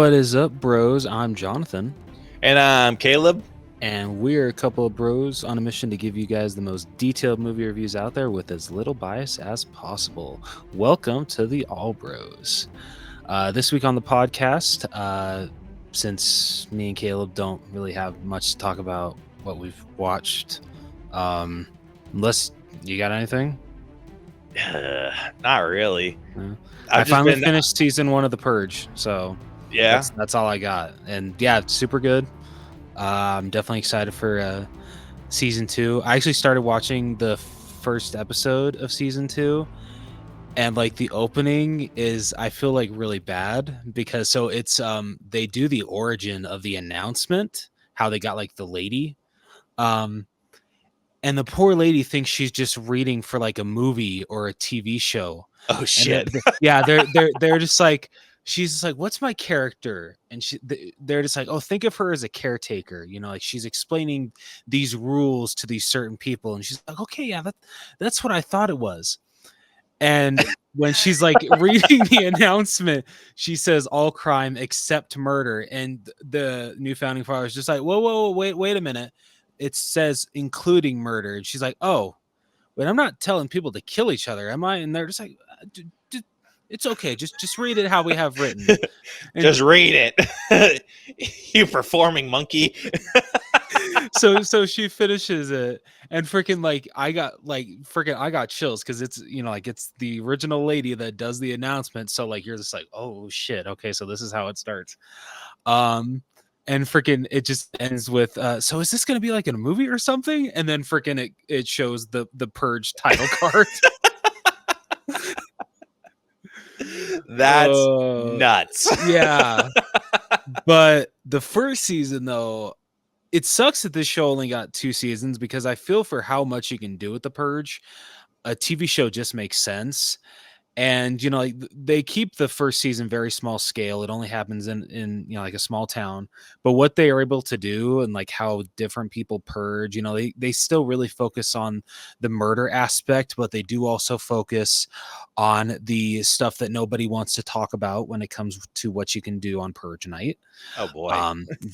What is up, bros? I'm Jonathan. And I'm Caleb. And we're a couple of bros on a mission to give you guys the most detailed movie reviews out there with as little bias as possible. Welcome to the All Bros. This week on the podcast, since me and Caleb don't really have much to talk about what we've watched, unless you got anything? Not really. I finally finished season 1 of The Purge, so yeah, that's all I got. And yeah, it's super good. I'm definitely excited for season 2. I actually started watching the first episode of season 2, and like the opening is, I feel like, really bad because so it's they do the origin of the announcement, how they got like the lady, and the poor lady thinks she's just reading for like a movie or a TV show. Oh shit! They're just like, she's just like, what's my character? And they're just like, oh, think of her as a caretaker. You know, like she's explaining these rules to these certain people, and she's like, okay, yeah, that's what I thought it was. And when she's like reading the announcement, she says all crime except murder, and the new founding father is just like, whoa, wait a minute. It says including murder. And she's like, oh, but I'm not telling people to kill each other, am I? And they're just like, it's okay. Just read it how we have written. Just read it. You performing monkey. So she finishes it, and freaking like I got chills because it's, you know, like it's the original lady that does the announcement. So like you're just like, oh shit, okay, so this is how it starts. And freaking it just ends with so is this gonna be like in a movie or something? And then freaking it shows the Purge title card. That's nuts. Yeah. But the first season, though, it sucks that this show only got 2 seasons because I feel for how much you can do with the Purge, a TV show just makes sense. And, you know, like they keep the first season very small scale. It only happens in you know, like a small town. But what they are able to do and like how different people purge, you know, they still really focus on the murder aspect, but they do also focus on the stuff that nobody wants to talk about when it comes to what you can do on Purge night. Oh boy.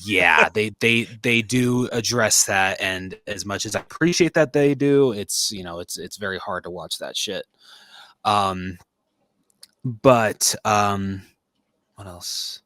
Yeah, they do address that, and as much as I appreciate that they do, it's, you know, it's very hard to watch that shit. But what else?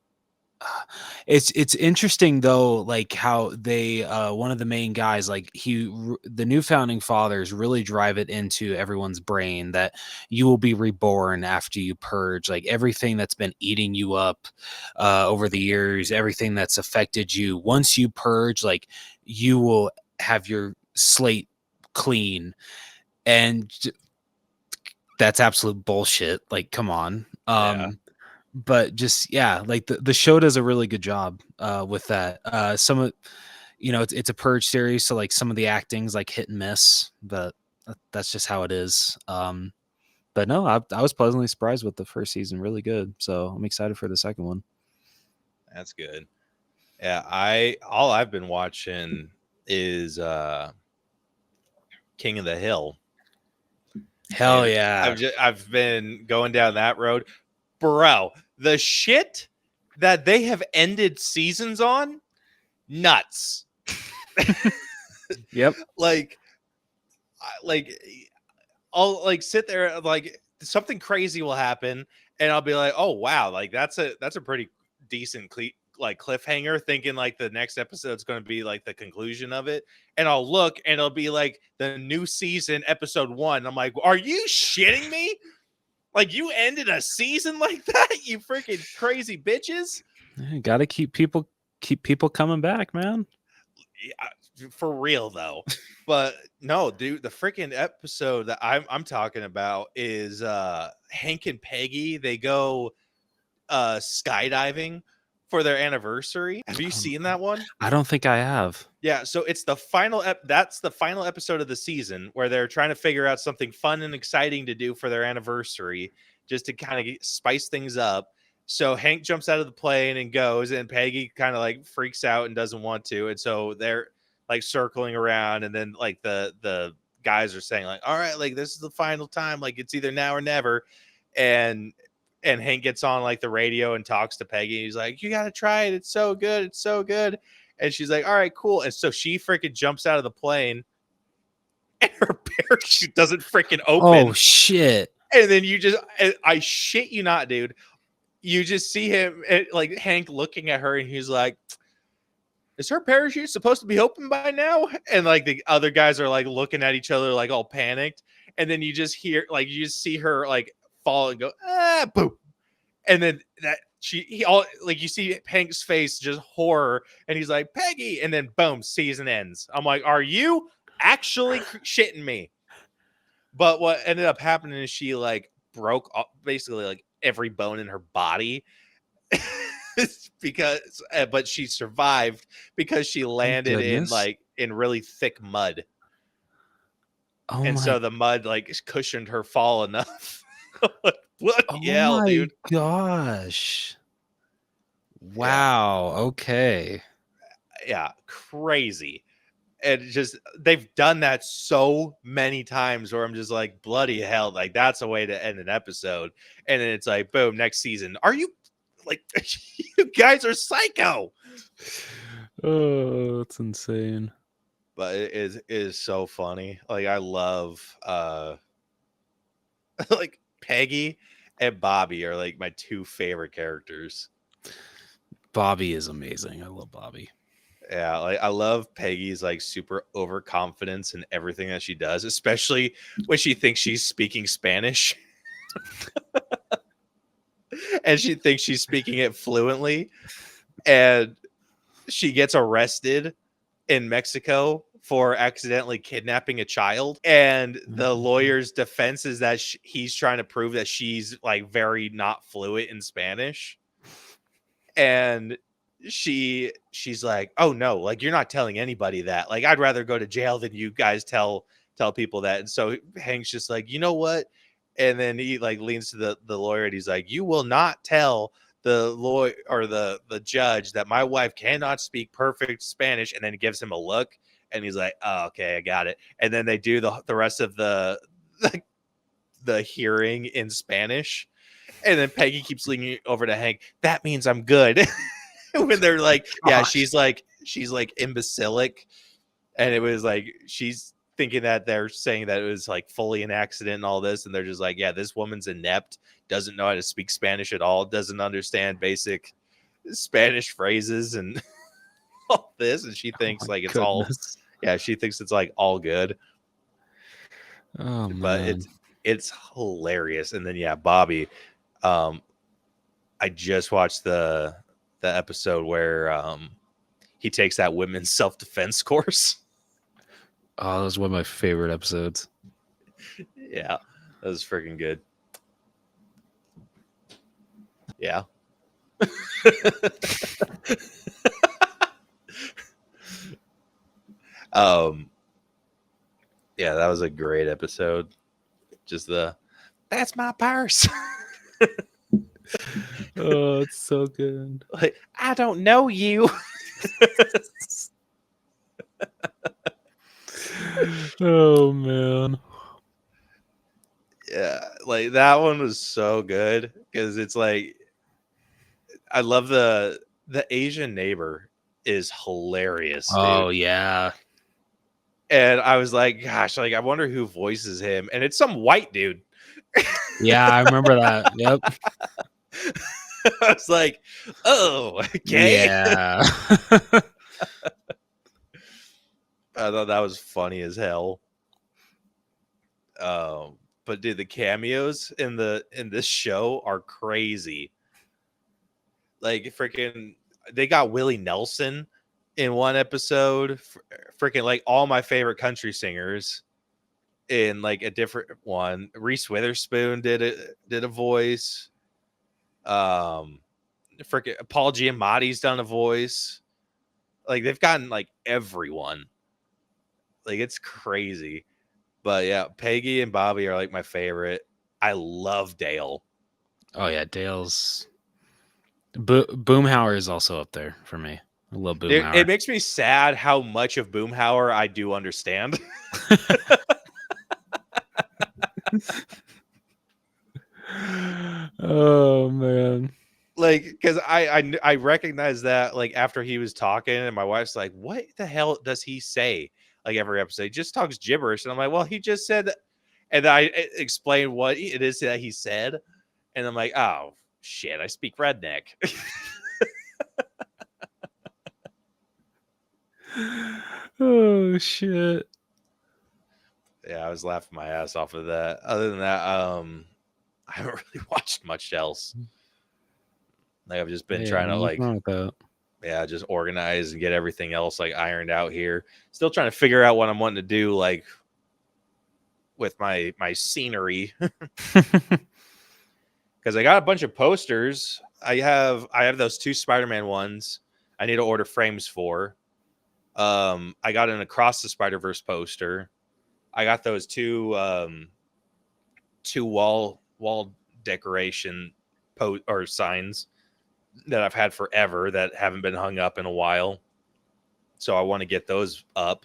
It's interesting though, like how they one of the main guys, like the new founding fathers really drive it into everyone's brain that you will be reborn after you purge. Like everything that's been eating you up over the years, everything that's affected you, once you purge, like you will have your slate clean. And that's absolute bullshit. Like, come on. Yeah. But just, yeah, like the show does a really good job with that. Some of, you know, it's a Purge series, so like some of the acting's like hit and miss, but that's just how it is. But no, I was pleasantly surprised with the first season. Really good. So I'm excited for the second one. That's good. Yeah, all I've been watching is King of the Hill. Hell And yeah. I've been going down that road. Bro, the shit that they have ended seasons on, nuts. Yep. Like I'll like sit there, like something crazy will happen, and I'll be like, oh wow, like that's a pretty decent like cliffhanger, thinking like the next episode's going to be like the conclusion of it, and I'll look and it'll be like the new season, episode 1. I'm like, are you shitting me? Like you ended a season like that, you freaking crazy bitches. You gotta keep people coming back, man. Yeah, for real though. But no, dude, the freaking episode that I'm talking about is Hank and Peggy. They go skydiving for their anniversary. Have you seen that one? I don't think I have. Yeah, so it's the final that's the final episode of the season where they're trying to figure out something fun and exciting to do for their anniversary, just to kind of spice things up. So Hank jumps out of the plane and goes, and Peggy kind of like freaks out and doesn't want to, and so they're like circling around, and then like the guys are saying like, all right, like this is the final time, like it's either now or never. And and Hank gets on like the radio and talks to Peggy. He's like, "You got to try it. It's so good. It's so good." And she's like, "All right, cool." And so she freaking jumps out of the plane and her parachute doesn't freaking open. Oh, shit. And then I shit you not, dude. You just see him, like Hank looking at her and he's like, "Is her parachute supposed to be open by now?" And like the other guys are like looking at each other like all panicked. And then you just see her like fall and go, boom. And then you see Hank's face, just horror. And he's like, "Peggy." And then boom, season ends. I'm like, are you actually shitting me? But what ended up happening is she like broke basically like every bone in her body but she survived because she landed in really thick mud. So the mud like cushioned her fall enough. What the hell, dude? Gosh. Wow. Yeah. Okay. Yeah, crazy. And just they've done that so many times where I'm just like, bloody hell, like that's a way to end an episode. And then it's like, boom, next season. Are you like, you guys are psycho? Oh, that's insane. But it is so funny. Like I love like Peggy and Bobby are like my two favorite characters. Bobby is amazing. I love Bobby. Yeah, like I love Peggy's like super overconfidence in everything that she does, especially when she thinks she's speaking Spanish. And she thinks she's speaking it fluently. And she gets arrested in Mexico for accidentally kidnapping a child. And the lawyer's defense is that he's trying to prove that she's like very not fluent in Spanish. And she's like, "Oh no, like you're not telling anybody that. Like I'd rather go to jail than you guys tell people that." And so Hank's just like, "You know what?" And then he like leans to the lawyer and he's like, "You will not tell the lawyer or the judge that my wife cannot speak perfect Spanish." And then he gives him a look and he's like, "Oh, okay, I got it." And then they do the rest of the hearing in Spanish. And then Peggy keeps leaning over to Hank. "That means I'm good." When they're like, yeah, she's like imbecilic. And it was like, she's thinking that they're saying that it was like fully an accident and all this. And they're just like, yeah, this woman's inept, doesn't know how to speak Spanish at all, doesn't understand basic Spanish phrases and all this. And she thinks like it's all, yeah, she thinks it's like all good. Oh, but man. it's hilarious. And then, yeah, Bobby, I just watched the episode where he takes that women's self-defense course. Oh, that was one of my favorite episodes. Yeah, that was freaking good. Yeah. Yeah, that was a great episode. Just that's my purse. Oh, it's so good. Like, I don't know you. Oh, man. Yeah, like that one was so good because it's like, I love the Asian neighbor is hilarious. Oh, dude. yeah. And I was like, gosh, like I wonder who voices him, and it's some white dude. Yeah, I remember that. Yep. I was like, oh, okay. Yeah. I thought that was funny as hell. But dude, the cameos in this show are crazy. Like freaking, they got Willie Nelson in one episode. Freaking like all my favorite country singers in like a different one. Reese Witherspoon did a voice. Freaking Paul Giamatti's done a voice. Like they've gotten like everyone. Like it's crazy. But yeah, Peggy and Bobby are like my favorite. I love Dale. Oh yeah, Dale's Boomhauer is also up there for me. I love Boomhauer. It makes me sad how much of Boomhauer I do understand. Oh like, because I recognize that like after he was talking, and my wife's like, "What the hell does he say?" Like every episode, he just talks gibberish, and I'm like, "Well, he just said," and I explained what it is that he said, and I'm like, "Oh shit, I speak redneck." Oh shit. Yeah, I was laughing my ass off of that. Other than that, I haven't really watched much else. Like I've just been Hey, trying to nothing like, wrong with that. yeah, just organize and get everything else like ironed out here. Still trying to figure out what I'm wanting to do, like with my scenery, because I got a bunch of posters. I have those 2 Spider-Man ones. I need to order frames for. I got an Across the Spider-Verse poster. I got those 2 wall decoration or signs that I've had forever that haven't been hung up in a while. So I want to get those up.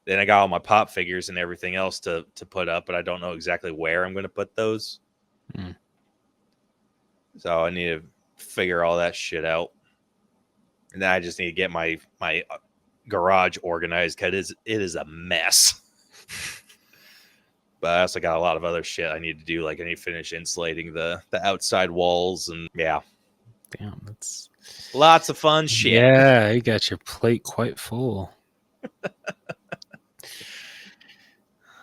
Then I got all my pop figures and everything else to put up, but I don't know exactly where I'm going to put those. So I need to figure all that shit out. And then I just need to get my garage organized because it is a mess. But I also got a lot of other shit I need to do. Like I need to finish insulating the outside walls, and yeah. Damn, that's Lots of fun shit. Yeah, you got your plate quite full.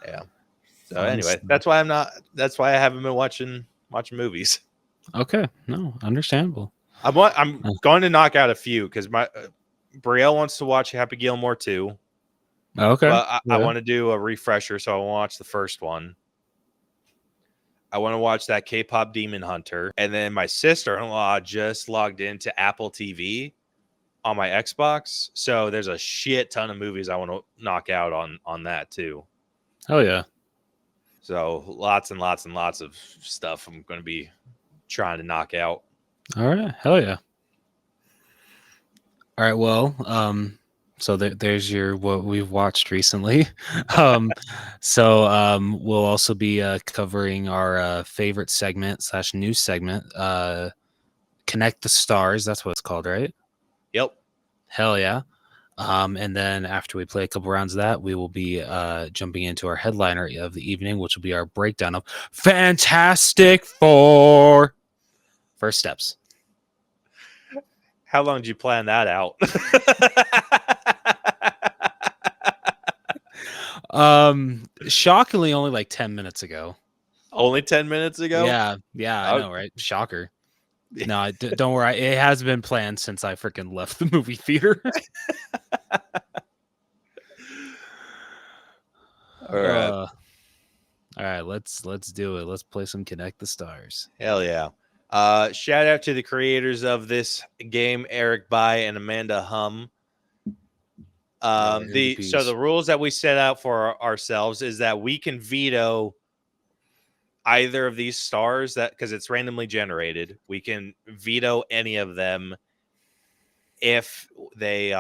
Yeah. So Fun anyway, stuff. that's why I haven't been watching movies. Okay, no, understandable. I'm going to knock out a few because my Brielle wants to watch Happy Gilmore 2. Okay. But I want to do a refresher, so I want to watch the first one. I want to watch that K-pop Demon Hunter. And then my sister-in-law just logged into Apple TV on my Xbox. So there's a shit ton of movies I want to knock out on that too. Oh yeah. So lots and lots and lots of stuff I'm going to be trying to knock out. All right. Hell yeah. All right. Well, so there's your what we've watched recently. We'll also be covering our favorite segment / news segment, Connect the Stars. That's what it's called, right? Yep. Hell yeah. And then after we play a couple rounds of that, we will be jumping into our headliner of the evening, which will be our breakdown of Fantastic Four. First steps. How long did you plan that out? Shockingly, only like 10 minutes ago. Only 10 minutes ago? Yeah, I know, right? Shocker. No, don't worry. It has been planned since I freaking left the movie theater. All right, let's do it. Let's play some Connect the Stars. Hell yeah. Shout out to the creators of this game, Eric Bai and Amanda Hum. So the rules that we set out for ourselves is that we can veto either of these stars, that because it's randomly generated. We can veto any of them if they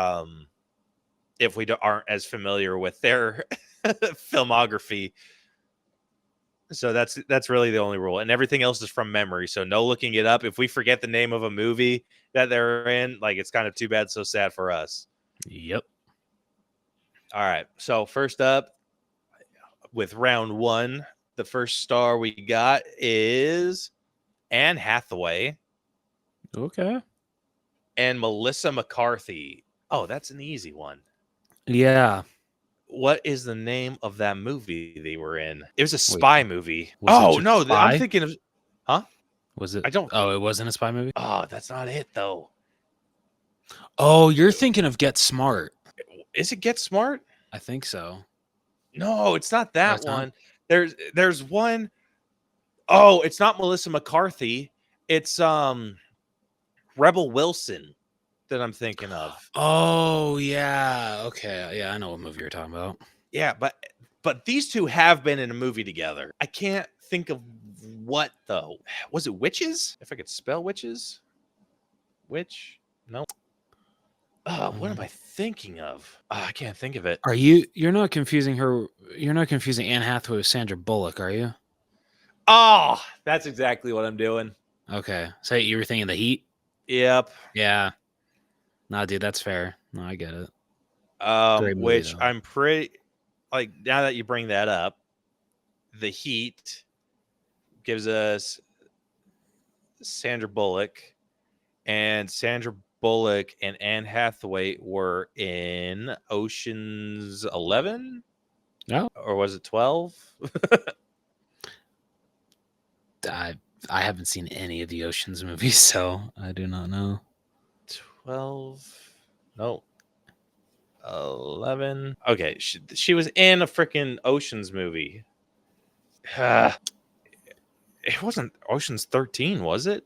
if we aren't as familiar with their filmography. So that's really the only rule, and everything else is from memory. So no looking it up. If we forget the name of a movie that they're in, like it's kind of too bad, so sad for us. Yep. All right. So first up, with round 1, the first star we got is Anne Hathaway. Okay. And Melissa McCarthy. Oh, that's an easy one. Yeah. What is the name of that movie they were in? It was a spy movie. Oh, no. I'm thinking of... Huh? Was it? I don't... Oh, it wasn't a spy movie? Oh, that's not it, though. Oh, you're thinking of Get Smart. Is it Get Smart? I think so. No, it's not that one. There's one... Oh, it's not Melissa McCarthy. It's Rebel Wilson that I'm thinking of. Oh, yeah. Okay. Yeah, I know what movie you're talking about. Yeah, but these two have been in a movie together. I can't think of what, though. Was it Witches? If I could spell Witches? Witch? No. Oh, what am I thinking of? Oh, I can't think of it. You're not confusing her. You're not confusing Anne Hathaway with Sandra Bullock, are you? Oh, that's exactly what I'm doing. Okay. So you were thinking The Heat? Yep. Yeah. Nah, dude, that's fair. No, I get it. Great movie, Which though. I'm pretty like now that you bring that up, The Heat gives us Sandra Bullock, and Sandra Bullock and Anne Hathaway were in Ocean's 11, No, or was it 12? I haven't seen any of the Ocean's movies, so I do not know. 12? No. 11. Okay, she was in a freaking Ocean's movie. It wasn't Ocean's 13, was it?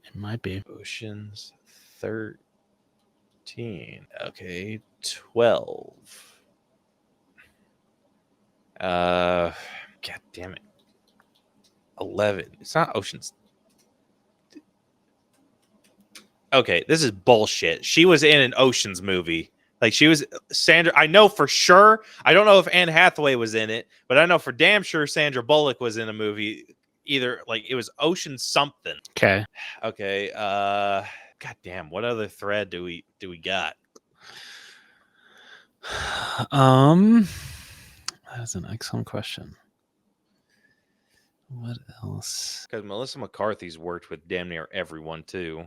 It might be. Ocean's 13. Okay, 12. God damn it. 11. It's not Ocean's. Okay, this is bullshit. She was in an Ocean's movie. Like, she was Sandra. I know for sure. I don't know if Anne Hathaway was in it, but I know for damn sure Sandra Bullock was in a movie. Either like it was Ocean something. Okay. Okay. God damn. What other thread do we got? That's an excellent question. What else? Because Melissa McCarthy's worked with damn near everyone too.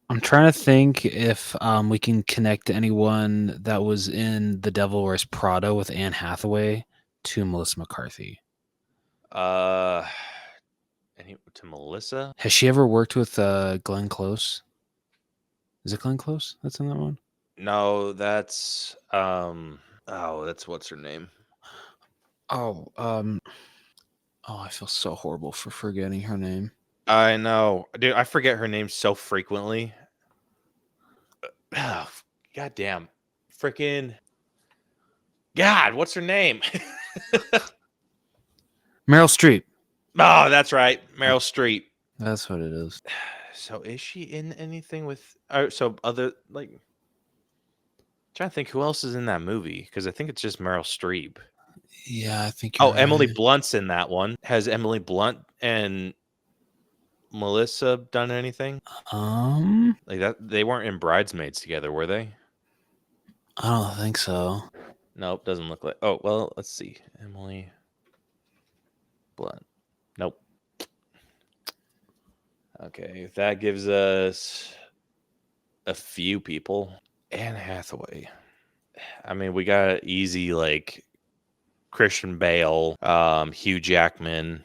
I'm trying to think if we can connect anyone that was in The Devil Wears Prada with Anne Hathaway to Melissa McCarthy. To Melissa? Has she ever worked with Glenn Close? Is it Glenn Close that's in that one? No, that's that's what's her name? Oh, I feel so horrible for forgetting her name. I know. Dude, I forget her name so frequently. Oh, God damn. Freaking God, what's her name? Meryl Streep. Oh, that's right. Meryl Streep. That's what it is. So is she in anything with so other like trying to think who else is in that movie because I think it's just Meryl Streep. Yeah, I think you're right. Emily Blunt's in that one. Has Emily Blunt and Melissa done anything? Like that they weren't in Bridesmaids together, were they? I don't think so. Nope, doesn't look like. Oh, well, let's see. Emily Blunt. Nope. Okay, that gives us a few people. Anne Hathaway. I mean, we got easy like Christian Bale, Hugh Jackman.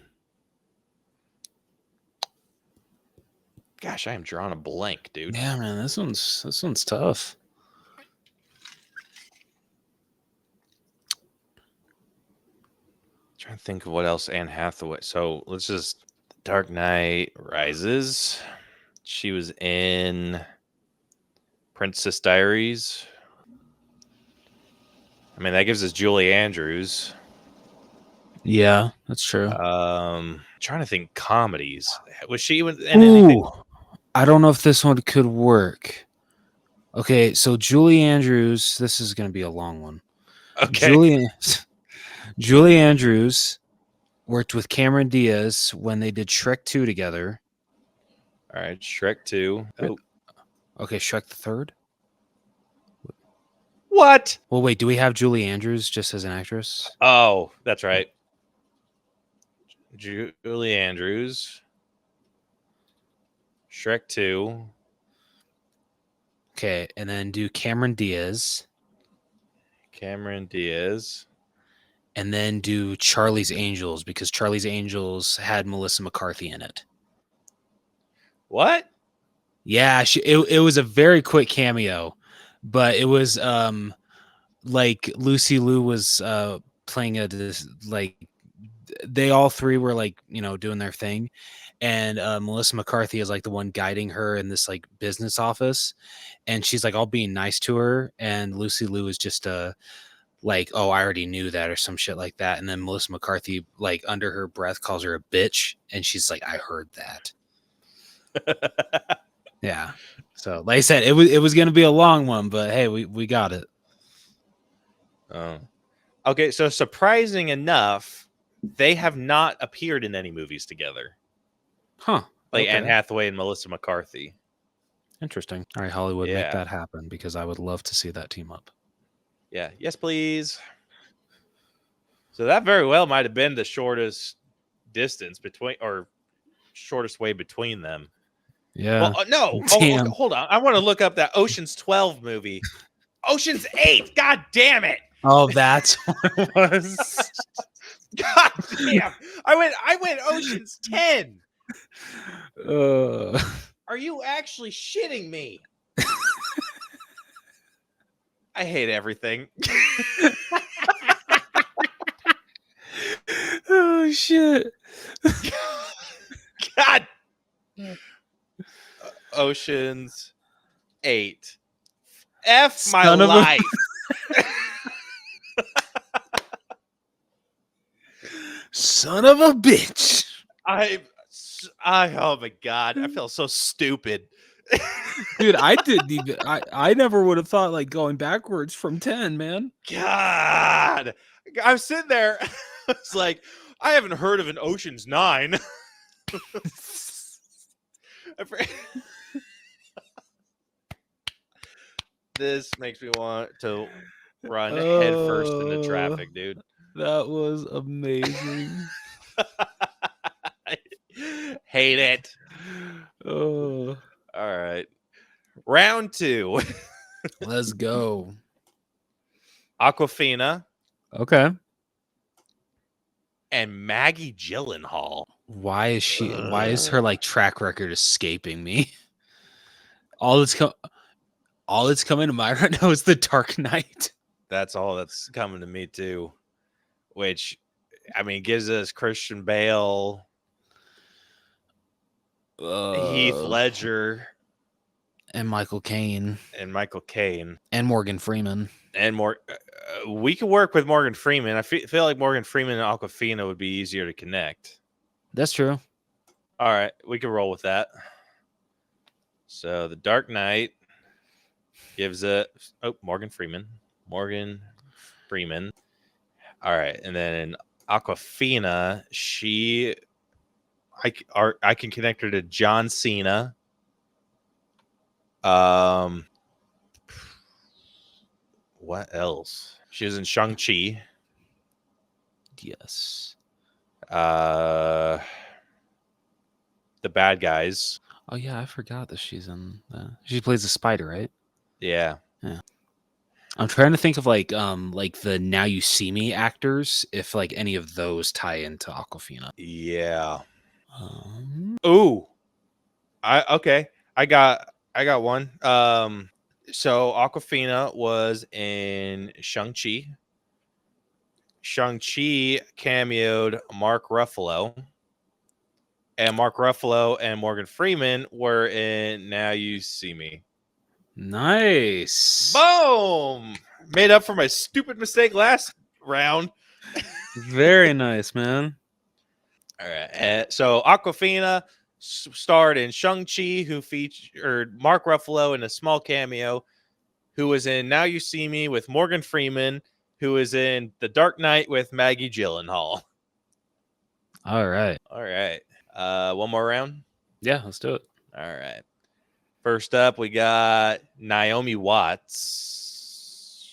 Gosh, I am drawing a blank, dude. Yeah, man, this one's tough. Trying to think of what else Anne Hathaway. So let's just Dark Knight Rises. She was in Princess Diaries. I mean, that gives us Julie Andrews. Yeah, that's true. Trying to think comedies. Was she in anything? I don't know if this one could work. Okay, so Julie Andrews. This is going to be a long one. Okay. Julie Andrews worked with Cameron Diaz when they did Shrek 2 together. All right, Shrek 2. Oh. Okay, Shrek the Third. What? Well, wait, do we have Julie Andrews just as an actress? Oh, that's right. Julie Andrews. Shrek 2. Okay, and then do Cameron Diaz. And then do Charlie's Angels because Charlie's Angels had Melissa McCarthy in it. What? Yeah, it was a very quick cameo, but it was like Lucy Liu was playing this like they all three were like, doing their thing, and Melissa McCarthy is like the one guiding her in this like business office, and she's like all being nice to her, and Lucy Liu is just like, oh, I already knew that or some shit like that. And then Melissa McCarthy, like under her breath, calls her a bitch. And she's like, I heard that. Yeah. So like I said, it was going to be a long one, but hey, we got it. Oh, okay. So surprising enough, they have not appeared in any movies together. Huh. like Okay. Anne Hathaway and Melissa McCarthy. Interesting. All right, Hollywood, make Yeah. that happen because I would love to see that team up. Yeah. Yes, please. So that very well might have been the shortest distance between, or shortest way between them. Yeah. Well, no. Oh, Damn. okay, hold on. I want to look up that Ocean's 12 movie. Ocean's 8. God damn it. Oh, that's what it was. God damn. I went Ocean's 10. Are you actually shitting me? I hate everything. Oh shit. God. Ocean's 8. F my Son of a- life. Son of a bitch. I oh my god, I feel so stupid. Dude, I didn't even I never would have thought like going backwards from 10, man. God. I was sitting there. It's like, I haven't heard of an Ocean's 9. This makes me want to run headfirst into traffic, dude. That was amazing. Hate it. Oh, All right. Round 2. let's go. Aquafina Okay. and Maggie Gyllenhaal. Why is her like track record escaping me? All that's coming to mind right now is The Dark Knight. That's all that's coming to me too. Which, I mean, gives us Christian Bale, Heath Ledger, and Michael Caine, and Michael Caine, and Morgan Freeman. and more. We could work with Morgan Freeman. I feel like Morgan Freeman and Aquafina would be easier to connect. That's true. All right, we can roll with that. So The Dark Knight gives it. Oh, Morgan Freeman. All right, and then Aquafina, I can connect her to John Cena. What else? She was in Shang-Chi. Yes. The Bad Guys. Oh yeah, I forgot that she's in that. She plays a spider, right? Yeah. I'm trying to think of like the Now You See Me actors, if like any of those tie into Aquafina. Yeah. Ooh. I got one. So Aquafina was in Shang-Chi. Shang-Chi cameoed Mark Ruffalo. And Mark Ruffalo and Morgan Freeman were in Now You See Me. Nice. Boom! Made up for my stupid mistake last round. Very nice, man. All right. So Aquafina starred in Shang-Chi, who featured Mark Ruffalo in a small cameo, who was in Now You See Me with Morgan Freeman, who was in The Dark Knight with Maggie Gyllenhaal. All right. One more round? Yeah, let's do it. All right. First up, we got Naomi Watts.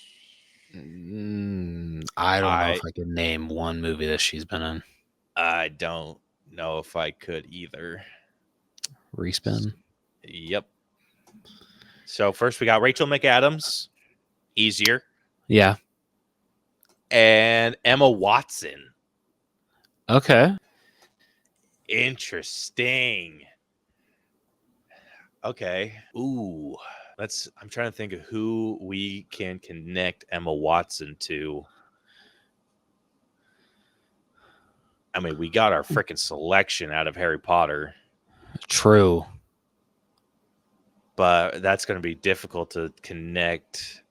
I don't know if I could name one movie that she's been in. I don't know if I could either. Respin? Yep. So first we got Rachel McAdams. Easier. Yeah. And Emma Watson. Okay. Interesting. Okay. Ooh. I'm trying to think of who we can connect Emma Watson to. I mean, we got our freaking selection out of Harry Potter. True. But that's going to be difficult to connect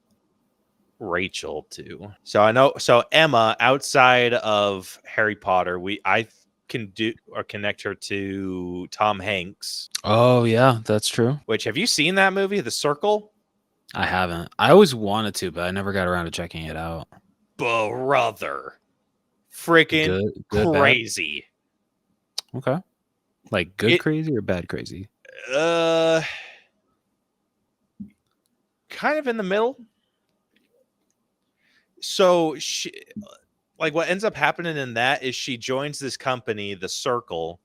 Rachel to. So I know. So Emma, outside of Harry Potter, I can do or connect her to Tom Hanks. Oh yeah, that's true. Which, have you seen that movie, The Circle? I haven't. I always wanted to, but I never got around to checking it out. Brother, freaking Good, crazy. Bad? Okay. Like good It crazy or bad crazy? uh kind of in the middle. So she like what ends up happening in that is she joins this company, the Circle,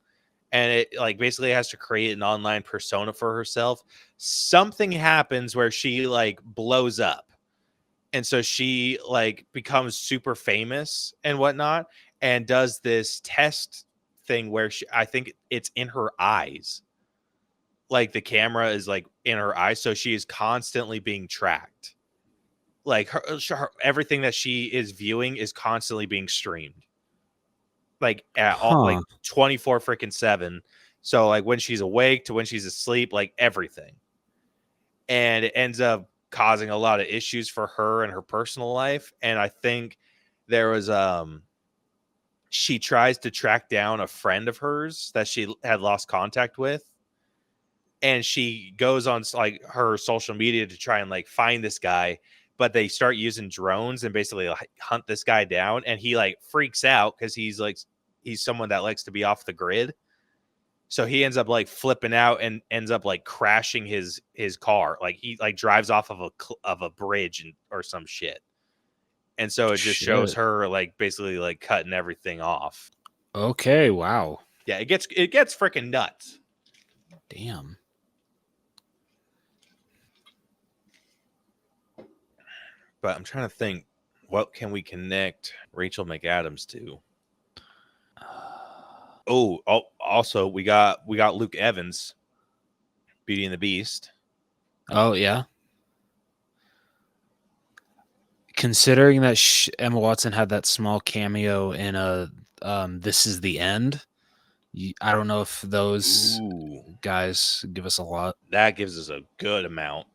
and it like basically has to create an online persona for herself. Something happens where she like blows up. And so she like becomes super famous and whatnot, and does this test thing where I think it's in her eyes. Like the camera is like in her eyes, so she is constantly being tracked. Like everything that she is viewing is constantly being streamed, like at all, like Huh. 24 freaking 7. So like when she's awake to when she's asleep, like everything. And it ends up causing a lot of issues for her and her personal life. And I think there was she tries to track down a friend of hers that she had lost contact with, and she goes on like her social media to try and like find this guy, but they start using drones and basically like, hunt this guy down, and he like freaks out because he's someone that likes to be off the grid. So he ends up like flipping out and ends up like crashing his car. Like he like drives off of a bridge or some shit. And so it just shows Shit. her like basically like cutting everything off. Okay. Wow. Yeah, it gets freaking nuts. Damn. But I'm trying to think, what can we connect Rachel McAdams to? Oh, also we got Luke Evans, Beauty and the Beast. Oh yeah. Considering that Emma Watson had that small cameo in a This Is the End, I don't know if those guys give us a lot. That gives us a good amount.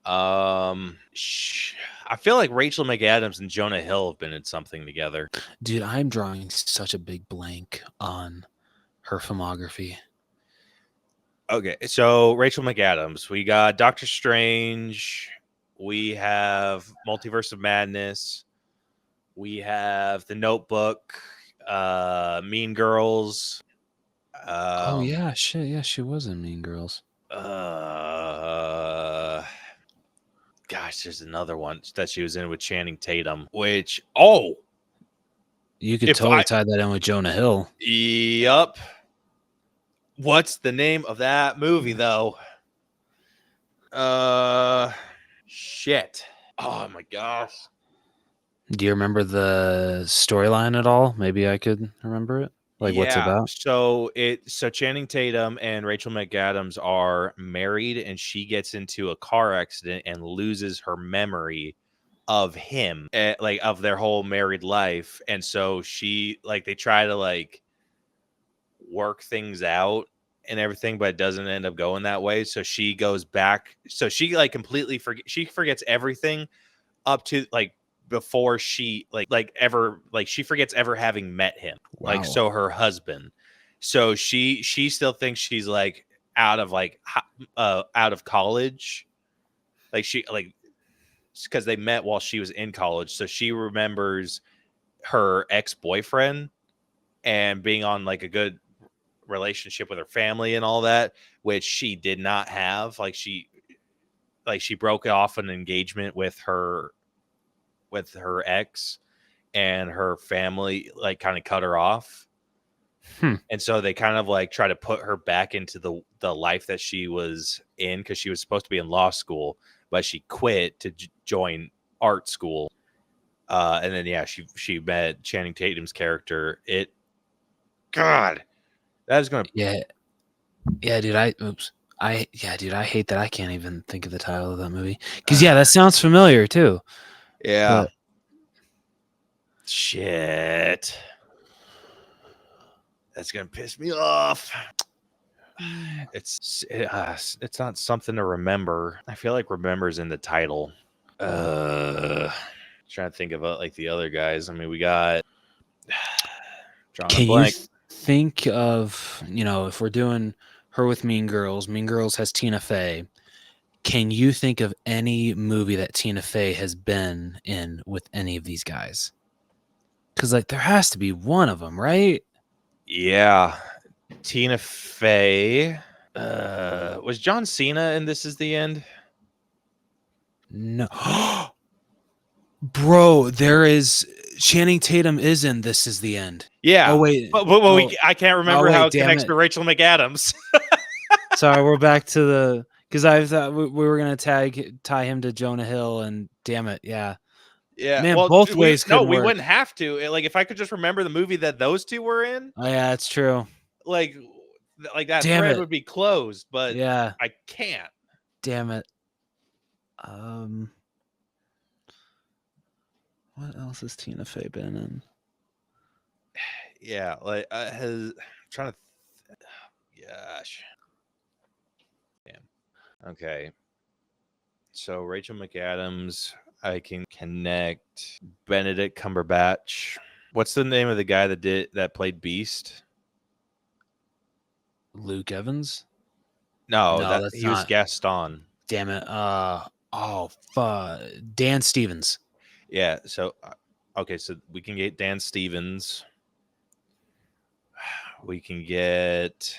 I feel like Rachel McAdams and Jonah Hill have been in something together. Dude, I'm drawing such a big blank on her filmography. Okay, so Rachel McAdams, we got Doctor Strange, we have Multiverse of Madness, we have The Notebook, Mean Girls. Oh yeah, shit, yeah, she was in Mean Girls. Gosh, there's another one that she was in with Channing Tatum, which you could totally tie that in with Jonah Hill. Yep. What's the name of that movie though? Shit. Oh my gosh. Do you remember the storyline at all? Maybe I could remember it. Like what's it about? So Channing Tatum and Rachel McAdams are married, and she gets into a car accident and loses her memory of him, like of their whole married life. And so they try to like work things out and everything, but it doesn't end up going that way. So she goes back. So she like completely forgets everything up to like before she she forgets ever having met him. Wow. Like, so her husband. So she still thinks she's like out of college. Like she like because they met while she was in college. So she remembers her ex-boyfriend and being on like a good relationship with her family and all that, which she did not have. She broke off an engagement with her ex, and her family like kind of cut her off. And so they kind of like try to put her back into the life that she was in, because she was supposed to be in law school, but she quit to join art school. And then she met Channing Tatum's character. God, that is gonna yeah, dude. I hate that I can't even think of the title of that movie, because that sounds familiar too. Yeah. But... Shit. That's gonna piss me off. It's not something to remember. I feel like remember's in the title. Trying to think of like the other guys. I mean, we got Can you think of, if we're doing her with Mean Girls has Tina Fey. Can you think of any movie that Tina Fey has been in with any of these guys? Because like there has to be one of them, right? Yeah. Tina Fey. Was John Cena in This Is the End? No. Bro, there is Channing Tatum is in This Is the End. Yeah. Oh wait. But I can't remember how it damn connects it. to Rachel McAdams. Sorry, we're back to the because I thought we were gonna tie him to Jonah Hill, and damn it, yeah. Yeah. Man, Well, both ways couldn't we work. wouldn't have to. Like, if I could just remember the movie that those two were in, Oh yeah, it's true. like that Damn thread it. would be closed, but Yeah, I can't. damn it. What else has Tina Fey been in? Yeah, like I'm trying to. Gosh. Damn. Okay. So Rachel McAdams, I can connect. Benedict Cumberbatch. What's the name of the guy that played Beast? Luke Evans? No, No, that's he was not. Gaston. Damn it. Dan Stevens. Yeah. So, okay. So we can get Dan Stevens. We can get.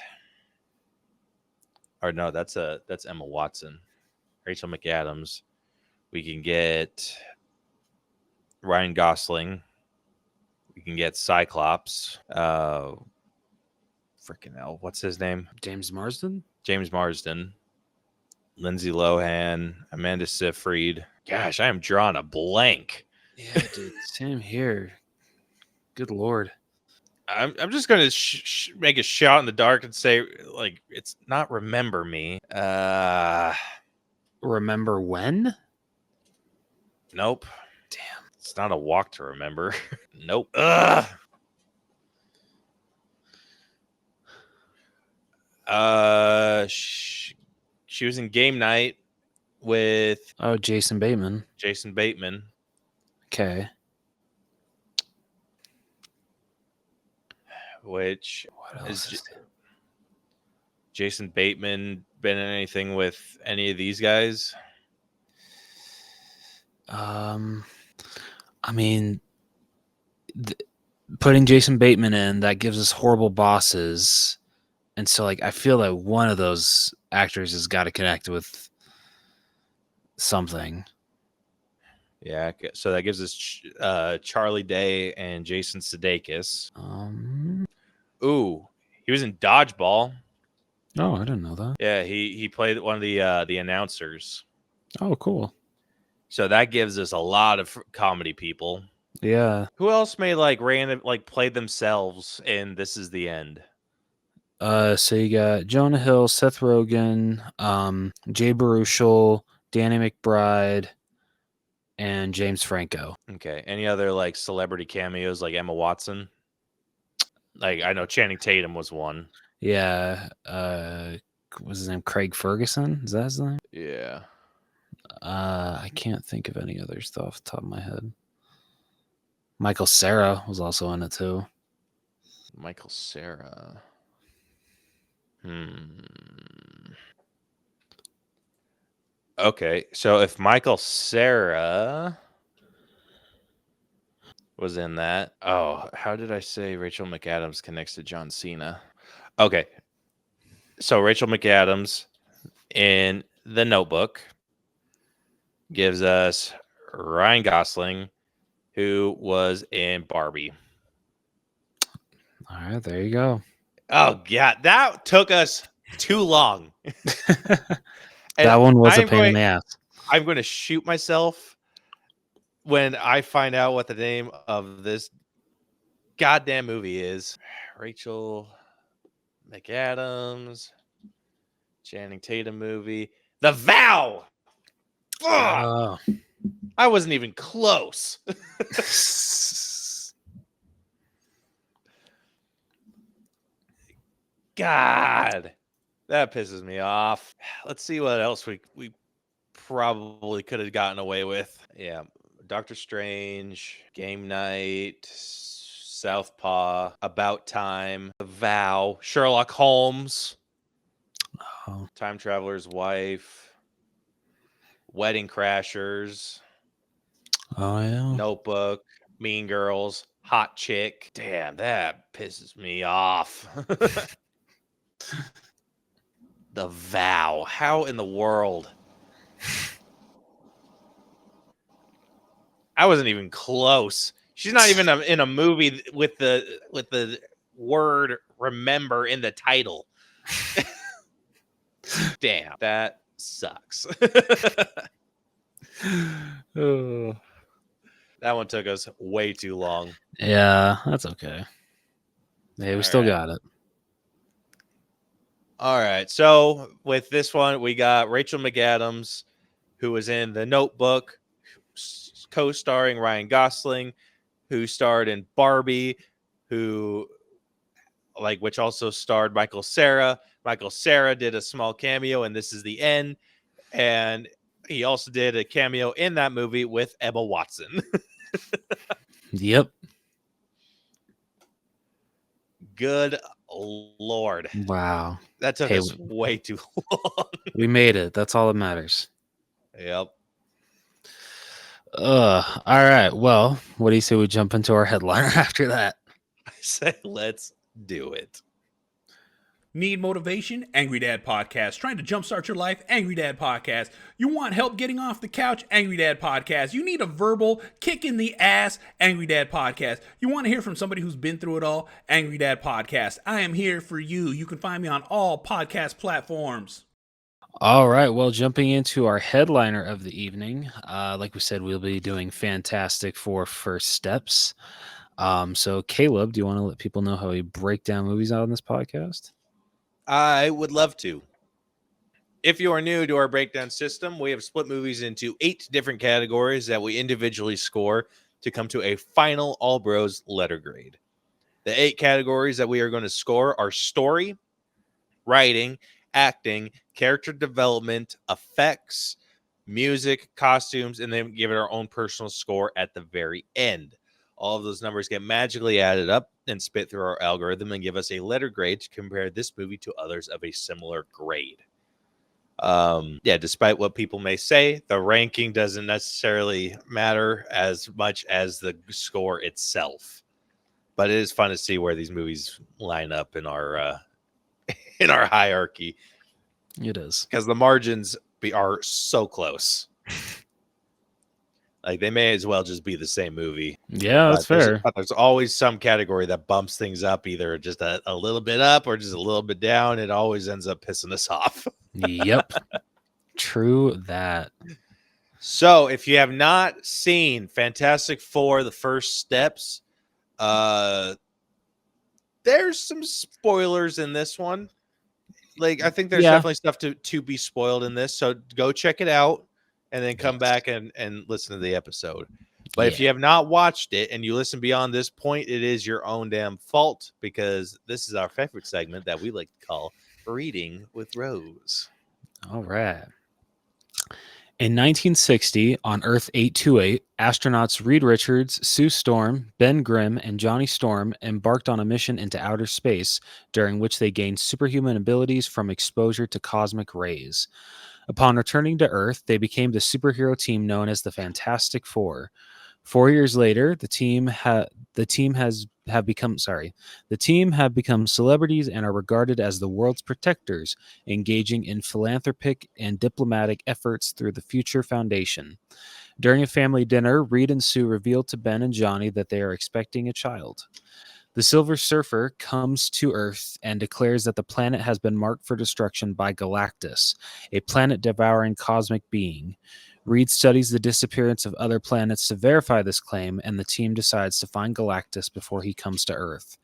Or no, that's Emma Watson. Rachel McAdams. We can get Ryan Gosling. We can get Cyclops. Freaking hell, what's his name? James Marsden. Lindsay Lohan. Amanda Seyfried. Gosh, I am drawing a blank. Yeah, dude. Same here. Good Lord. I'm just gonna make a shout in the dark and say, like, it's not Remember Me. Remember When? Nope. Damn. It's not A Walk to Remember. Nope. She was in Game Night with Jason Bateman. Okay. Which What else is Jason Bateman been in anything with any of these guys? I mean, putting Jason Bateman in, that gives us Horrible Bosses. And so, like, I feel like one of those actors has got to connect with something. Yeah, so that gives us Charlie Day and Jason Sudeikis. Ooh, he was in Dodgeball. Oh, I didn't know that. Yeah, he played one of the announcers. Oh, cool. So that gives us a lot of comedy people. Yeah. Who else may play themselves in This Is the End? So you got Jonah Hill, Seth Rogen, Jay Baruchel, Danny McBride, and James Franco. Okay. Any other like celebrity cameos like Emma Watson? Like I know Channing Tatum was one. Yeah. What's his name? Craig Ferguson? Is that his name? Yeah. I can't think of any others though off the top of my head. Michael Cera was also in it too. Michael Cera. Okay, so if Michael Cera was in that, how did I say Rachel McAdams connects to John Cena? Okay, so Rachel McAdams in The Notebook gives us Ryan Gosling, who was in Barbie. All right, there you go. Oh, yeah, that took us too long. That one was a pain in the ass. I'm going to shoot myself when I find out what the name of this goddamn movie is. Rachel McAdams, Channing Tatum movie. The Vow! I wasn't even close. God, that pisses me off. Let's see what else we probably could have gotten away with. Yeah, Doctor Strange, Game Night, Southpaw, About Time, The Vow, Sherlock Holmes, Time Traveler's Wife, Wedding Crashers, Oh yeah, Notebook, Mean Girls. hot chick. Damn, that pisses me off. The Vow. How in the world? I wasn't even close. She's not even in a movie with the word remember in the title. Damn, that sucks. Oh. That one took us way too long. Yeah, that's okay. Hey, we still got it. All right. So with this one, we got Rachel McAdams, who was in The Notebook, co-starring Ryan Gosling, who starred in Barbie, which also starred Michael Cera. Michael Cera did a small cameo, and This Is the End. And he also did a cameo in that movie with Emma Watson. Yep. Good Lord. Wow. That took us way too long. We made it. That's all that matters. Yep. All right. Well, what do you say we jump into our headliner after that? I say let's do it. Need motivation? Angry Dad Podcast. Trying to jumpstart your life? Angry Dad Podcast. You want help getting off the couch? Angry Dad Podcast. You need a verbal kick in the ass? Angry Dad Podcast. You want to hear from somebody who's been through it all? Angry Dad Podcast. I am here for you. You can find me on all podcast platforms. All right. Well, jumping into our headliner of the evening, like we said, we'll be doing Fantastic Four First Steps. So, Caleb, do you want to let people know how we break down movies out on this podcast? I would love to. If you are new to our breakdown system, we have split movies into 8 different categories that we individually score to come to a final All Bros letter grade. The 8 categories that we are going to score are story, writing, acting, character development, effects, music, costumes, and then give it our own personal score at the very end. All of those numbers get magically added up and spit through our algorithm and give us a letter grade to compare this movie to others of a similar grade. Despite what people may say, the ranking doesn't necessarily matter as much as the score itself. But it is fun to see where these movies line up in our hierarchy. It is. Because the margins are so close. Like, they may as well just be the same movie. Yeah, that's fair. But there's always some category that bumps things up, either just a little bit up or just a little bit down. It always ends up pissing us off. Yep. True that. So if you have not seen Fantastic Four, The First Steps, there's some spoilers in this one. Like, I think there's definitely stuff to be spoiled in this. So go check it out. And then come back and listen to the episode. But if you have not watched it and you listen beyond this point, it is your own damn fault, because this is our favorite segment that we like to call Reading with Rose. All right. In 1960, on Earth 828, astronauts Reed Richards, Sue Storm, Ben Grimm, and Johnny Storm embarked on a mission into outer space, during which they gained superhuman abilities from exposure to cosmic rays. Upon returning to Earth, they became the superhero team known as the Fantastic Four. 4 years later, the team have become celebrities and are regarded as the world's protectors, engaging in philanthropic and diplomatic efforts through the Future Foundation. During a family dinner, Reed and Sue revealed to Ben and Johnny that they are expecting a child. The Silver Surfer comes to Earth and declares that the planet has been marked for destruction by Galactus, a planet-devouring cosmic being. Reed studies the disappearance of other planets to verify this claim, and the team decides to find Galactus before he comes to Earth.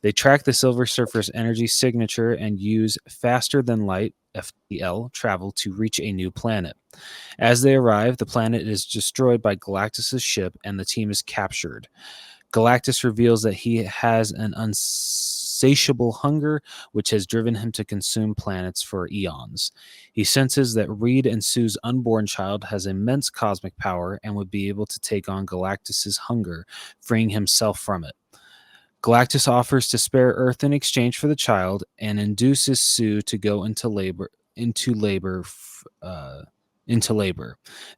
They track the Silver Surfer's energy signature and use faster-than-light (FTL) travel to reach a new planet. As they arrive, the planet is destroyed by Galactus' ship, and the team is captured. Galactus reveals that he has an insatiable hunger, which has driven him to consume planets for eons. He senses that Reed and Sue's unborn child has immense cosmic power and would be able to take on Galactus' hunger, freeing himself from it. Galactus offers to spare Earth in exchange for the child and induces Sue to go into labor. The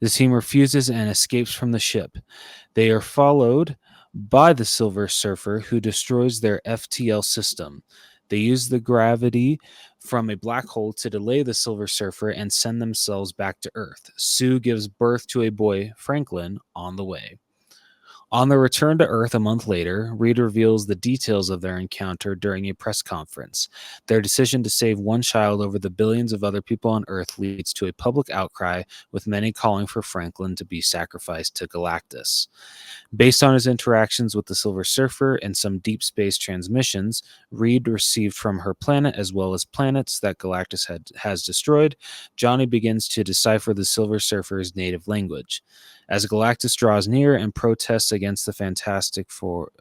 team refuses and escapes from the ship. They are followed by the Silver Surfer, who destroys their FTL system. They use the gravity from a black hole to delay the Silver Surfer and send themselves back to Earth. Sue gives birth to a boy, Franklin, on the way. On their return to Earth a month later, Reed reveals the details of their encounter during a press conference. Their decision to save one child over the billions of other people on Earth leads to a public outcry, with many calling for Franklin to be sacrificed to Galactus. Based on his interactions with the Silver Surfer and some deep space transmissions Reed received from her planet, as well as planets that Galactus has destroyed, Johnny begins to decipher the Silver Surfer's native language. As Galactus draws near and protests against the Fantastic Four.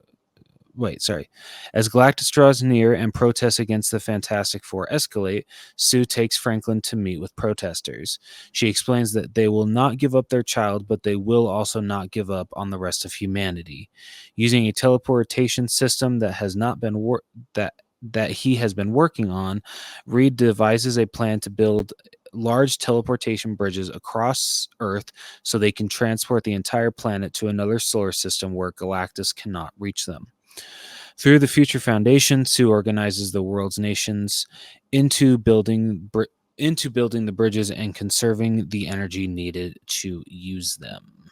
As Galactus draws near and protests against the Fantastic Four escalate, Sue takes Franklin to meet with protesters. She explains that they will not give up their child, but they will also not give up on the rest of humanity. Using a teleportation system that has not been that he has been working on, Reed devises a plan to build large teleportation bridges across Earth so they can transport the entire planet to another solar system where Galactus cannot reach them. Through the Future Foundation, Sue organizes the world's nations into building the bridges and conserving the energy needed to use them.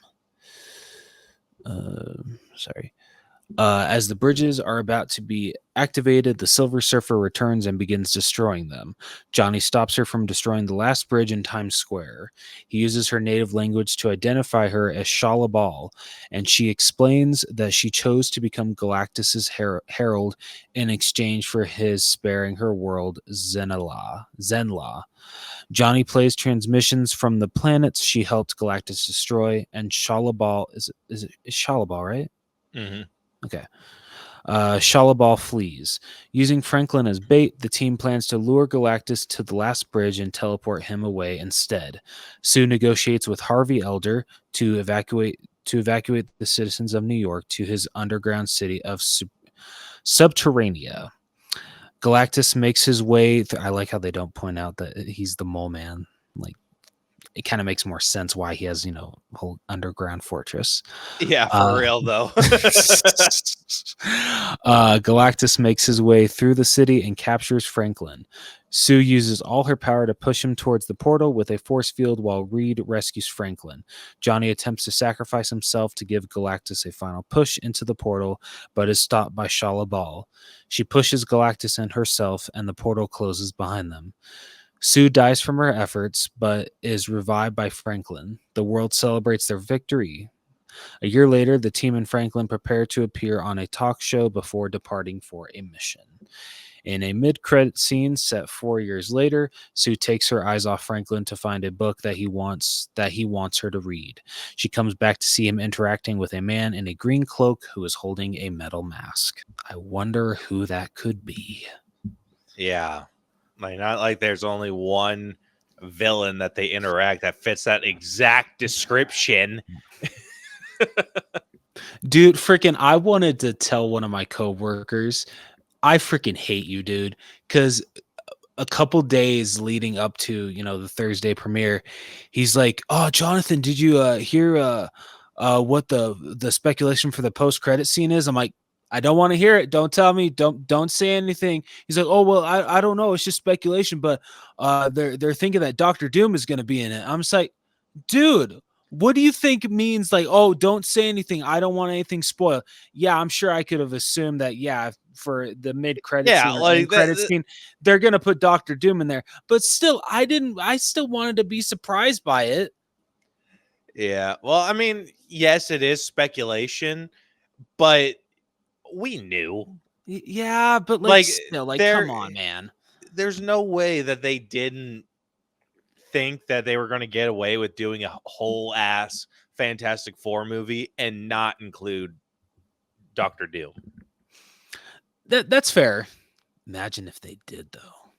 As the bridges are about to be activated, the Silver Surfer returns and begins destroying them. Johnny stops her from destroying the last bridge in Times Square. He uses her native language to identify her as Shalabal, and she explains that she chose to become Galactus's herald in exchange for his sparing her world, Zenla. Johnny plays transmissions from the planets she helped Galactus destroy, and Shalabal is Shalabal, right? Mm-hmm. Okay. Shalabal flees. Using Franklin as bait, the team plans to lure Galactus to the last bridge and teleport him away instead. Sue negotiates with Harvey Elder to evacuate the citizens of New York to his underground city of Subterranea. Galactus makes his way. I like how they don't point out that he's the Mole Man. Like, it kind of makes more sense why he has, a whole underground fortress. Yeah, for real though. Galactus makes his way through the city and captures Franklin. Sue uses all her power to push him towards the portal with a force field while Reed rescues Franklin. Johnny attempts to sacrifice himself to give Galactus a final push into the portal, but is stopped by Shalabal. She pushes Galactus and herself, and the portal closes behind them. Sue dies from her efforts, but is revived by Franklin. The world celebrates their victory. A year later, the team and Franklin prepare to appear on a talk show before departing for a mission. In a mid-credit scene set 4 years later, Sue takes her eyes off Franklin to find a book that he wants her to read. She comes back to see him interacting with a man in a green cloak who is holding a metal mask. I wonder who that could be. Yeah. Like, not like there's only one villain that they interact that fits that exact description. Dude, freaking, I wanted to tell one of my coworkers, I freaking hate you, dude, because a couple days leading up to, the Thursday premiere, he's like, "Oh, Jonathan, did you hear what the speculation for the post-credit scene is?" I'm like, "I don't want to hear it. Don't tell me. Don't say anything." He's like, "Oh, well, I don't know. It's just speculation, but they're thinking that Dr. Doom is going to be in it." I'm just like, "Dude, what do you think it means? Like, oh, don't say anything. I don't want anything spoiled." Yeah, I'm sure I could have assumed that. Yeah, for the mid-credit scene or like end-credit scene, they're gonna put Dr. Doom in there. But still, I still wanted to be surprised by it. Yeah. Well, I mean, yes, it is speculation, but we knew. Yeah, but still, come on, man. There's no way that they didn't think that they were going to get away with doing a whole ass Fantastic Four movie and not include Dr. Doom. That's fair. Imagine if they did, though.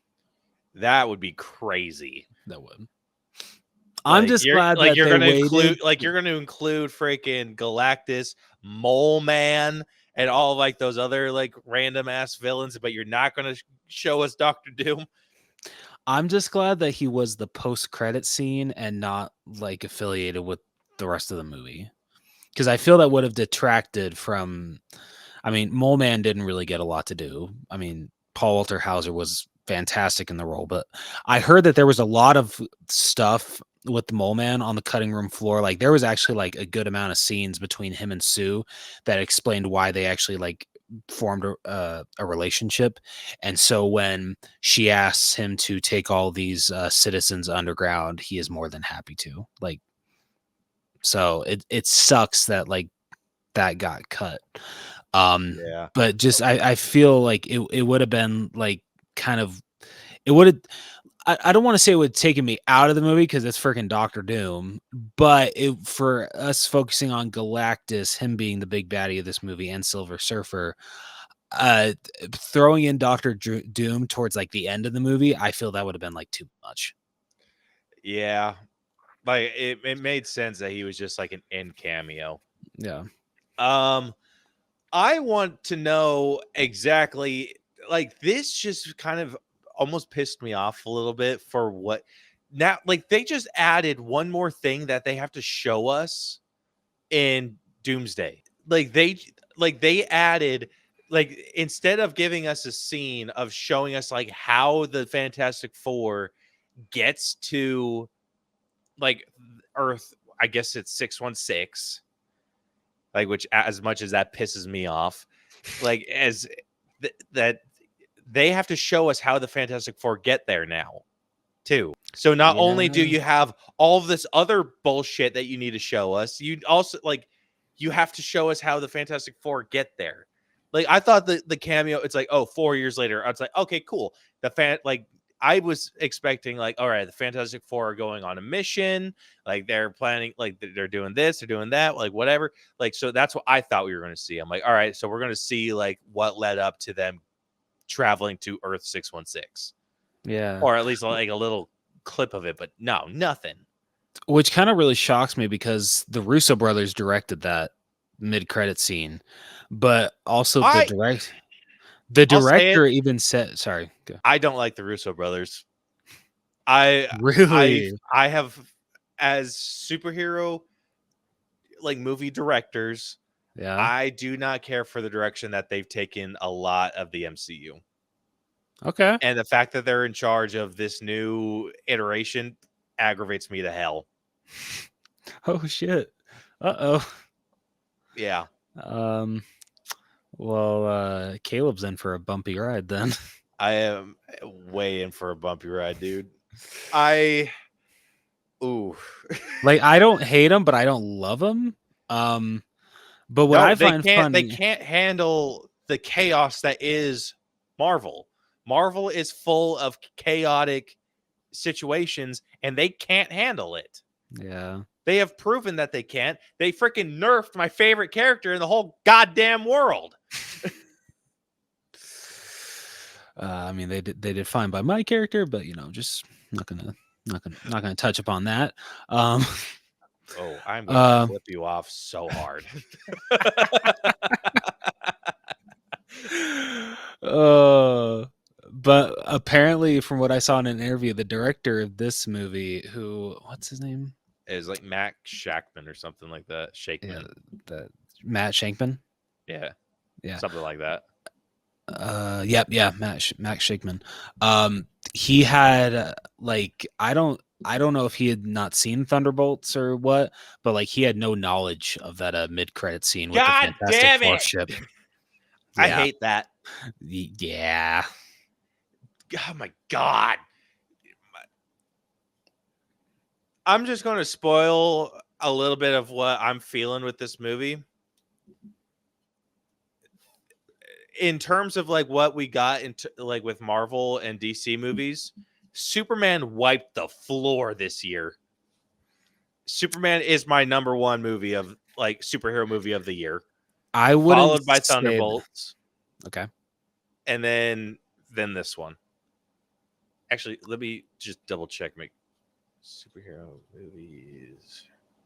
That would be crazy. That would. I'm just glad that you're going to include you're going to include freaking Galactus, Mole Man, and all like those other like random ass villains, but you're not going to show us Dr. Doom. I'm just glad that he was the post-credit scene and not like affiliated with the rest of the movie. because I feel that would have detracted from. I mean, Mole Man didn't really get a lot to do. I mean, Paul Walter Hauser was fantastic in the role, but I heard that there was a lot of stuff with the Mole Man on the cutting room floor. Like there was actually like a good amount of scenes between him and Sue that explained why they actually like formed a relationship. And so when she asks him to take all these citizens underground, he is more than happy to. Like, so it sucks that like that got cut. Yeah. But just I feel like it would have been like kind of it would have. I don't want to say it would have taken me out of the movie because it's freaking Doctor Doom, but for us focusing on Galactus, him being the big baddie of this movie, and Silver Surfer, throwing in Doctor Doom towards like the end of the movie, I feel that would have been like too much. Yeah. Like it made sense that he was just like an end cameo. Yeah. I want to know exactly, like, this just kind of almost pissed me off a little bit for what now, like, they just added one more thing that they have to show us in Doomsday. Like they added, like, instead of giving us a scene of showing us like how the Fantastic Four gets to like Earth, I guess it's 616. Like, which, as much as that pisses me off, like, as that they have to show us how the Fantastic Four get there now, too. So not only do you have all of this other bullshit that you need to show us, you also like you have to show us how the Fantastic Four get there. Like, I thought the cameo, it's like, oh, 4 years later. I was like, okay, cool. I was expecting, like, all right, the Fantastic Four are going on a mission. Like, they're planning, like, they're doing this, they're doing that, like, whatever. Like, so that's what I thought we were going to see. I'm like, all right, so we're going to see, like, what led up to them traveling to Earth 616. Yeah. Or at least, like, a little clip of it. But no, nothing. Which kind of really shocks me because the Russo brothers directed that mid-credit scene. But also the director even said, sorry. Go. I don't like the Russo brothers. I have, as superhero like movie directors, yeah, I do not care for the direction that they've taken a lot of the MCU. Okay. And the fact that they're in charge of this new iteration aggravates me to hell. Oh shit. Uh-oh. Yeah. Well, Caleb's in for a bumpy ride then. I am way in for a bumpy ride, dude. Like, I don't hate him, but I don't love him. But what I find funny, they can't handle the chaos that is Marvel. Marvel is full of chaotic situations, and they can't handle it. Yeah. They have proven that they can't. They freaking nerfed my favorite character in the whole goddamn world. I mean, they did fine by my character, but just not gonna touch upon that. Oh, I'm gonna flip you off so hard. But apparently, from what I saw in an interview, the director of this movie, what's his name? Is like Matt Shackman or something like that. Shankman. Yeah, Matt Shankman. Yeah, something like that. Matt Shankman. He had like I don't know if he had not seen Thunderbolts or what, but like he had no knowledge of that mid-credit scene with the Fantastic Four ship. Yeah. I hate that. Yeah. Oh my god. I'm just going to spoil a little bit of what I'm feeling with this movie. In terms of like what we got into like with Marvel and DC movies, Superman wiped the floor this year. Superman is my number one movie of like superhero movie of the year. I would followed by Thunderbolts. Okay. And then this one. Actually, let me just double check my superhero movies.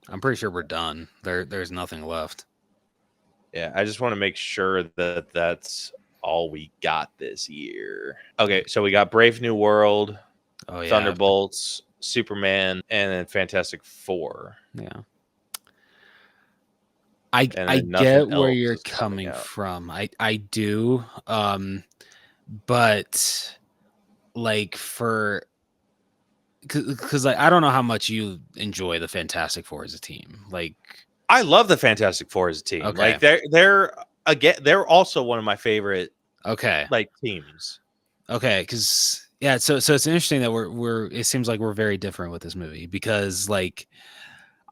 I'm pretty sure we're done. There's nothing left. Yeah, I just want to make sure that that's all we got this year. Okay, so we got Brave New World, Thunderbolts, Superman, and then Fantastic Four. Yeah. I and I then nothing get where else you're is coming coming out. from. I do. But like for because like, I don't know how much you enjoy the Fantastic Four as a team. Like, I love the Fantastic Four as a team. okay, Like they're also one of my favorite okay, like teams. okay. Because yeah, so it's interesting that we're it seems like we're very different with this movie because like.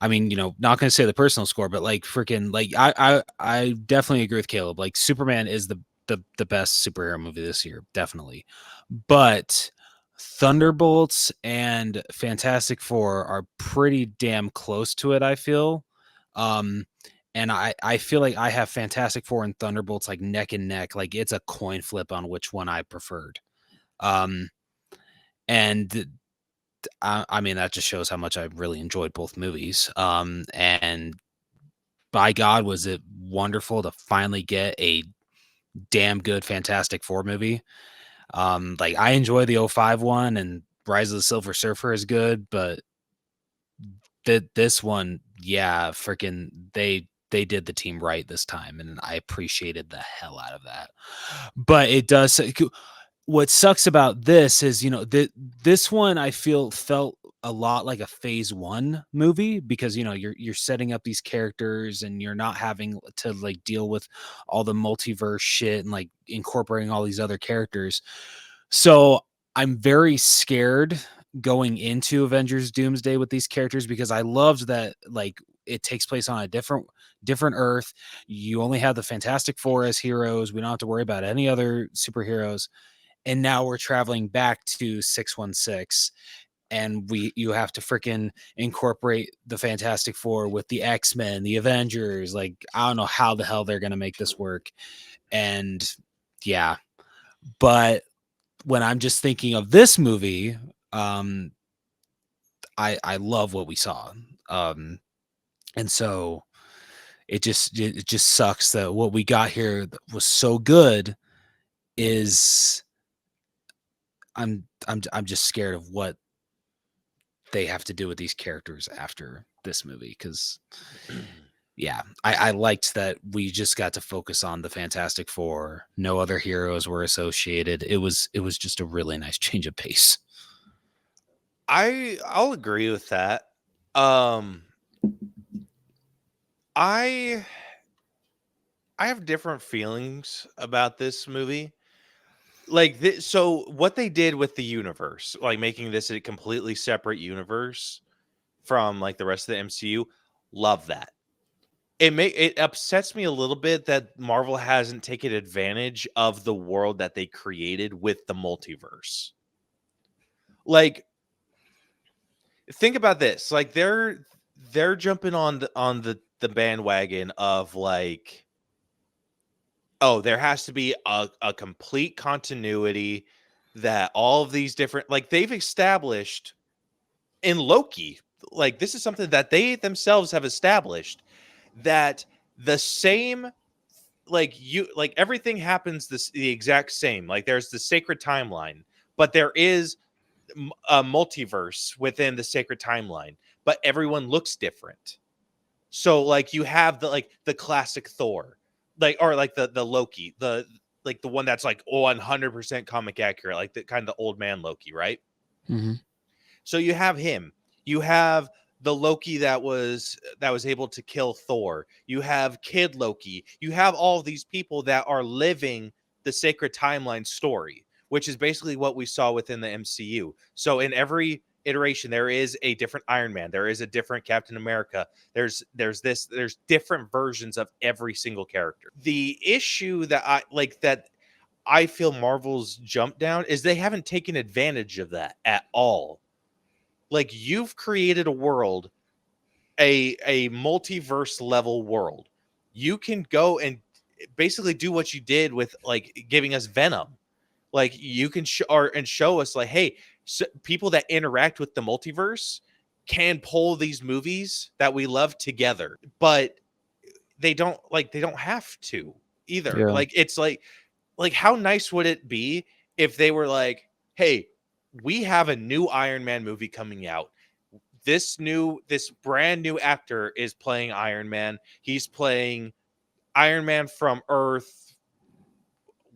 I mean, not going to say the personal score, but like freaking, like I definitely agree with Caleb. Like Superman is the best superhero movie this year, definitely. But Thunderbolts and Fantastic Four are pretty damn close to it, I feel. Um, and I feel like I have Fantastic Four and Thunderbolts like neck and neck. Like it's a coin flip on which one I preferred. Um, and I mean, that just shows how much I really enjoyed both movies. And by God, was it wonderful to finally get a damn good Fantastic Four movie. Like I enjoy the '05 one, and Rise of the Silver Surfer is good, but this one, yeah, freaking they did the team right this time, and I appreciated the hell out of that. But it does. What sucks about this is, this one I felt a lot like a phase 1 movie because, you're setting up these characters and you're not having to like deal with all the multiverse shit and like incorporating all these other characters. So I'm very scared going into Avengers Doomsday with these characters because I loved that like it takes place on a different Earth. You only have the Fantastic Four as heroes. We don't have to worry about any other superheroes. And now we're traveling back to 616 and you have to freaking incorporate the Fantastic Four with the X-Men, the Avengers. Like I don't know how the hell they're going to make this work. And yeah, but when I'm just thinking of this movie, I love what we saw. And so it just sucks that what we got here was so good is I'm just scared of what they have to do with these characters after this movie because yeah, I liked that we just got to focus on the Fantastic Four. No other heroes were associated. It was just a really nice change of pace. I'll agree with that. I have different feelings about this movie. Like so what they did with the universe, like making this a completely separate universe from like the rest of the MCU, love that. It upsets me a little bit that Marvel hasn't taken advantage of the world that they created with the multiverse. Like think about this. Like they're jumping on the bandwagon of like, oh, there has to be a complete continuity that all of these different like they've established in Loki. Like this is something that they themselves have established that the same like everything happens the exact same. Like there's the sacred timeline, but there is a multiverse within the sacred timeline, but everyone looks different. So like you have the classic Thor, like or like the Loki, the like the one that's like 100% comic accurate, like the kind of old man Loki, right? Mm-hmm. So you have him. You have the Loki that was able to kill Thor. You have Kid Loki. You have all of these people that are living the sacred timeline story, which is basically what we saw within the MCU. So in every iteration, there is a different Iron Man. There is a different Captain America. There's different versions of every single character. The issue that I feel Marvel's jump down is they haven't taken advantage of that at all. Like you've created a world, a multiverse level world. You can go and basically do what you did with like giving us Venom. Like you can show us like, hey, people that interact with the multiverse can pull these movies that we love together, but they don't have to either. Yeah. Like it's like how nice would it be if they were like, hey, we have a new Iron Man movie coming out. this brand new actor is playing Iron Man. He's playing Iron Man from Earth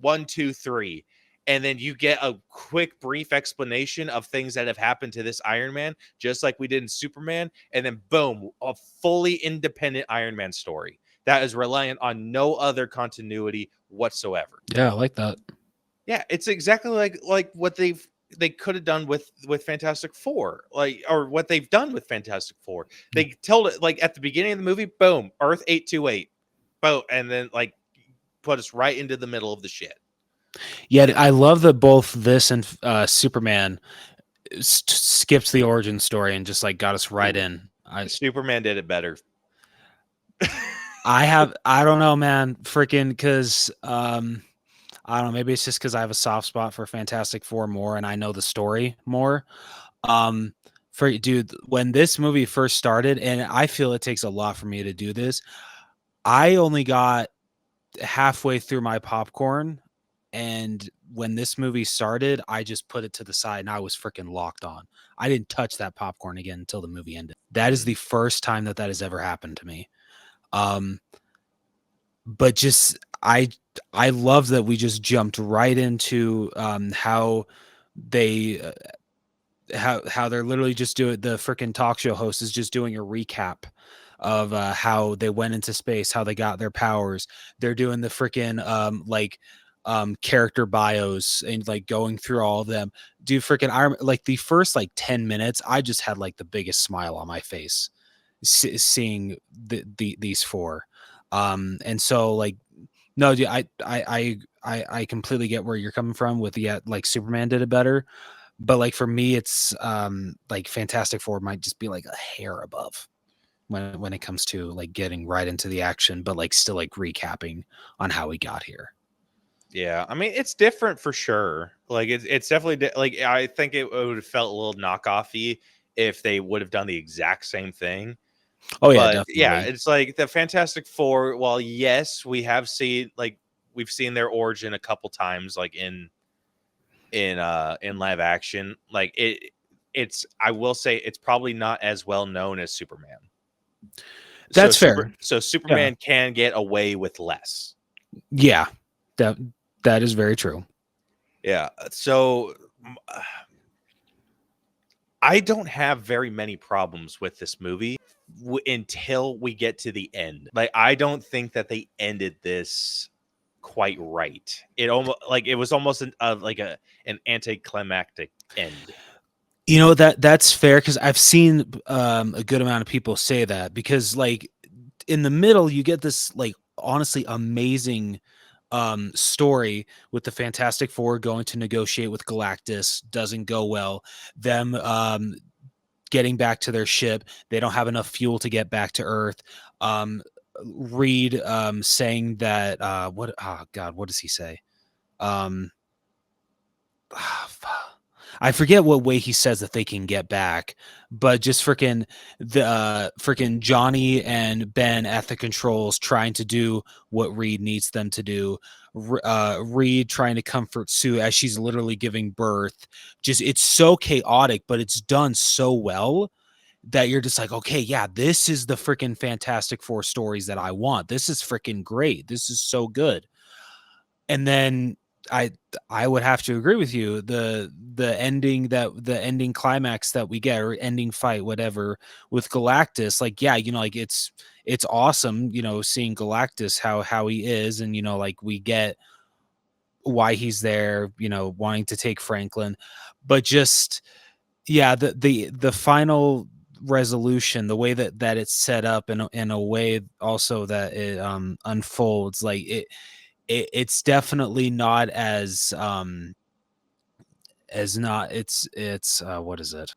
1, 2, 3. And then you get a quick, brief explanation of things that have happened to this Iron Man, just like we did in Superman. And then, boom, a fully independent Iron Man story that is reliant on no other continuity whatsoever. Yeah, I like that. Yeah, it's exactly like what they could have done with Fantastic Four, or what they've done with Fantastic Four. They told it like at the beginning of the movie, boom, Earth 828, boom, and then like put us right into the middle of the shit. Yeah, I love that both this and Superman skipped the origin story and just like got us right in. Superman did it better. I don't know, man, freaking, because I don't know, maybe it's just because I have a soft spot for Fantastic Four more and I know the story more. For dude, when this movie first started, and I feel it takes a lot for me to do this, I only got halfway through my popcorn, and when this movie started, I just put it to the side and I was freaking locked on. I didn't touch that popcorn again until the movie ended. That is the first time that has ever happened to me. But just I love that we just jumped right into how they how they're literally just doing, the freaking talk show host is just doing a recap of how they went into space, how they got their powers. They're doing the freaking character bios and like going through all of them. Dude, freaking Iron, like the first like 10 minutes, I just had like the biggest smile on my face seeing these four. And so like, no, dude, I completely get where you're coming from with the like Superman did it better. But like for me, it's like Fantastic Four might just be like a hair above when it comes to like getting right into the action, but like still like recapping on how we got here. Yeah, I mean it's different for sure. Like it's definitely like I think it would have felt a little knockoffy if they would have done the exact same thing. Oh yeah, But definitely. yeah, it's like the Fantastic Four. While yes, we've seen their origin a couple times, like in live action. Like it's I will say it's probably not as well known as Superman. That's fair. So Superman can get away with less. Yeah, that is very true. Yeah. So I don't have very many problems with this movie until we get to the end. Like I don't think that they ended this quite right. It was almost an anticlimactic end. You know, that's fair, because I've seen a good amount of people say that, because like in the middle you get this like honestly amazing story with the Fantastic Four going to negotiate with Galactus. Doesn't go well. Them getting back to their ship, they don't have enough fuel to get back to Earth. Reed saying that what does he say? I forget what way he says that they can get back, but just freaking Johnny and Ben at the controls trying to do what Reed needs them to do. Reed trying to comfort Sue as she's literally giving birth. Just, it's so chaotic, but it's done so well that you're just like, okay, yeah, this is the freaking Fantastic Four stories that I want. This is freaking great. This is so good. And then I would have to agree with you. The ending climax that we get, or ending fight, whatever, with Galactus, like, yeah, you know, like it's awesome, you know, seeing Galactus how he is, and you know, like we get why he's there, you know, wanting to take Franklin, but just yeah, the final resolution, the way that it's set up in a way also that it unfolds, like it's definitely not as not it's what is it?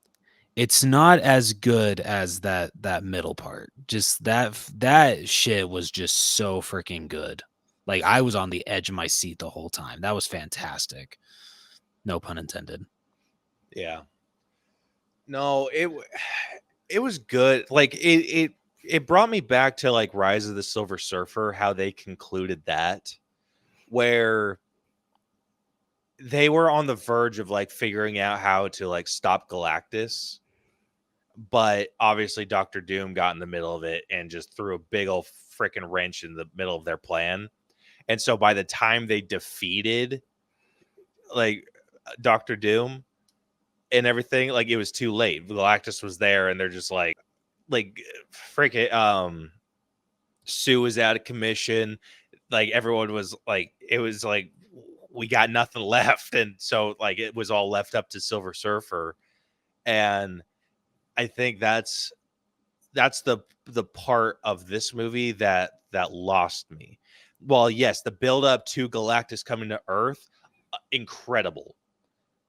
It's not as good as that middle part. Just that shit was just so freaking good. Like I was on the edge of my seat the whole time. That was fantastic. No pun intended. Yeah. No, it was good. Like it brought me back to like Rise of the Silver Surfer, how they concluded that, where they were on the verge of like figuring out how to like stop Galactus. but obviously Dr. Doom got in the middle of it and just threw a big old freaking wrench in the middle of their plan. And so by the time they defeated like Dr. Doom and everything, like it was too late. Galactus was there, and they're just like freaking Sue was out of commission. Like everyone was like, it was like we got nothing left, and so like it was all left up to Silver Surfer. And I think that's the part of this movie that lost me. Well, yes, the build up to Galactus coming to Earth, incredible,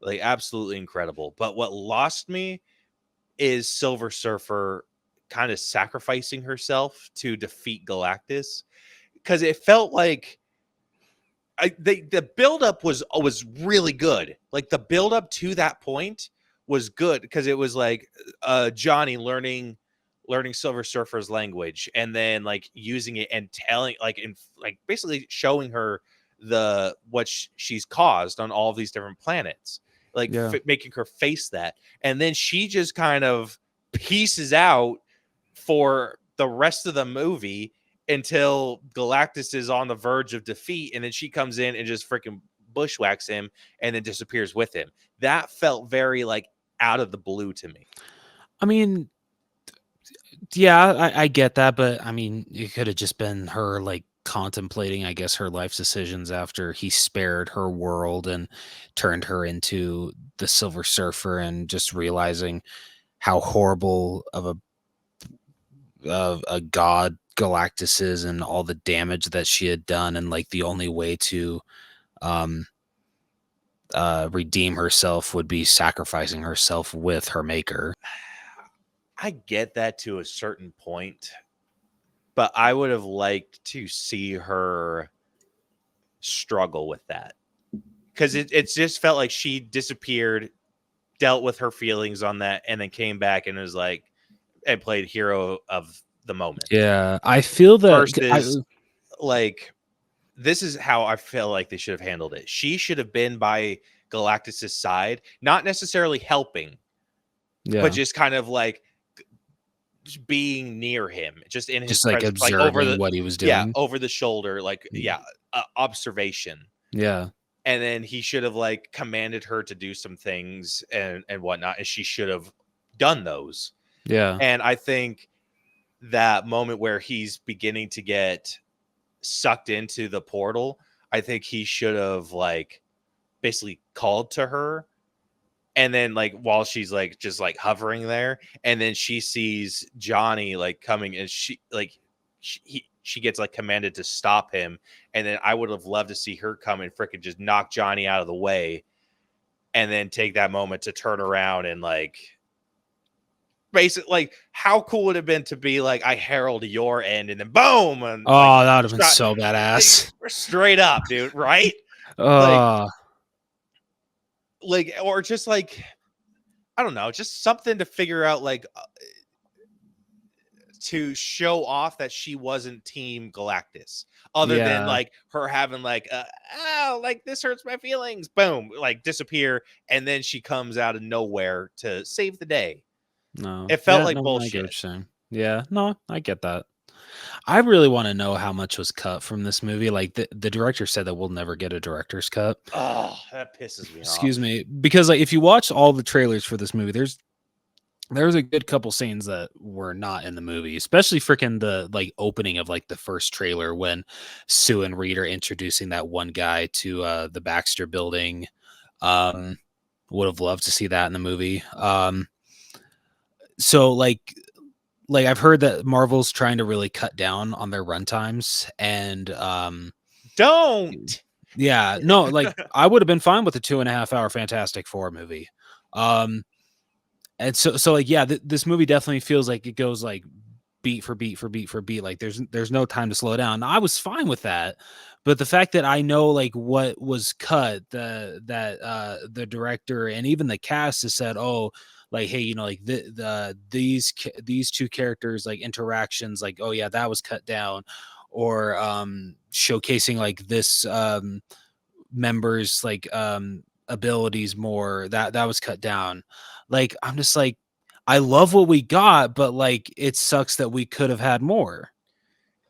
like absolutely incredible. But what lost me is Silver Surfer kind of sacrificing herself to defeat Galactus, because it felt like the buildup was really good. Like the buildup to that point was good, because it was like Johnny learning Silver Surfer's language, and then like using it and telling like basically showing her what she's caused on all of these different planets, like making her face that. And then she just kind of pieces out for the rest of the movie until Galactus is on the verge of defeat, and then she comes in and just freaking bushwhacks him and then disappears with him. That felt very like out of the blue to me. I mean, yeah, I get that, but I mean, it could have just been her like contemplating, I guess, her life's decisions after he spared her world and turned her into the Silver Surfer, and just realizing how horrible of a god Galactus is, and all the damage that she had done, and like the only way to redeem herself would be sacrificing herself with her maker. I get that to a certain point, but I would have liked to see her struggle with that, because it just felt like she disappeared, dealt with her feelings on that, and then came back and was like, and played hero of the moment. Yeah, I feel that versus like this is how I feel like they should have handled it. She should have been by Galactus's side, not necessarily helping, but just kind of like being near him, just in his just like presence, observing like over what he was doing. over the shoulder, like observation. Yeah. And then he should have like commanded her to do some things and whatnot, and she should have done those. Yeah. And I think that moment where he's beginning to get sucked into the portal, I think he should have like basically called to her, and then like while she's like just like hovering there, and then she sees Johnny like coming, and she gets like commanded to stop him, and then I would have loved to see her come and freaking just knock Johnny out of the way, and then take that moment to turn around and like basically, like, how cool would it have been to be like, I herald your end, and then boom, and oh, that would have been so badass. Straight up, dude, right? Like, or just like, I don't know, just something to figure out, like, to show off that she wasn't Team Galactus, other than like her having like, oh, like this hurts my feelings, boom, like disappear, and then she comes out of nowhere to save the day. No, it felt like bullshit. Yeah, no, I get that. I really want to know how much was cut from this movie. Like the director said that we'll never get a director's cut. Oh, that pisses me off. Excuse me, because like if you watch all the trailers for this movie, there's a good couple scenes that were not in the movie, especially freaking the like opening of like the first trailer when Sue and Reed are introducing that one guy to the Baxter building. Would have loved to see that in the movie. So like I've heard that Marvel's trying to really cut down on their runtimes, and don't. Yeah, no, like I would have been fine with a 2.5 hour Fantastic Four movie. And so like, yeah, this movie definitely feels like it goes like beat for beat for beat for beat. Like there's no time to slow down. I was fine with that, but the fact that I know like what was cut, the director and even the cast has said, oh, like, hey, you know, like these two characters like interactions, like, oh yeah, that was cut down, or showcasing like this member's like abilities more, that was cut down. Like, I'm just like, I love what we got, but like it sucks that we could have had more.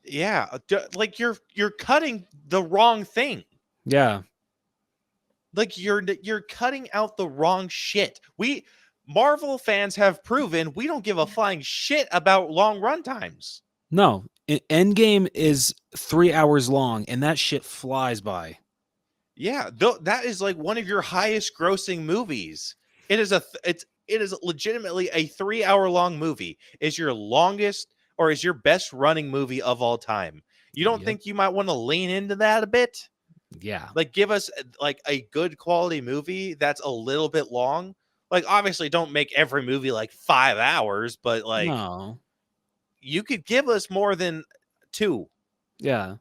Yeah, like you're cutting the wrong thing. Yeah. Like you're cutting out the wrong shit. We Marvel fans have proven we don't give a flying shit about long run times. No, Endgame is 3 hours long, and that shit flies by. Yeah, that is like one of your highest grossing movies. It is it is legitimately a 3 hour long movie. Is your longest or is your best running movie of all time. You don't Yep. think you might want to lean into that a bit? Yeah. Like give us like a good quality movie that's a little bit long. Like obviously don't make every movie like 5 hours, but like No. you could give us more than 2. Yeah.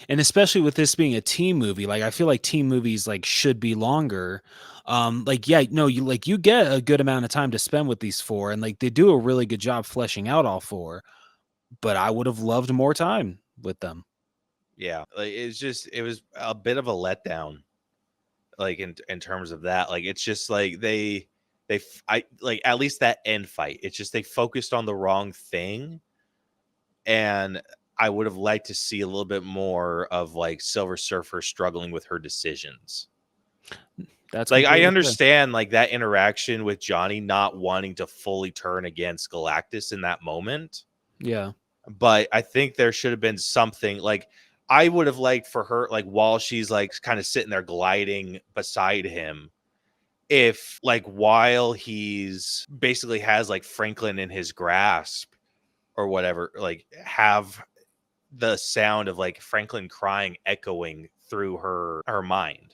And especially with this being a team movie, like I feel like team movies like should be longer. Like yeah, no, you get a good amount of time to spend with these 4, and like they do a really good job fleshing out all 4, but I would have loved more time with them. Yeah, like it was a bit of a letdown. Like in terms of that, like it's just like I like at least that end fight. It's just they focused on the wrong thing, and I would have liked to see a little bit more of like Silver Surfer struggling with her decisions. That's Like I completely fair. understand like that interaction with Johnny not wanting to fully turn against Galactus in that moment. Yeah. But I think there should have been something like I would have liked for her, like while she's like kind of sitting there gliding beside him, if like while he's basically has like Franklin in his grasp or whatever, like have the sound of like Franklin crying echoing through her mind.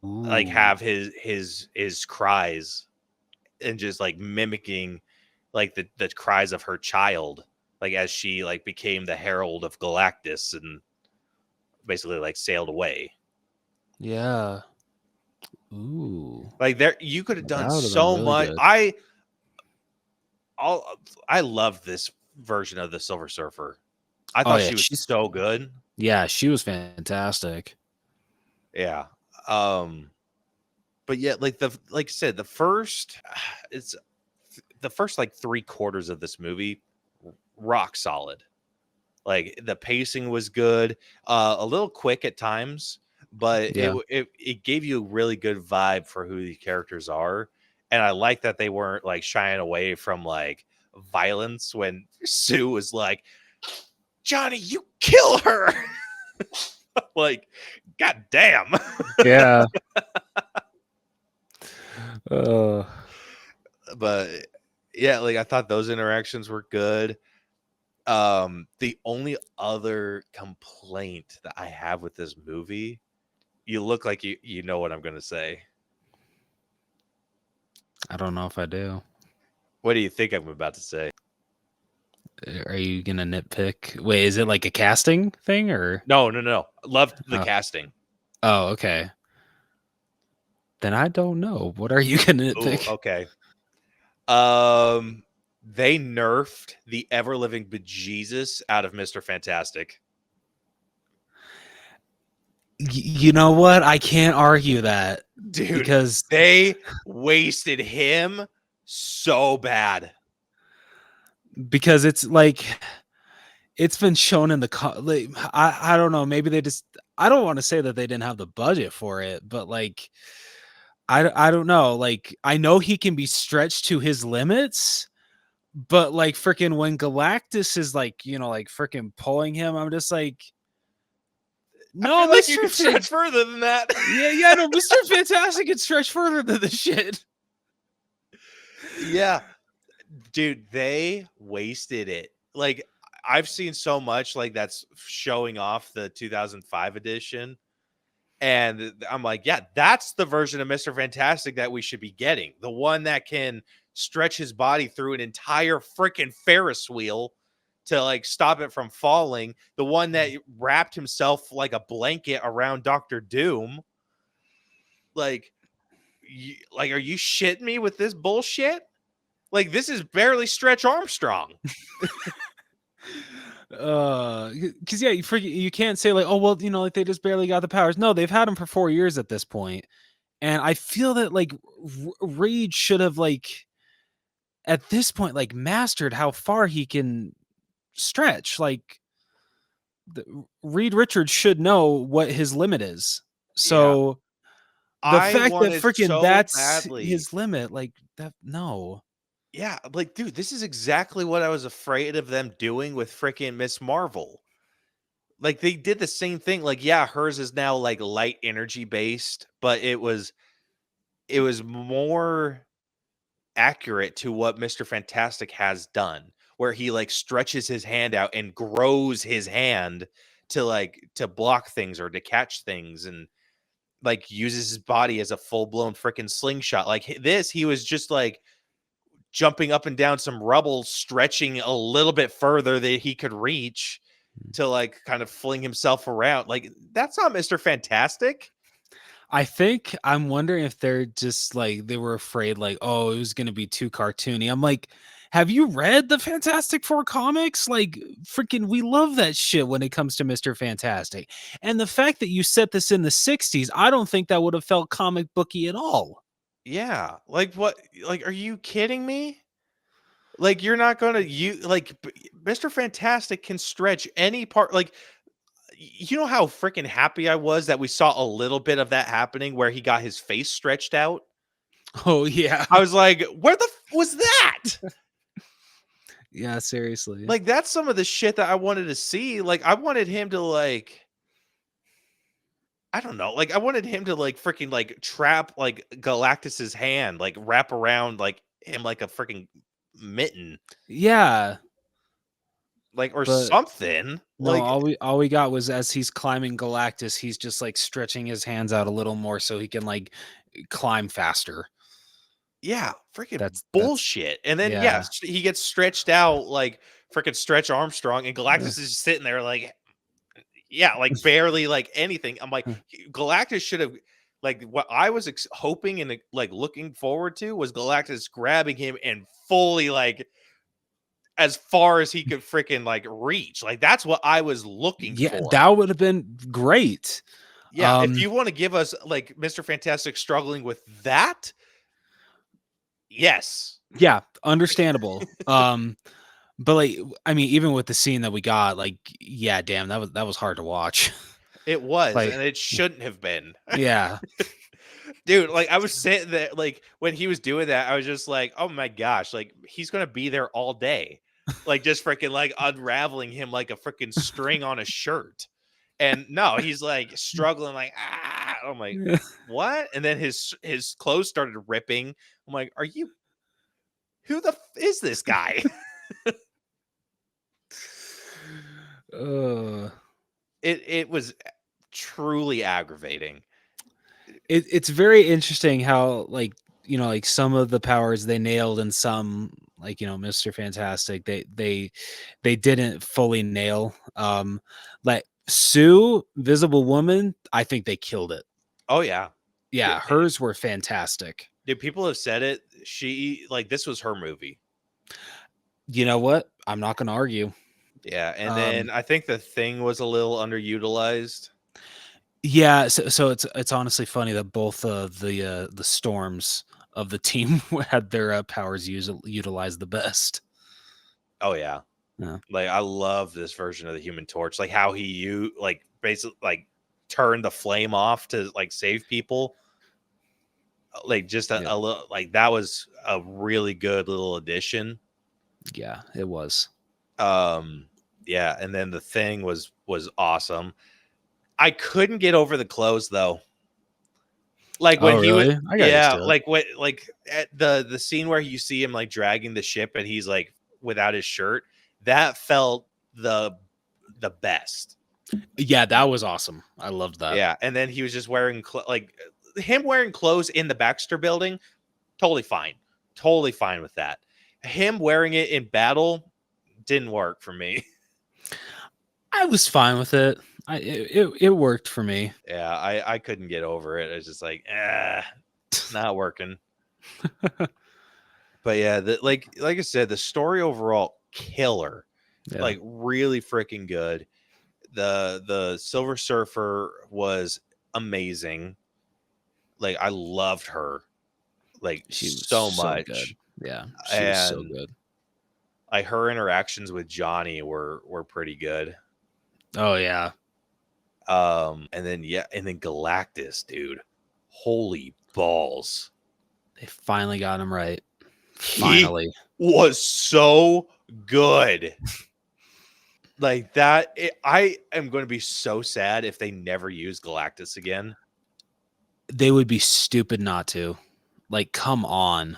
Like have his cries and just like mimicking like the cries of her child, like as she like became the herald of Galactus and basically like sailed away. Yeah. Ooh. Like there you could have That done would have been so really much. good. I love this version of the Silver Surfer. I Oh, thought yeah, she was so good. Yeah, she was fantastic. Yeah. But yeah, like like I said, the first like 3/4 of this movie rock solid. Like the pacing was good, a little quick at times, but Yeah. it gave you a really good vibe for who the characters are. And I like that they weren't like shying away from like violence when Sue was like, Johnny, you kill her. Like, god damn. Yeah. But yeah, like I thought those interactions were good. The only other complaint that I have with this movie, you look like you know what I'm gonna say. I don't know if I do. What do you think I'm about to say? Are you gonna nitpick? Wait, is it like a casting thing or? No. Loved the Oh. casting. Oh, okay. Then I don't know. What are you gonna nitpick? Ooh, okay. They nerfed the ever living bejesus out of Mr. Fantastic. You know what? I can't argue that, Dude, because they wasted him so bad. Because it's like it's been shown in like, I don't know, maybe they just, I don't want to say that they didn't have the budget for it, but like I don't know, like I know he can be stretched to his limits, but like freaking when Galactus is like, like freaking pulling him, I'm just like, no, I feel like you Mr. can stretch further than that. Yeah, no, Mr. Fantastic can stretch further than this shit. Yeah. Dude, they wasted it. Like I've seen so much like that's showing off the 2005 edition. And I'm like, yeah, that's the version of Mr. Fantastic that we should be getting. The one that can stretch his body through an entire freaking Ferris wheel to like stop it from falling. The one that wrapped himself like a blanket around Dr. Doom. Like, are you shitting me with this bullshit? Like, this is barely Stretch Armstrong. Because yeah, you can't say like, oh well, like they just barely got the powers. No, they've had them for 4 years at this point, and I feel that like Reed should have like at this point like mastered how far he can stretch. Like Reed Richards should know what his limit is. So the I fact that wanted freaking so that's badly. his limit, like that, no. Yeah, like, dude, this is exactly what I was afraid of them doing with freaking Miss Marvel. Like, they did the same thing. Like, yeah, hers is now like light energy based, but it was more accurate to what Mr. Fantastic has done, where he like stretches his hand out and grows his hand to block things or to catch things, and like uses his body as a full-blown freaking slingshot. Like this, he was just like jumping up and down some rubble, stretching a little bit further that he could reach to like kind of fling himself around. Like, that's not Mr. Fantastic. I think I'm wondering if they're just like they were afraid, like, oh, it was gonna be too cartoony. I'm like, have you read the Fantastic Four comics? Like, freaking, we love that shit when it comes to Mr. Fantastic. And the fact that you set this in the 60s, I don't think that would have felt comic booky at all. Yeah. Like, what? Like, are you kidding me? Like, you're not gonna Mr. Fantastic can stretch any part. Like, you know how freaking happy I was that we saw a little bit of that happening where he got his face stretched out. Oh yeah. I was like, where the was that? Yeah, seriously. Like, that's some of the shit that I wanted to see. Like, I wanted him to like, I don't know, like I wanted him to like freaking like trap like Galactus's hand, like wrap around like him like a freaking mitten, Yeah. like, or But something. no, Like, all we got was as he's climbing Galactus, he's just like stretching his hands out a little more so he can like climb faster. yeah, freaking That's bullshit. And then yeah. he gets stretched out like freaking Stretch Armstrong, and Galactus is just sitting there like, yeah, like barely like anything. I'm like, Galactus should have, like, what I was hoping and like looking forward to was Galactus grabbing him and fully like as far as he could freaking like reach. Like, that's what I was looking Yeah, for. that would have been great. Yeah, if you want to give us like Mr. Fantastic struggling with that, yes. Yeah, understandable. But like, I mean, even with the scene that we got, like, yeah, damn, that was hard to watch. It was, Like, and it shouldn't have been. yeah, Dude, like, I was sitting there, like, when he was doing that, I was just like, oh my gosh, like, he's gonna be there all day. Like, just freaking like unraveling him like a freaking string on a shirt. And no, he's like struggling, like, ah. I'm like, what? And then his clothes started ripping. I'm like, are you, who the is this guy? It was truly aggravating. it's very interesting how, like, you know, like some of the powers they nailed and some, like, you know, Mr. Fantastic, they didn't fully nail. Like Sue, Visible Woman, I think they killed it. Oh yeah. Yeah, hers were fantastic. Dude, people have said it. She, like, this was her movie. You know what? I'm not gonna argue. Yeah, and then I think the Thing was a little underutilized. Yeah, so it's honestly funny that both the storms of the team had their powers utilized the best. Oh yeah. Yeah. Like, I love this version of the Human Torch, like how he like basically like turned the flame off to like save people. Like, just a little, like, that was a really good little addition. Yeah, it was. Yeah, and then the Thing was awesome. I couldn't get over the clothes though. Like, when he really? was, yeah, like what, like at the scene where you see him like dragging the ship and he's like without his shirt, that felt the best. Yeah, that was awesome. I loved that. Yeah, and then he was just wearing like him wearing clothes in the Baxter building, totally fine with that. Him wearing it in battle didn't work for me. I was fine with it. It worked for me. Yeah, I couldn't get over it. I was just like, not working. But yeah, like I said, the story overall, killer. Yeah. Like, really freaking good. The Silver Surfer was amazing. Like, I loved her, like, She was so so much. good. Yeah, she was so good. Like her interactions with Johnny were pretty good. Oh yeah. And then Galactus, dude. Holy balls. They finally got him right. Finally. He was so good. Like that, I am going to be so sad if they never use Galactus again. They would be stupid not to. Like, come on.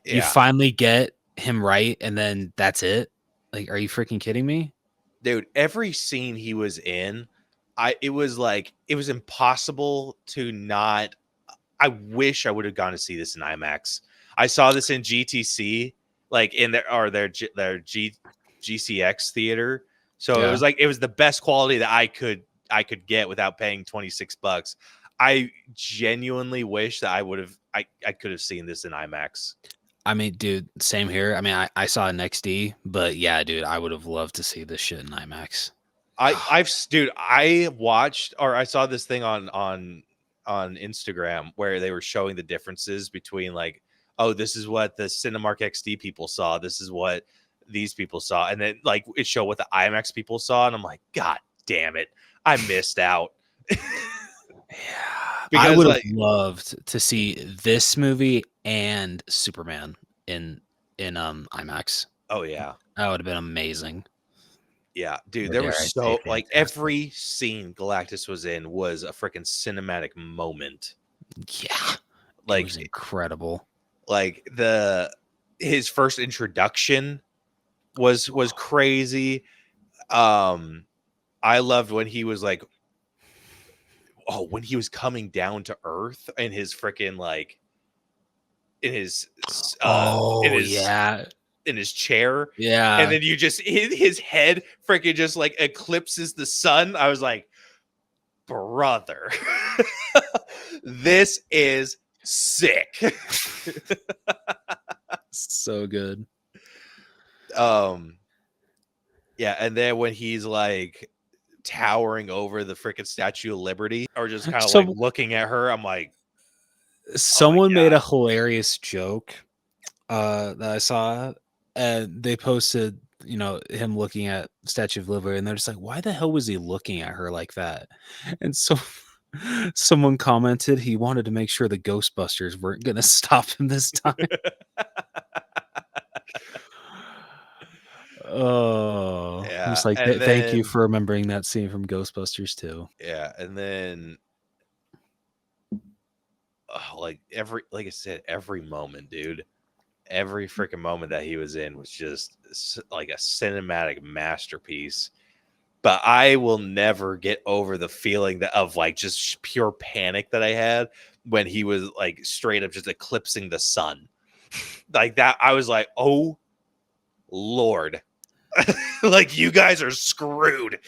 Yeah. You finally get him right, and then that's it? Like, are you freaking kidding me? Dude, every scene he was in, it was impossible to not. I wish I would have gone to see this in IMAX. I saw this in GTC, like in their GCX theater. So Yeah. it was the best quality that I could get without paying $26. I genuinely wish that I could have seen this in IMAX. I mean, dude, same here. I mean, I saw an XD, but yeah, dude, I would have loved to see this shit in IMAX. I watched, or I saw this thing on Instagram where they were showing the differences between like, oh, this is what the Cinemark XD people saw, this is what these people saw, and then like it showed what the IMAX people saw, and I'm like, God damn it, I missed out. Yeah, Because, I would have loved to see this movie and Superman in IMAX. Oh yeah, that would have been amazing. Yeah, dude, there was so like every scene Galactus was in was a freaking cinematic moment. Yeah, like it was incredible. Like his first introduction was crazy. I loved when he was like, when he was coming down to Earth in his freaking like in his in his chair. Yeah. And then you just his head freaking just like eclipses the sun. I was like, brother, this is sick. So good. Yeah, and then when he's like towering over the freaking Statue of Liberty or just kind of like looking at her, I'm like, someone made a hilarious joke that I saw, and they posted, him looking at Statue of Liberty, and they're just like, why the hell was he looking at her like that? And so someone commented he wanted to make sure the Ghostbusters weren't going to stop him this time. Oh, yeah. Just like, thank you for remembering that scene from Ghostbusters too. Yeah, and then like I said, every moment, dude, every freaking moment that he was in was just like a cinematic masterpiece. But I will never get over the feeling of like just pure panic that I had when he was like straight up just eclipsing the sun. Like that, I was like, oh Lord. Like, you guys are screwed.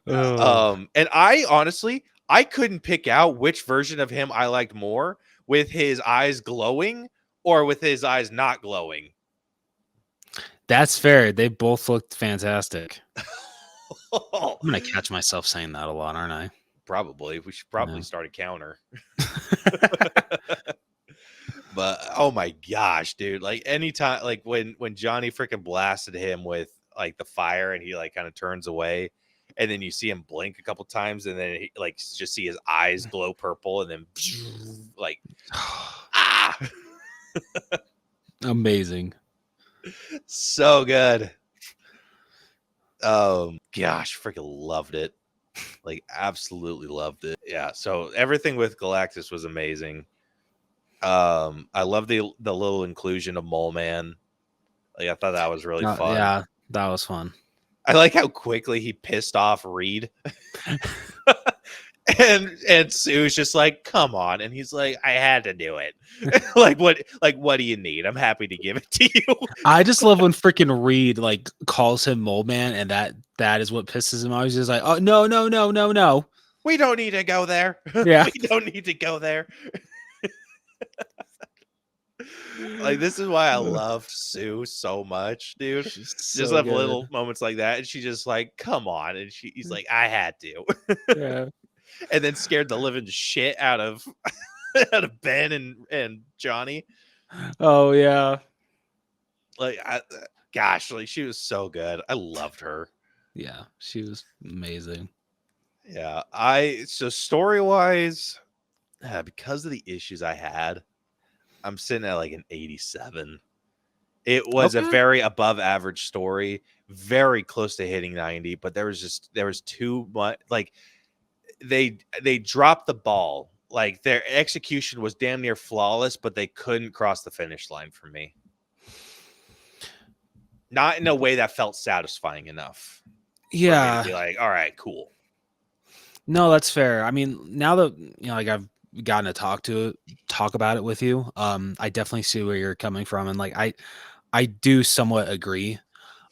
And I honestly, I couldn't pick out which version of him I liked more, with his eyes glowing or with his eyes not glowing. That's fair. They both looked fantastic. I'm gonna catch myself saying that a lot, aren't I? Probably. We should probably start a counter. But oh my gosh, dude! Like anytime, like when Johnny freaking blasted him with like the fire, and he like kind of turns away, and then you see him blink a couple times, and then he, like just see his eyes glow purple, and then like amazing, so good. Gosh, freaking loved it. Like absolutely loved it. Yeah. So everything with Galactus was amazing. I love the little inclusion of Mole Man. Like I thought that was really fun. Yeah, that was fun. I like how quickly he pissed off Reed. and Sue's just like, come on, and he's like, I had to do it. Like what do you need? I'm happy to give it to you. I just love when freaking Reed like calls him Mole Man, and that is what pisses him off. He's just like, oh no. We don't need to go there. Yeah. We don't need to go there. Like this is why I love Sue so much, dude. Just have little moments like that, and she just like, come on, and he's like, I had to. Yeah. And then scared the living shit out of out of Ben and Johnny. Oh yeah. Like, gosh, like she was so good. I loved her. Yeah, she was amazing. Yeah, so story wise, because of the issues I had, I'm sitting at like an 87. It was a Okay. very above average story, very close to hitting 90, but there was too much. Like they dropped the ball. Like their execution was damn near flawless, but they couldn't cross the finish line for me. Not in a way that felt satisfying enough. Yeah. For me to be like, all right, cool. No, that's fair. I mean, now that like I've gotten to talk about it with you, I definitely see where you're coming from, and like I do somewhat agree.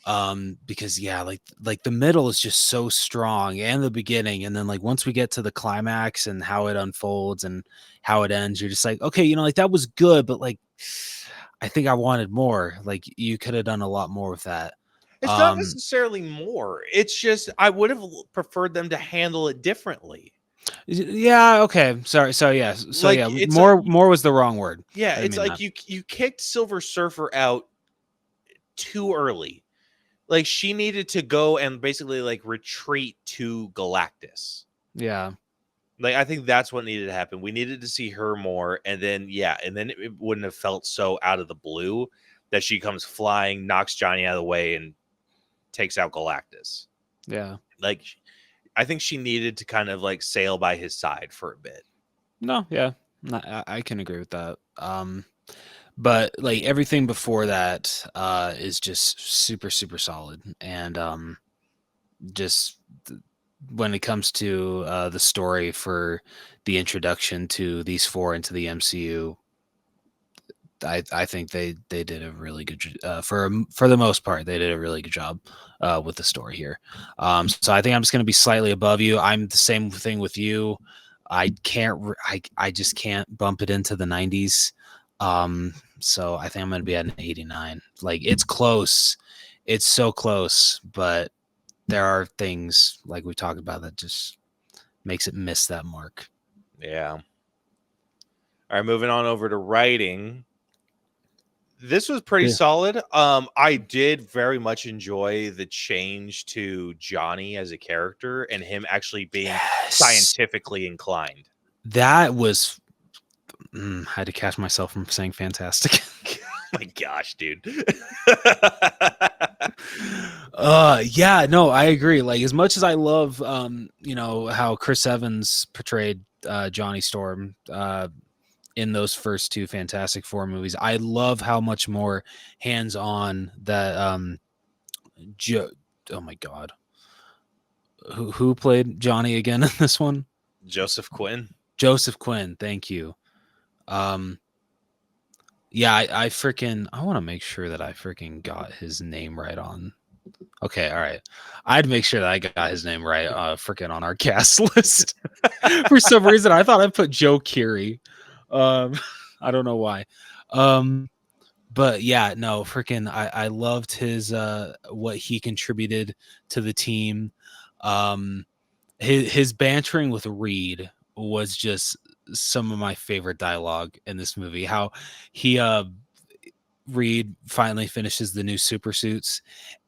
Because yeah, like the middle is just so strong, and the beginning, and then like once we get to the climax and how it unfolds and how it ends, you're just like, okay, like that was good, but like I think I wanted more. Like you could have done a lot more with that. It's not necessarily more. It's just I would have preferred them to handle it differently. Yeah. Okay. Sorry. So yeah. So Like, yeah. it's More was the wrong word. Yeah, I it's mean like that. you kicked Silver Surfer out too early. Like she needed to go and basically like retreat to Galactus. Yeah. Like I think that's what needed to happen. We needed to see her more, and then it wouldn't have felt so out of the blue that she comes flying, knocks Johnny out of the way, and takes out Galactus. Yeah. Like I think she needed to kind of like sail by his side for a bit. No. Yeah. I can agree with that. But like everything before that is just super super solid, and just when it comes to the story for the introduction to these four into the MCU, I think they did a really good for the most part they did a really good job with the story here. So I think I'm just going to be slightly above you. I'm the same thing with you. I just can't bump it into the 90s. So I think I'm going to be at an 89. Like it's close. It's so close, but there are things like we talked about that just makes it miss that mark. Yeah. All right, moving on over to writing. This was pretty solid. I did very much enjoy the change to Johnny as a character and him actually being scientifically inclined. That was I had to catch myself from saying fantastic. Oh my gosh, dude. Yeah, no, I agree. Like as much as I love how Chris Evans portrayed Johnny Storm in those first two Fantastic Four movies, I love how much more hands-on that oh my god. Who played Johnny again in this one? Joseph Quinn. Joseph Quinn, thank you. Yeah, I want to make sure that I freaking got his name right on. Okay, all right. I'd make sure that I got his name right freaking on our cast list. For some reason, I thought I put Joe Keery. I don't know why. But yeah, no, freaking I loved his what he contributed to the team. His bantering with Reed was just some of my favorite dialogue in this movie. How he Reed finally finishes the new super suits,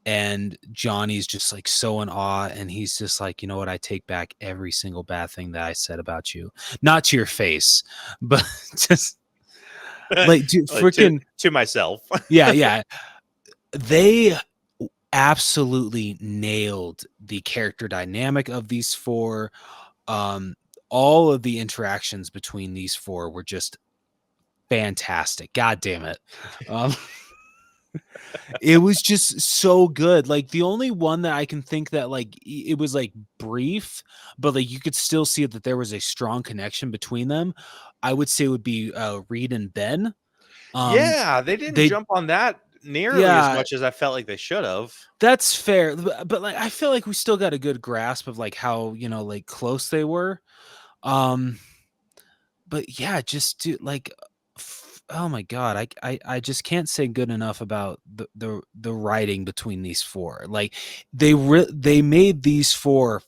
and Johnny's just like so in awe, and he's just like, you know what, I take back every single bad thing that I said about you. Not to your face, but just like dude, freaking to myself. yeah. They absolutely nailed the character dynamic of these four. All of the interactions between these four were just fantastic. God damn it. It was just so good. Like the only one that I can think that like it was like brief, but like you could still see that there was a strong connection between them, I would say would be Reed and Ben. Yeah, they didn't jump on that nearly as much as I felt like they should have. That's fair, but like I feel like we still got a good grasp of like how, like close they were. But yeah, just to like oh my god, I just can't say good enough about the writing between these four. Like they made these four,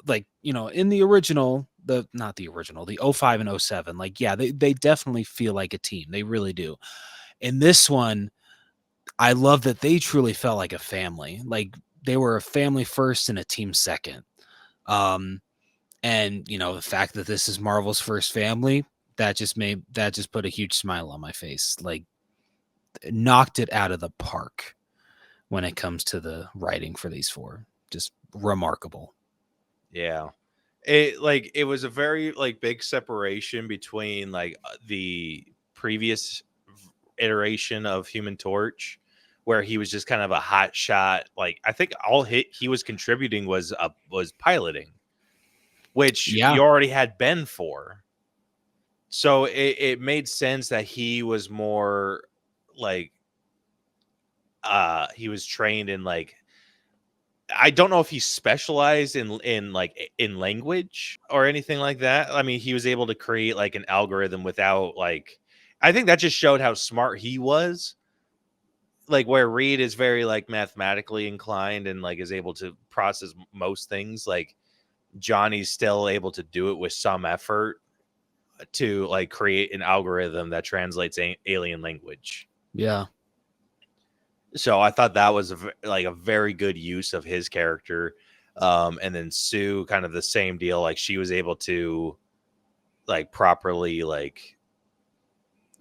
like in the original not the original, the 05 and 07. Like, yeah, they definitely feel like a team. They really do. In this one, I love that they truly felt like a family. Like, they were a family first and a team second. And the fact that this is Marvel's first family, that just put a huge smile on my face. Like, knocked it out of the park when it comes to the writing for these four. Just remarkable. Yeah. It was a very big separation between the previous iteration of Human Torch, where he was just kind of a hot shot. Like, I think all he was contributing was piloting, which Yeah. you already had Ben for. So it made sense that he was more he was trained in I don't know if he specialized in language or anything like that. I mean, he was able to create an algorithm without I think that just showed how smart he was. Where Reed is very mathematically inclined and is able to process most things, Johnny's still able to do it with some effort to create an algorithm that translates alien language. Yeah. So I thought that was a very good use of his character. And then Sue, kind of the same deal. She was able to properly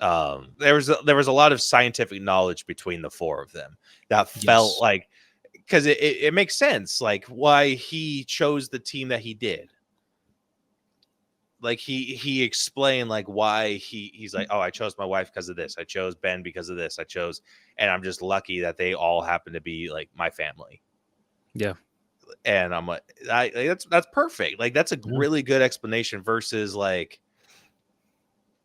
there was a lot of scientific knowledge between the four of them that felt because it makes sense why he chose the team that he did. He explained why he's oh, I chose my wife because of this, I chose Ben because of this, and I'm just lucky that they all happen to be my family. Yeah. And I'm that's perfect. That's a really good explanation versus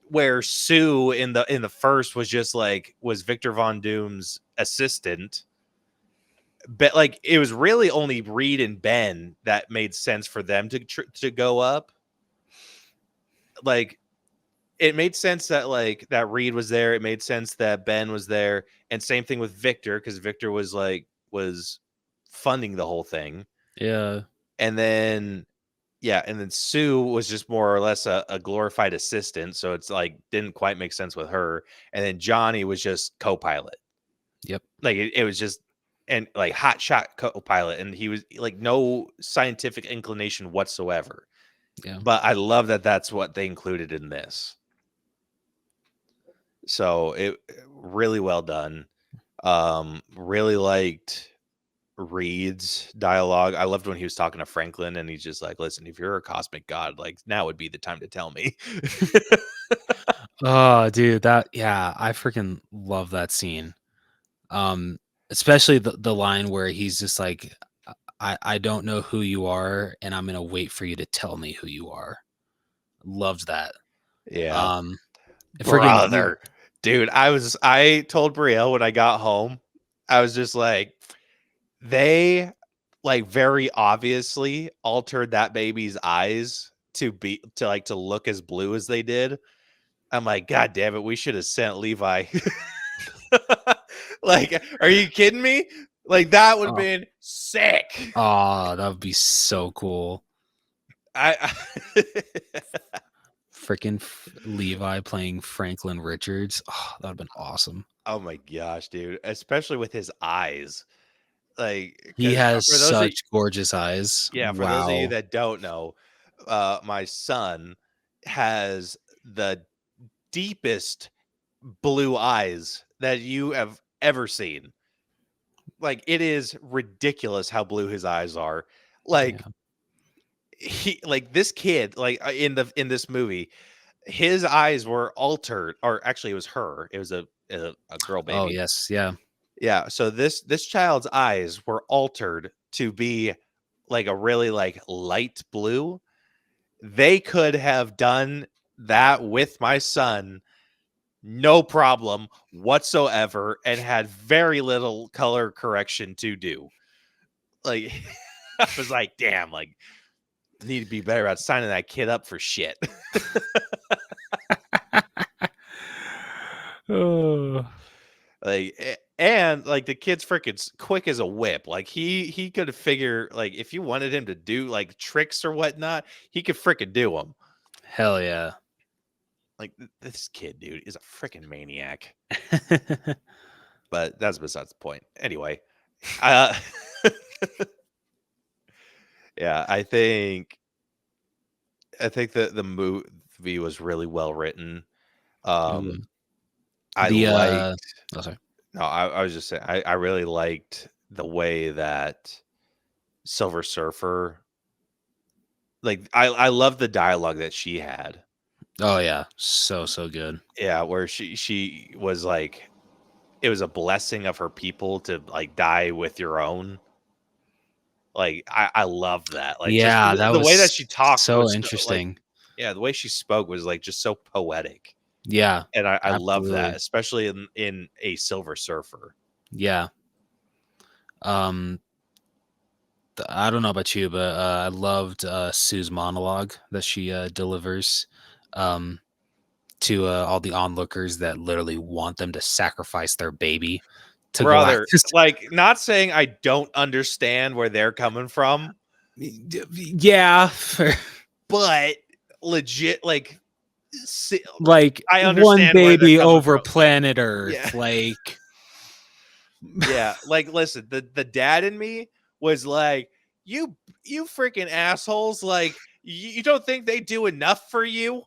where Sue in the first was just was Victor Von Doom's assistant. But it was really only Reed and Ben that made sense for them to go up. It made sense that that Reed was there. It made sense that Ben was there, and same thing with Victor, because Victor was was funding the whole thing. Yeah. And then Sue was just more or less a glorified assistant, so it's didn't quite make sense with her. And then Johnny was just co-pilot. Yep. It was just and hot shot co-pilot, and he was no scientific inclination whatsoever. Yeah. But I love that that's what they included in this. So it really well done. Really liked Reed's dialogue. I loved when he was talking to Franklin and he's just listen, if you're a cosmic god, now would be the time to tell me. Oh, dude, I freaking love that scene. Especially the line where he's just I don't know who you are, and I'm gonna wait for you to tell me who you are. Loved that. Yeah. Brother. Dude, I told Brielle when I got home, I was just they very obviously altered that baby's eyes to look as blue as they did. I'm God damn it, we should have sent Levi. Are you kidding me? That would have been sick. Oh, that would be so cool. I Freaking Levi playing Franklin Richards. Oh, that would have been awesome. Oh my gosh, dude. Especially with his eyes. He has such gorgeous eyes. Yeah, for those of you that don't know, my son has the deepest blue eyes that you have ever seen. It is ridiculous how blue his eyes are. He this kid, in this movie, his eyes were altered, or actually it was her. It was a girl baby. Oh, yes, yeah. Yeah, so this child's eyes were altered to be a really light blue. They could have done that with my son, no problem whatsoever, and had very little color correction to do. I was damn, need to be better at signing that kid up for shit. Oh. And man, like the kid's freaking quick as a whip. Like he could figure, like if you wanted him to do like tricks or whatnot, he could freaking do them. Hell yeah. Like this kid, dude, is a freaking maniac. But that's besides the point. Anyway, yeah, I think the movie was really well written. Ooh. I The liked. oh, sorry. No, I was just saying. I really liked the way that Silver Surfer. Like I love the dialogue that she had. Oh yeah, so good. Yeah, where she was like, it was a blessing of her people to like die with your own. Like I love that. Like just Yeah, that the way that was she talked so was like, interesting. yeah, the way she spoke was like just so poetic. Yeah, And I love absolutely. that, especially in a Silver Surfer. Yeah. I don't know about you, but I loved Sue's monologue that she delivers to all the onlookers that literally want them to sacrifice their baby to Brother, Galactus. like not saying I don't understand where they're coming from, Yeah, but legit, like like I one understand where they're baby coming over from. planet Earth. Yeah. Like, yeah, like listen, the dad in me was like, you freaking assholes, like you don't think they do enough for you?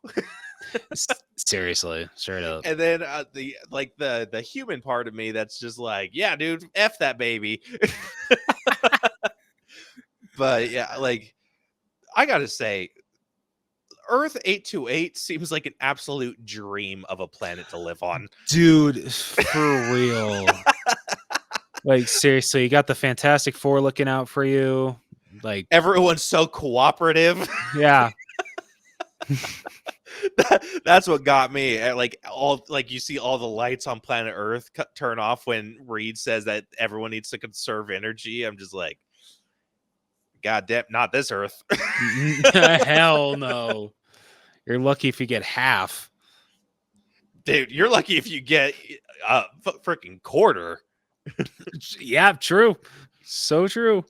seriously, straight up. And then the human part of me that's just like, yeah, dude, F that baby. But yeah, like I gotta say, Earth 828 seems like an absolute dream of a planet to live on. Dude, for real. Like, seriously, you got the Fantastic Four looking out for you. Like, Everyone's so cooperative. yeah. That's what got me. Like all, like you see all the lights on planet Earth turn off when Reed says that everyone needs to conserve energy. I'm just like, God damn, not this Earth. Hell no. You're lucky if you get half. Dude, you're lucky if you get a freaking quarter. Yeah, true. So true.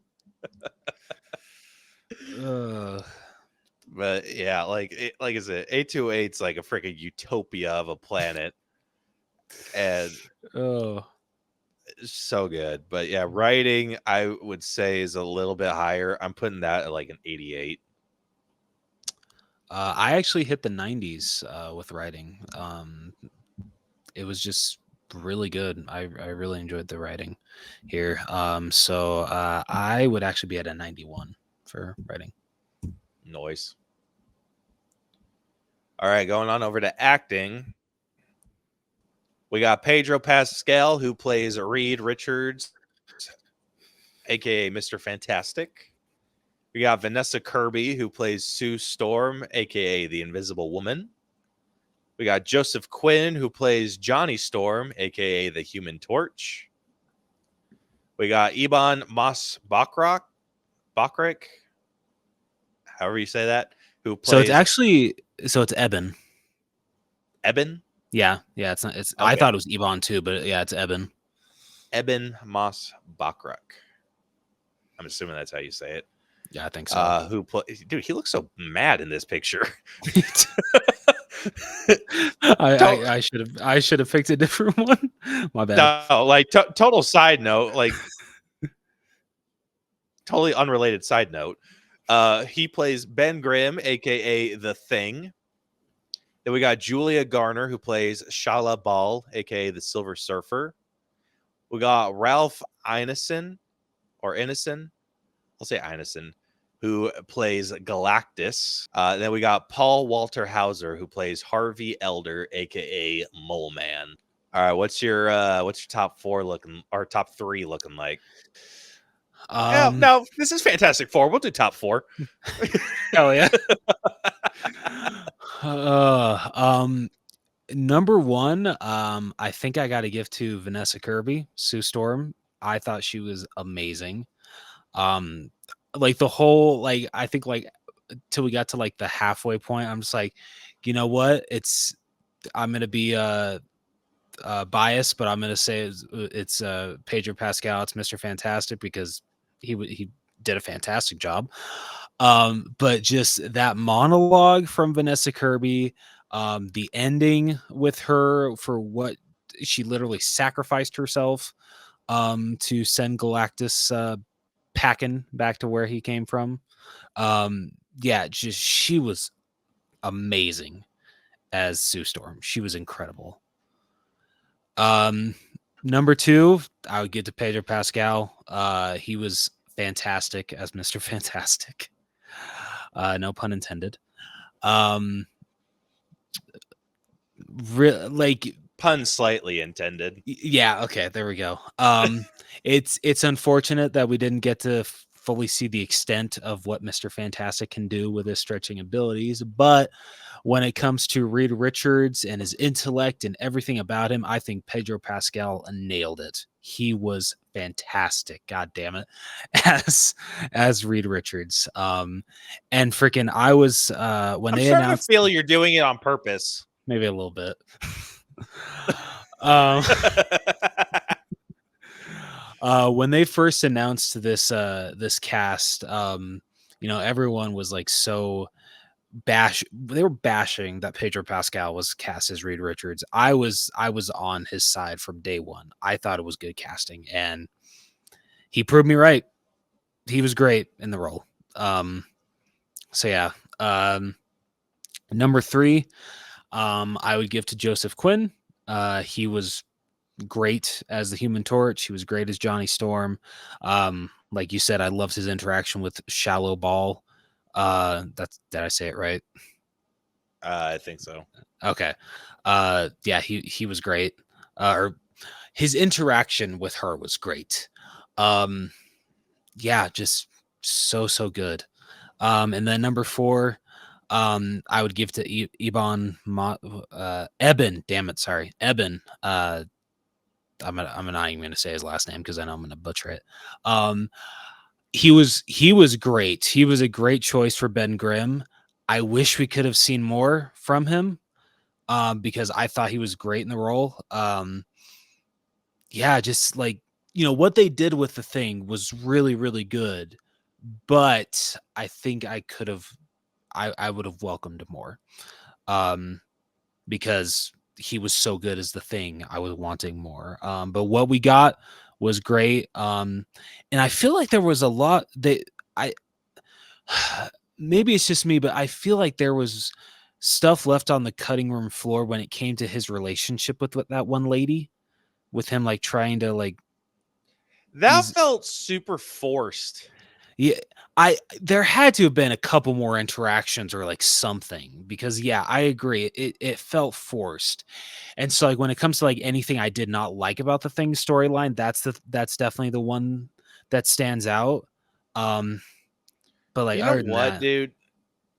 But yeah, like I said, 828's like a freaking utopia of a planet, and it's so good. But yeah, writing I would say is a little bit higher. I'm putting that at like an 88. I actually hit the 90s with writing. It was just really good. I really enjoyed the writing here. So I would actually be at a 91 for writing. Noise. All right, going on over to acting. We got Pedro Pascal, who plays Reed Richards, aka Mr. Fantastic. We got Vanessa Kirby, who plays Sue Storm, aka the Invisible Woman. We got Joseph Quinn, who plays Johnny Storm, aka the Human Torch. We got Iban Mas Bakrak, however you say that, who plays. So it's Eben. Eben? Yeah, it's not. It's. Okay. I thought it was Iban too, but yeah, it's Eben. Eben Mas Bakrak. I'm assuming that's how you say it. Yeah, I think so. Dude, he looks so mad in this picture. I should have picked a different one. My bad. No, like total side note, like totally unrelated side note. He plays Ben Grimm, aka the Thing. Then we got Julia Garner, who plays Shala Ball, aka the Silver Surfer. We got Ralph Ineson, or Innocent. I'll say Ineson, who plays Galactus. Then we got Paul Walter Hauser, who plays Harvey Elder, aka Mole Man. All right, what's your top four looking, or top three looking like? No, this is Fantastic Four. We'll do top four. Hell yeah. Number one, I think I got to give to Vanessa Kirby, Sue Storm. I thought she was amazing. Like the whole, like, I think like till we got to like the halfway point, I'm just like, you know what? I'm gonna be biased, but I'm gonna say it's Pedro Pascal. It's Mr. Fantastic because he did a fantastic job. But just that monologue from Vanessa Kirby, the ending with her for what she literally sacrificed herself to send Galactus packing back to where he came from. Yeah, just she was amazing as Sue Storm. She was incredible. Number 2, I would get to Pedro Pascal. He was fantastic as Mr. Fantastic. No pun intended. Like Pun slightly intended. yeah, okay, there we go. It's unfortunate that we didn't get to fully see the extent of what Mr. Fantastic can do with his stretching abilities, but when it comes to Reed Richards and his intellect and everything about him, I think Pedro Pascal nailed it. He was fantastic, god damn it, as Reed Richards. And freaking I was when I'm they starting announced to feel you're doing it on purpose. maybe a little bit. When they first announced this this cast, everyone was like so they were bashing that Pedro Pascal was cast as Reed Richards. I was on his side from day one. I thought it was good casting, and he proved me right. He was great in the role. So yeah. Number 3, I would give to Joseph Quinn. He was great as the Human Torch. He was great as Johnny Storm. Like you said, I loved his interaction with Shallow Ball. Did I say it right? I think so. Okay. Yeah, he was great. Or his interaction with her was great. Yeah, just so good. And then number 4, I would give to Eben. Damn it, sorry, Eben. I'm not even going to say his last name because I know I'm going to butcher it. He was great. He was a great choice for Ben Grimm. I wish we could have seen more from him because I thought he was great in the role. Yeah, just like, what they did with the Thing was really, really good. But I think I would have welcomed more because he was so good as the Thing. I was wanting more. But what we got was great. And I feel like there was a lot that maybe it's just me, but I feel like there was stuff left on the cutting room floor when it came to his relationship with that one lady, with him like trying to like That felt super forced. Yeah, there had to have been a couple more interactions or like something because yeah, I agree. It felt forced. And so like when it comes to like anything I did not like about the Thing storyline, that's definitely the one that stands out. But like You know other than what, that, dude?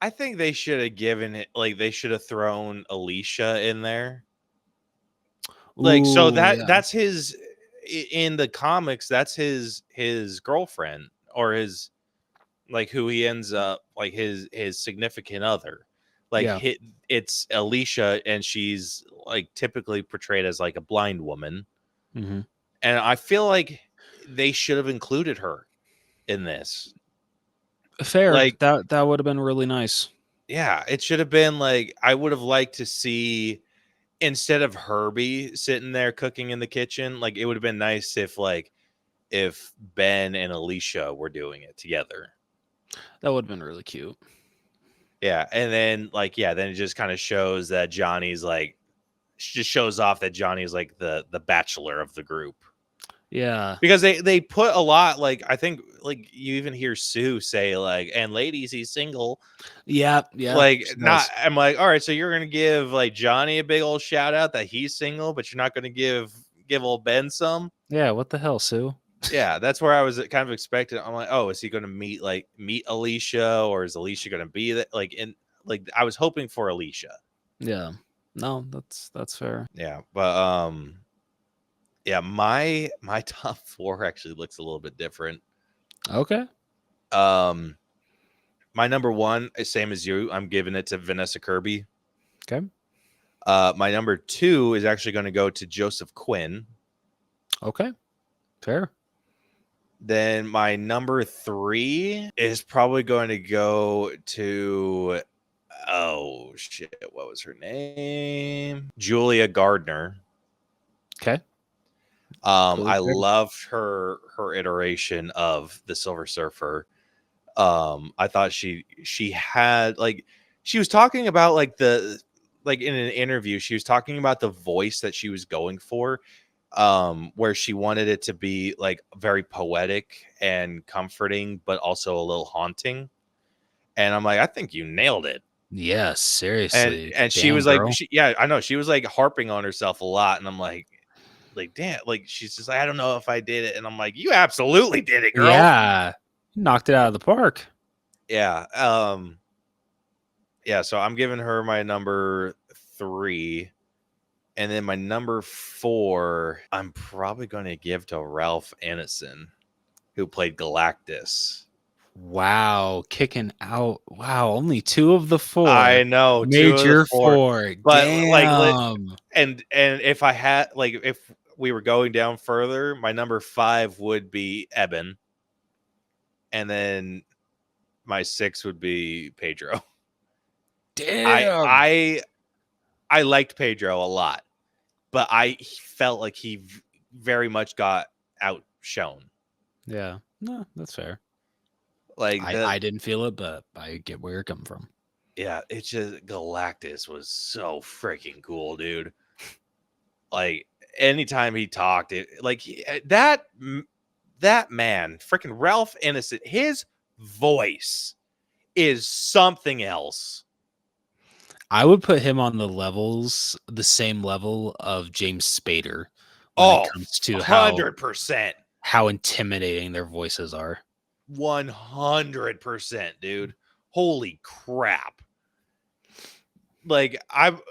I think they should have given it they should have thrown Alicia in there. Like so ooh, yeah. that's his in the comics, that's his girlfriend or his like who he ends up like his significant other. Like Yeah. it's Alicia and she's like typically portrayed as like a blind woman. Mm-hmm. And I feel like they should have included her in this. Fair. Like That would have been really nice. yeah, it should have been like I would have liked to see instead of Herbie sitting there cooking in the kitchen, like it would have been nice if Ben and Alicia were doing it together. That would have been really cute. Yeah, and then then it just kind of shows that Johnny's like just shows off that Johnny's like the bachelor of the group. Yeah. Because they put a lot I think you even hear Sue say and ladies, he's single. Yeah. I'm like, all right, so you're gonna give Johnny a big old shout out that he's single, but you're not gonna give old Ben some. Yeah, what the hell, Sue? Yeah, that's where I was kind of expecting. I'm like, oh, is he gonna meet Alicia, or is Alicia gonna be that I was hoping for Alicia. Yeah. No, that's fair. Yeah, but yeah, my top 4 actually looks a little bit different. Okay. My number 1 is same as you. I'm giving it to Vanessa Kirby. Okay. My number 2 is actually going to go to Joseph Quinn. Okay, fair. Then my number 3 is probably going to go to, oh shit, what was her name? Julia Gardner. Okay. I loved her iteration of the Silver Surfer. I thought she had, like, she was talking about, like, in an interview, she was talking about the voice that she was going for, where she wanted it to be, like, very poetic and comforting, but also a little haunting. And I'm like, I think you nailed it. Yeah, seriously. And she Damn, was like, girl. yeah, I know, she was like harping on herself a lot, and I'm like, damn, like, she's just like, I don't know if I did it, and I'm like, you absolutely did it, girl. Yeah, knocked it out of the park. Yeah. Yeah, so I'm giving her my number 3. And then my number 4, I'm probably going to give to Ralph Ineson, who played Galactus. Wow, kicking out. Wow, only 2 of the 4. I know, 2 Made of the your 4. 4. But Damn. and if I had, like, if we were going down further, my number 5 would be Eben. And then my 6 would be Pedro. Damn. I liked Pedro a lot, but I felt like he very much got outshone. Yeah, no, that's fair. Like, I didn't feel it, but I get where you're coming from. Yeah, it's just, Galactus was so freaking cool, dude. Like, anytime he talked, that man, freaking Ralph Ineson, his voice is something else. I would put him on the same level of James Spader when it comes to 100%. how intimidating their voices are. 100%, dude. Holy crap. Like,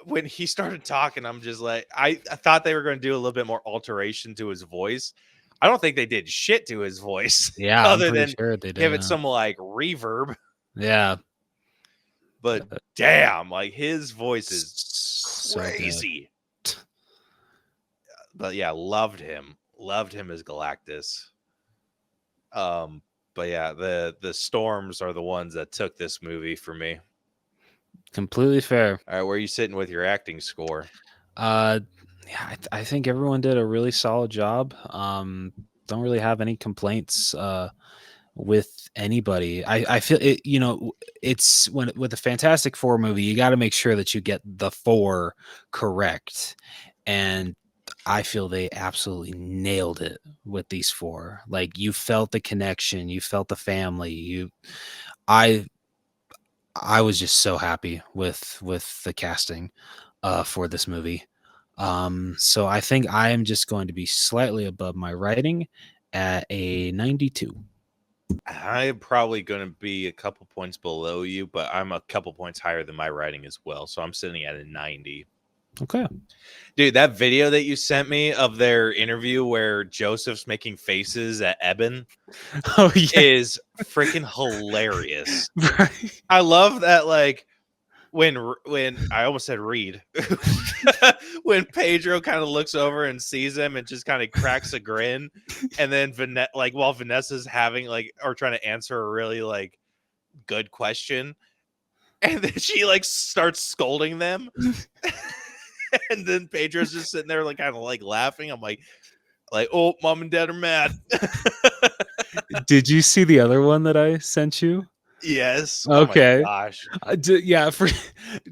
when he started talking, I'm just like, I thought they were going to do a little bit more alteration to his voice. I don't think they did shit to his voice. Yeah, other I'm than sure they did. Give it some, like, reverb. Yeah. But damn, like, his voice is so crazy. But yeah, loved him as Galactus. But yeah, the storms are the ones that took this movie for me. Completely fair. All right, where are you sitting with your acting score? Yeah, I think everyone did a really solid job. Don't really have any complaints with anybody. I feel it, it's with a Fantastic Four movie, you got to make sure that you get the 4 correct. And I feel they absolutely nailed it with these 4. Like, you felt the connection, you felt the family. I was just so happy with the casting for this movie. So I think I am just going to be slightly above my rating at a 92. I'm probably going to be a couple points below you, but I'm a couple points higher than my rating as well. So I'm sitting at a 90. Okay. Dude, that video that you sent me of their interview where Joseph's making faces at Eben is freaking hilarious. Right. I love that, like, when I almost said Reed, when Pedro kind of looks over and sees him and just kind of cracks a grin, and then while Vanessa's having, like, or trying to answer a really, like, good question, and then she, like, starts scolding them, and then Pedro's just sitting there, like, kind of, like, laughing. I'm like, oh, mom and dad are mad. Did you see the other one that I sent you? Yes. Okay. Oh my gosh. Yeah,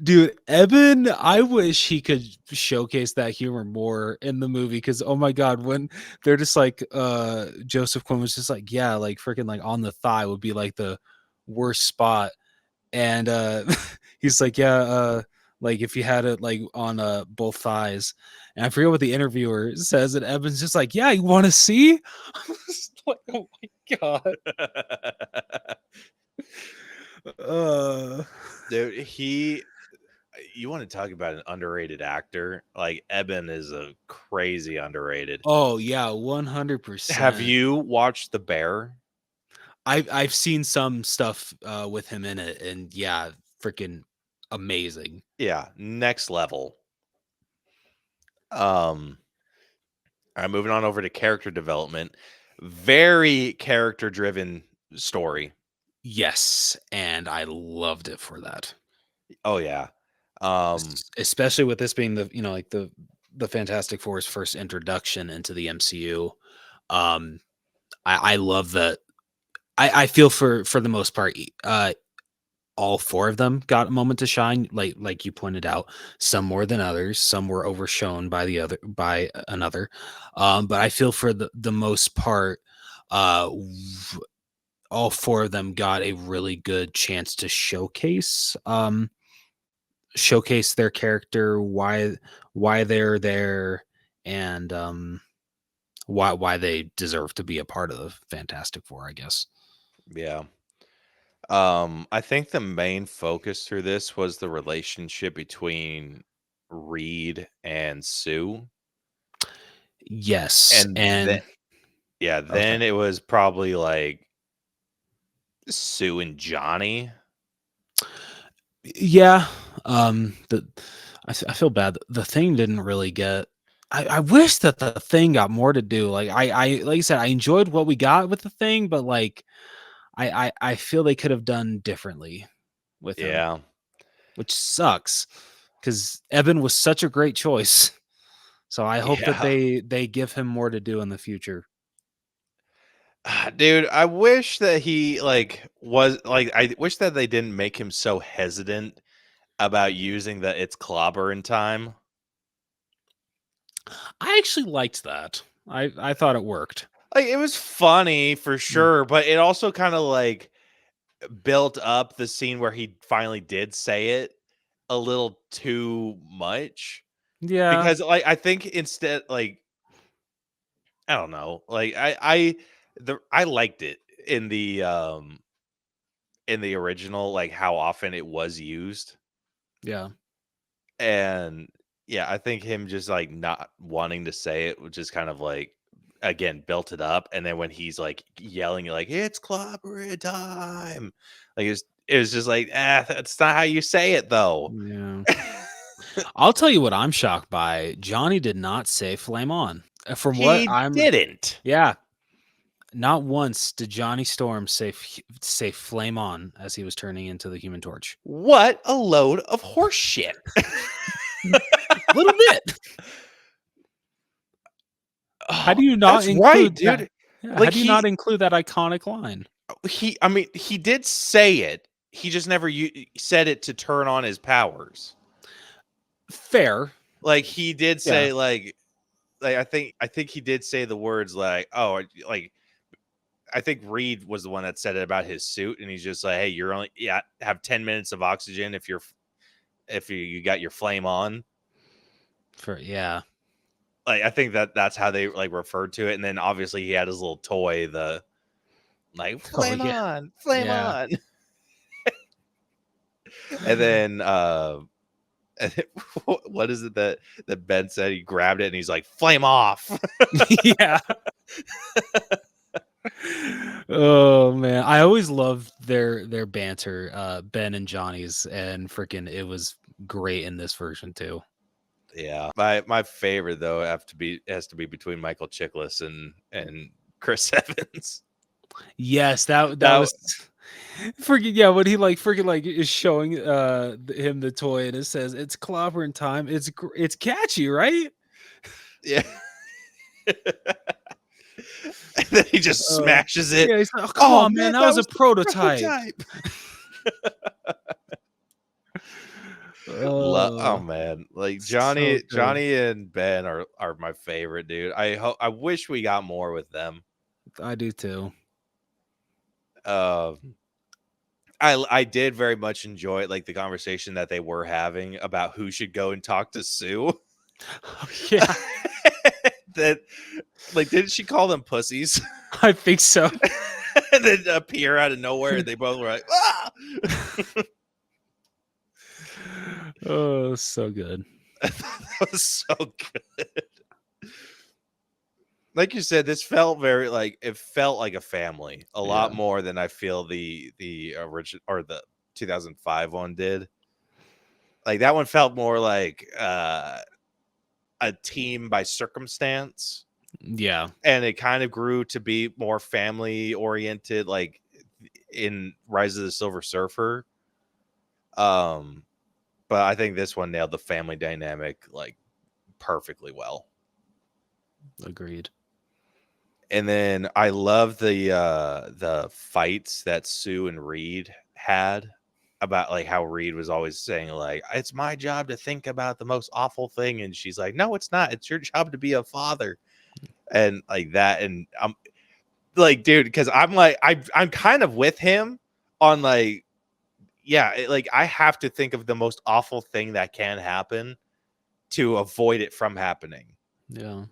dude, Eben, I wish he could showcase that humor more in the movie, because oh my god, when they're just like Joseph Quinn was just like, yeah, like freaking, like, on the thigh would be like the worst spot, and he's like, yeah, like if you had it like on both thighs, and I forget what the interviewer says, and Eben's just like, yeah, you want to see? I was like, oh my god. Dude, you want to talk about an underrated actor? Like, Eben is a crazy underrated. Oh yeah, 100%. Have you watched The Bear? I've seen some stuff with him in it, and yeah, freaking amazing. Yeah, next level. All right, moving on over to character development. Very character driven story. Yes, and I loved it for that. Oh yeah. Especially with this being the like the Fantastic Four's first introduction into the MCU. Um, I love that. I feel for the most part, all four of them got a moment to shine. Like you pointed out, some more than others. Some were overshone by another. But I feel for the most part, all four of them got a really good chance to showcase their character, why they're there, and why they deserve to be a part of the Fantastic Four, I guess. Yeah. I think the main focus through this was the relationship between Reed and Sue. Yes, and Then it was probably like Sue and Johnny. yeah, I feel bad. The Thing didn't really get. I wish that the Thing got more to do. Like like I said, I enjoyed what we got with the Thing, but like I feel they could have done differently with him, Yeah. which sucks because Evan was such a great choice. So I hope that Yeah. they give him more to do in the future. Dude, I wish that he I wish that they didn't make him so hesitant about using the it's clobber in time. I actually liked that. I thought it worked. Like it was funny for Mm. sure, but it also kind of like built up the scene where he finally did say it a little too much. Yeah, Because like I think instead like I don't know, like I liked it in the original, like how often it was used. yeah. And yeah, I think him just like not wanting to say it, which is kind of like again built it up. And then when he's like yelling like it's clobbering time, like it was just like that's not how you say it though. Yeah. I'll tell you what I'm shocked by. Johnny did not say flame on. From what He I'm didn't. Yeah, not once did Johnny Storm say flame on as he was turning into the Human Torch. What a load of horse shit. A little bit. How do you not That's right, include that? dude. Yeah, how Like do you not include that iconic line? I mean, he did say it. He just never said it to turn on his powers. Fair. Like he did Yeah. say I think he did say the words like, "Oh, like I think Reed was the one that said it about his suit and he's just like, "Hey, you're only have 10 minutes of oxygen if you got your flame on." Yeah. Like I think that's how they like referred to it, and then obviously he had his little toy, the like Oh flame yeah. on, flame Yeah. on. And then what is it that Ben said? He grabbed it and he's like, flame off. Yeah. Oh man, I always loved their banter, Ben and Johnny's, and freaking it was great in this version too. Yeah. My favorite though has to be between Michael Chiklis and Chris Evans. Yes, that That was freaking yeah. When he like freaking like is showing him the toy and it says it's clobbering time. It's catchy, right? yeah. And then he just smashes it. Yeah, he's like, oh, come on, man, that was a the prototype. Oh man, like So good. Johnny and Ben are my favorite, dude. I wish we got more with them. I do too. I did very much enjoy like the conversation that they were having about who should go and talk to Sue. Yeah, That like didn't she call them pussies? I think so. And then appear out of nowhere and they both were like, ah! Oh, so good. That was so good. Like you said, this felt very like it felt like a family a lot more than I feel the original or the 2005 one did. Like that one felt more like a team by circumstance. Yeah. And it kind of grew to be more family oriented, like in Rise of the Silver Surfer. But I think this one nailed the family dynamic like perfectly Agreed. And then I love the fights that Sue and Reed had about like how Reed was always saying like, it's my job to think about the most awful thing, and she's like, no, it's not, it's your job to be a father, and like that. And I'm like, dude, because I'm like, I'm kind of with him on like, yeah, like I have to think of the most awful thing that can happen to avoid it from happening. Yeah.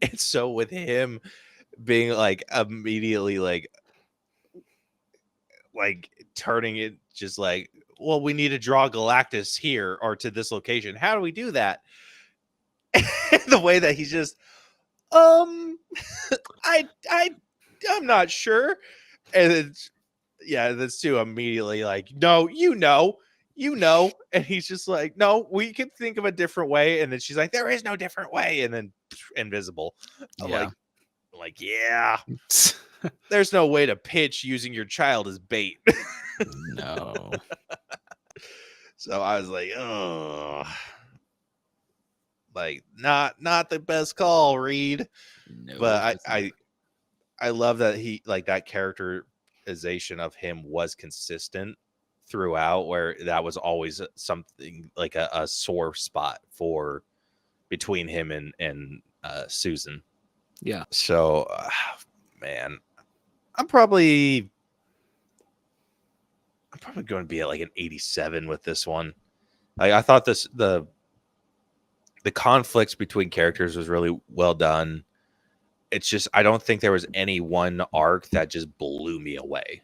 And so with him being like immediately like turning it just like, well, we need to draw Galactus here or to this location. How do we do that? The way that he's just, I'm not sure. And it's, yeah, that's too immediately like, no, you know. And he's just like, no, we can think of a different way. And then she's like, there is no different way. And then invisible. I'm Yeah. like, yeah, there's no way to pitch using your child as bait. No. So I was like, oh, like not the best call, Reed. No, But I love that he like that characterization of him was consistent throughout, where that was always something like a sore spot for between him and Susan. Yeah. So, man, I'm probably going to be at like an 87 with this one. Like I thought the conflicts between characters was really well done. It's just I don't think there was any one arc that just blew me away.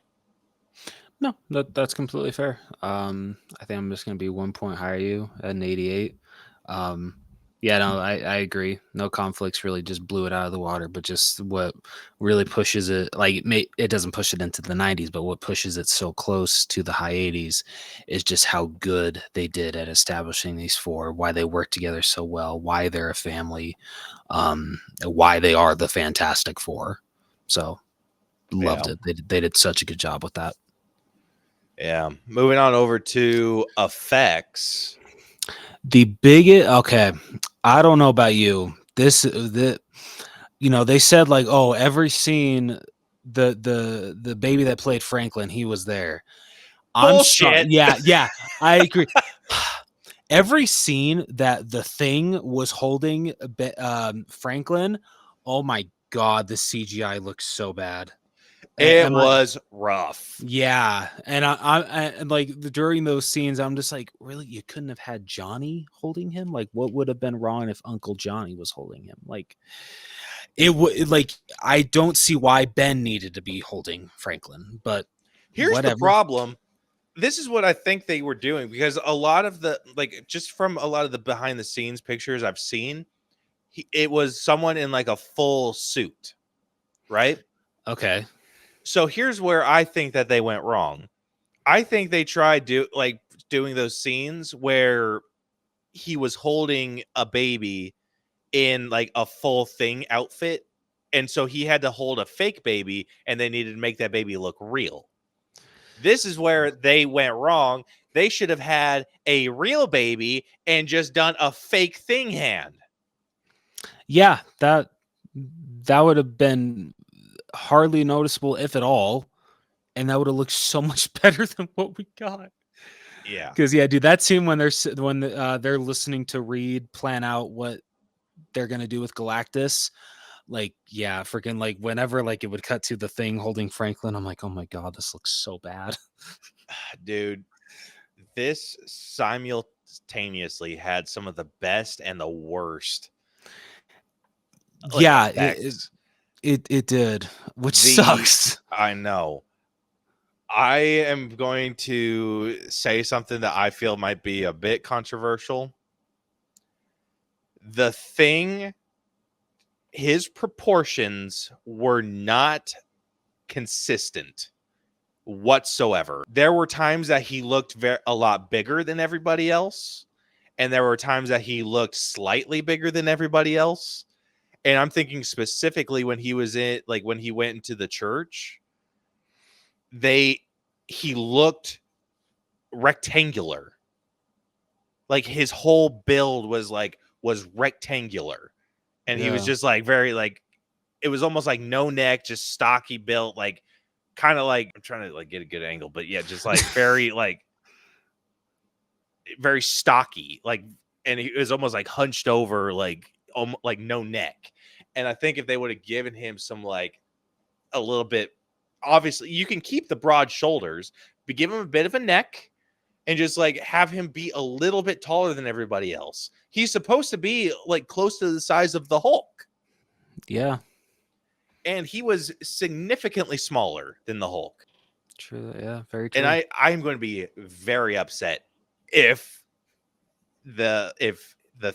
No, that's completely fair. I think I'm just gonna be 1 point higher you at an 88. Yeah, no, I agree. No conflicts really just blew it out of the water, but just what really pushes it, like it doesn't push it into the 90s, but what pushes it so close to the high 80s is just how good they did at establishing these four, why they work together so well, why they're a family, why they are the Fantastic Four. So loved it. They did such a good job with that. Yeah. Moving on over to effects. The biggest, okay, I don't know about you. They said like, oh, every scene, the baby that played Franklin, he was there. I'm sorry. Yeah, I agree. Every scene that the Thing was holding Franklin, oh my God, the CGI looks so bad. It was rough. Yeah, and I like during those scenes, I'm just like, really, you couldn't have had Johnny holding him? Like, what would have been wrong if Uncle Johnny was holding him? Like, it would. Like, I don't see why Ben needed to be holding Franklin. But here's the problem. This is what I think they were doing, because a lot of the just from a lot of the behind the scenes pictures I've seen, it was someone in like a full suit, right? Okay. So here's where I think that they went wrong. I think they tried doing those scenes where he was holding a baby in like a full Thing outfit. And so he had to hold a fake baby, and they needed to make that baby look real. This is where they went wrong. They should have had a real baby and just done a fake Thing hand. Yeah, that would have been hardly noticeable, if at all, and that would have looked so much better than what we got. Yeah, because dude, that scene when they're listening to Reed plan out what they're gonna do with Galactus, like, yeah, freaking like whenever like it would cut to the Thing holding Franklin, I'm like, oh my God, this looks so bad. dude, this simultaneously had some of the best and the worst. Yeah, it did, which sucks. I know. I am going to say something that I feel might be a bit controversial. The Thing, his proportions were not consistent whatsoever. There were times that he looked a lot bigger than everybody else, and there were times that he looked slightly bigger than everybody else. And I'm thinking specifically when he was when he went into the church, he looked rectangular. Like his whole build was rectangular. And he was just very it was almost like no neck, just stocky built, kind of I'm trying to get a good angle, but yeah, just very very stocky, and he was almost hunched over, no neck. And I think if they would have given him some a little bit, obviously you can keep the broad shoulders, but give him a bit of a neck and just have him be a little bit taller than everybody else. He's supposed to be close to the size of the Hulk. Yeah. And he was significantly smaller than the Hulk. True. Yeah, very true. And I'm going to be very upset if the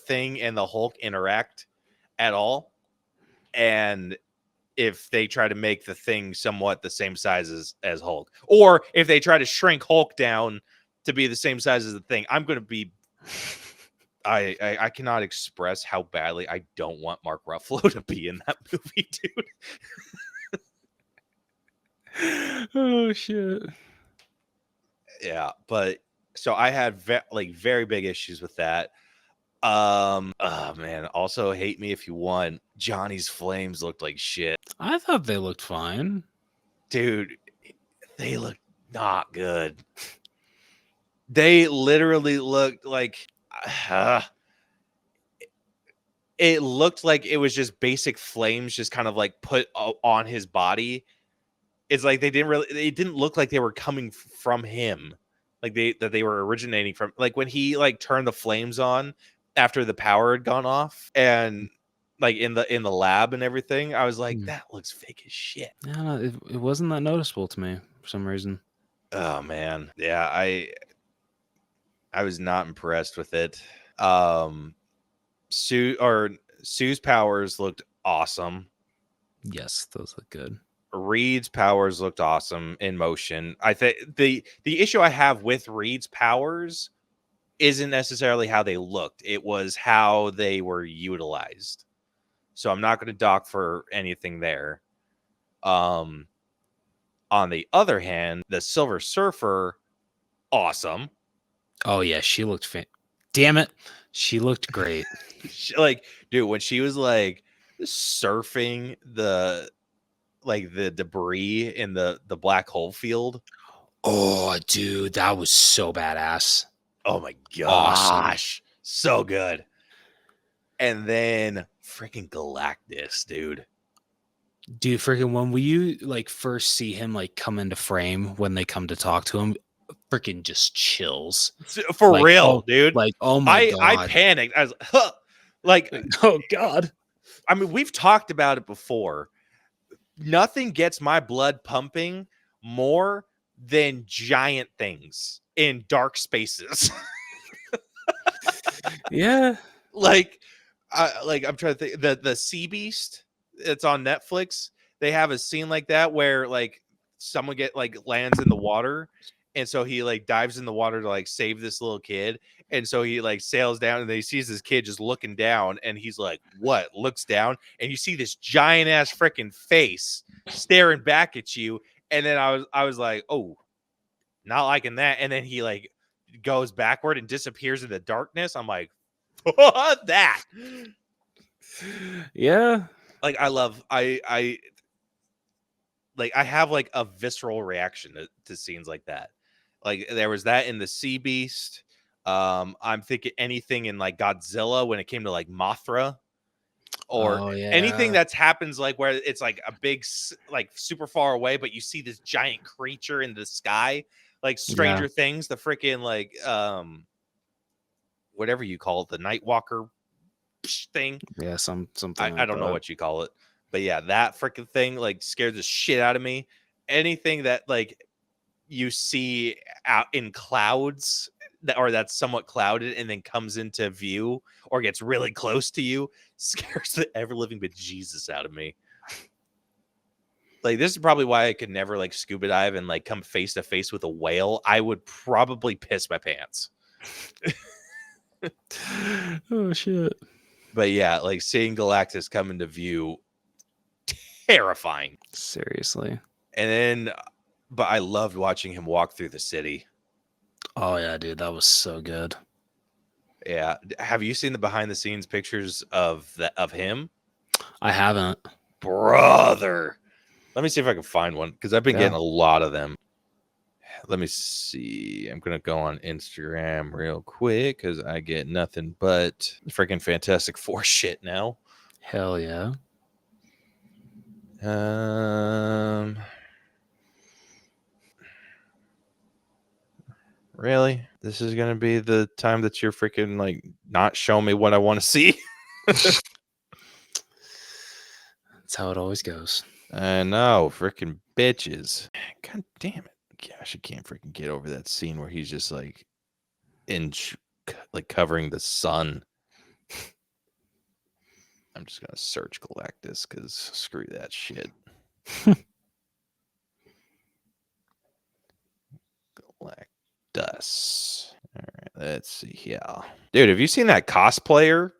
Thing and the Hulk interact at all, and if they try to make the Thing somewhat the same size as Hulk, or if they try to shrink Hulk down to be the same size as the Thing. I'm going to be I cannot express how badly I don't want Mark Ruffalo to be in that movie, dude. Oh shit. Yeah, but so I had very big issues with that. Oh man, also hate me if you want. Johnny's flames looked like shit. I thought they looked fine. Dude, they look not good. They literally looked like it looked like it was just basic flames just kind of put on his body. It's they didn't look like they were coming from him. That they were originating from, when he turned the flames on after the power had gone off, and in the lab and everything. I was that looks fake as shit. No, it wasn't that noticeable to me for some reason. Oh man. Yeah, I was not impressed with it. Sue's powers looked awesome. Yes, those look good. Reed's powers looked awesome in motion. I think the issue I have with Reed's powers isn't necessarily how they looked. It was how they were utilized. So I'm not going to dock for anything there. On the other hand, the Silver Surfer, awesome. Oh yeah, she looked damn it, she looked great. Dude, when she was surfing the debris in the black hole field. Oh, dude, that was so badass. Oh my gosh. Awesome. So good. And then freaking Galactus, dude. Dude, freaking when you first see him come into frame when they come to talk to him, freaking just chills. For real, dude. Oh my God. I panicked. I was oh God. I mean, we've talked about it before. Nothing gets my blood pumping more than giant things in dark spaces. Yeah. I'm trying to think. The Sea Beast, it's on Netflix. They have a scene like that where someone lands in the water, and so he dives in the water to save this little kid. And so he sails down, and then he sees this kid just looking down, and he's what? Looks down, and you see this giant ass freaking face staring back at you. And then I was oh, not liking that. And then he goes backward and disappears in the darkness. I'm what that? Yeah. I have a visceral reaction to scenes like that. There was that in the Sea Beast. I'm thinking anything in Godzilla when it came to Mothra, or anything that happens where it's a big super far away, but you see this giant creature in the sky, Stranger Things, the freaking whatever you call it, the Nightwalker thing. Yeah, something. I don't know what you call it, but yeah, that freaking thing scared the shit out of me. Anything that you see out in clouds that's somewhat clouded and then comes into view or gets really close to you scares the ever living bejesus out of me. This is probably why I could never scuba dive and come face to face with a whale. I would probably piss my pants. Oh shit. But yeah, like seeing Galactus come into view, terrifying. Seriously. And then, but I loved watching him walk through the city. Oh yeah, dude, that was so good. Yeah. Have you seen the behind the scenes pictures of him? I haven't. Brother. Let me see if I can find one because I've been Yeah. getting a lot of them. Let me see. I'm going to go on Instagram real quick because I get nothing but freaking Fantastic Four shit now. Hell yeah. Really? This is going to be the time that you're freaking like not showing me what I want to see? That's how it always goes. I know, freaking bitches. God damn it. Gosh, I can't freaking get over that scene where he's just like like covering the sun. I'm just gonna search Galactus because screw that shit. Galactus. All right, let's see here. Dude, have you seen that cosplayer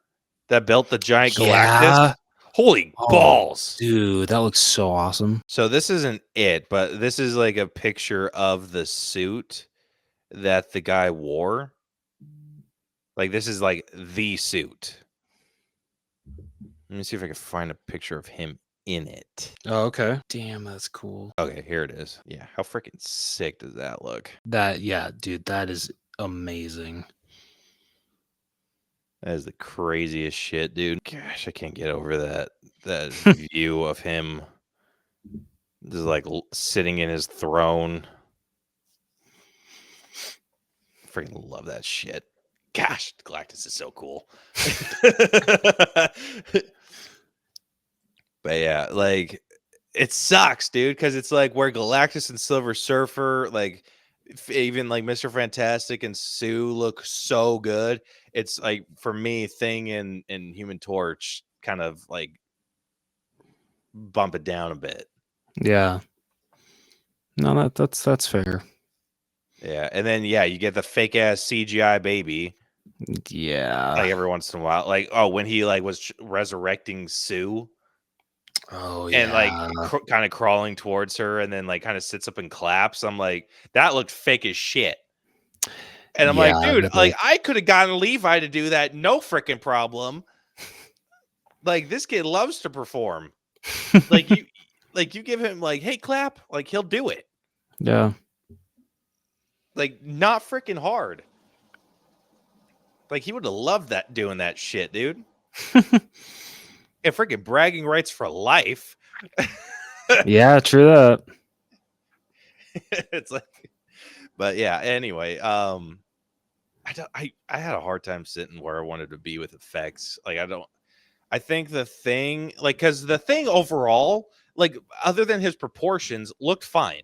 that built the giant Galactus? Holy balls. Dude, that looks so awesome. So this isn't it, but this is like a picture of the suit that the guy wore. Like this is like the suit. Let me see if I can find a picture of him in it. Oh, okay. Damn, that's cool. Okay, here it is. Yeah, how freaking sick does that look? Yeah, dude, that is amazing. That is the craziest shit, dude. Gosh, I can't get over that view of him just like sitting in his throne. Freaking love that shit. Gosh, Galactus is so cool. But yeah, like it sucks, dude, because it's like where Galactus and Silver Surfer, like even like Mr. Fantastic and Sue look so good. It's like for me, Thing and Human Torch kind of like bump it down a bit. Yeah. No, that's fair. Yeah, and then yeah, you get the fake ass CGI baby. Yeah. Like every once in a while, like when he like was resurrecting Sue. Oh And yeah. like kind of crawling towards her and then like kind of sits up and claps. I'm like, that looked fake as shit. And I'm like, dude, like I could have gotten Levi to do that, no freaking problem. Like this kid loves to perform. Like you give him like, hey, clap, like he'll do it. Yeah. Like not freaking hard. Like he would have loved that doing that shit, dude. And freaking bragging rights for life. Yeah, true that. It's like, but yeah, anyway, I had a hard time sitting where I wanted to be with effects. Like I think the Thing, like, because the Thing overall, like other than his proportions, looked fine.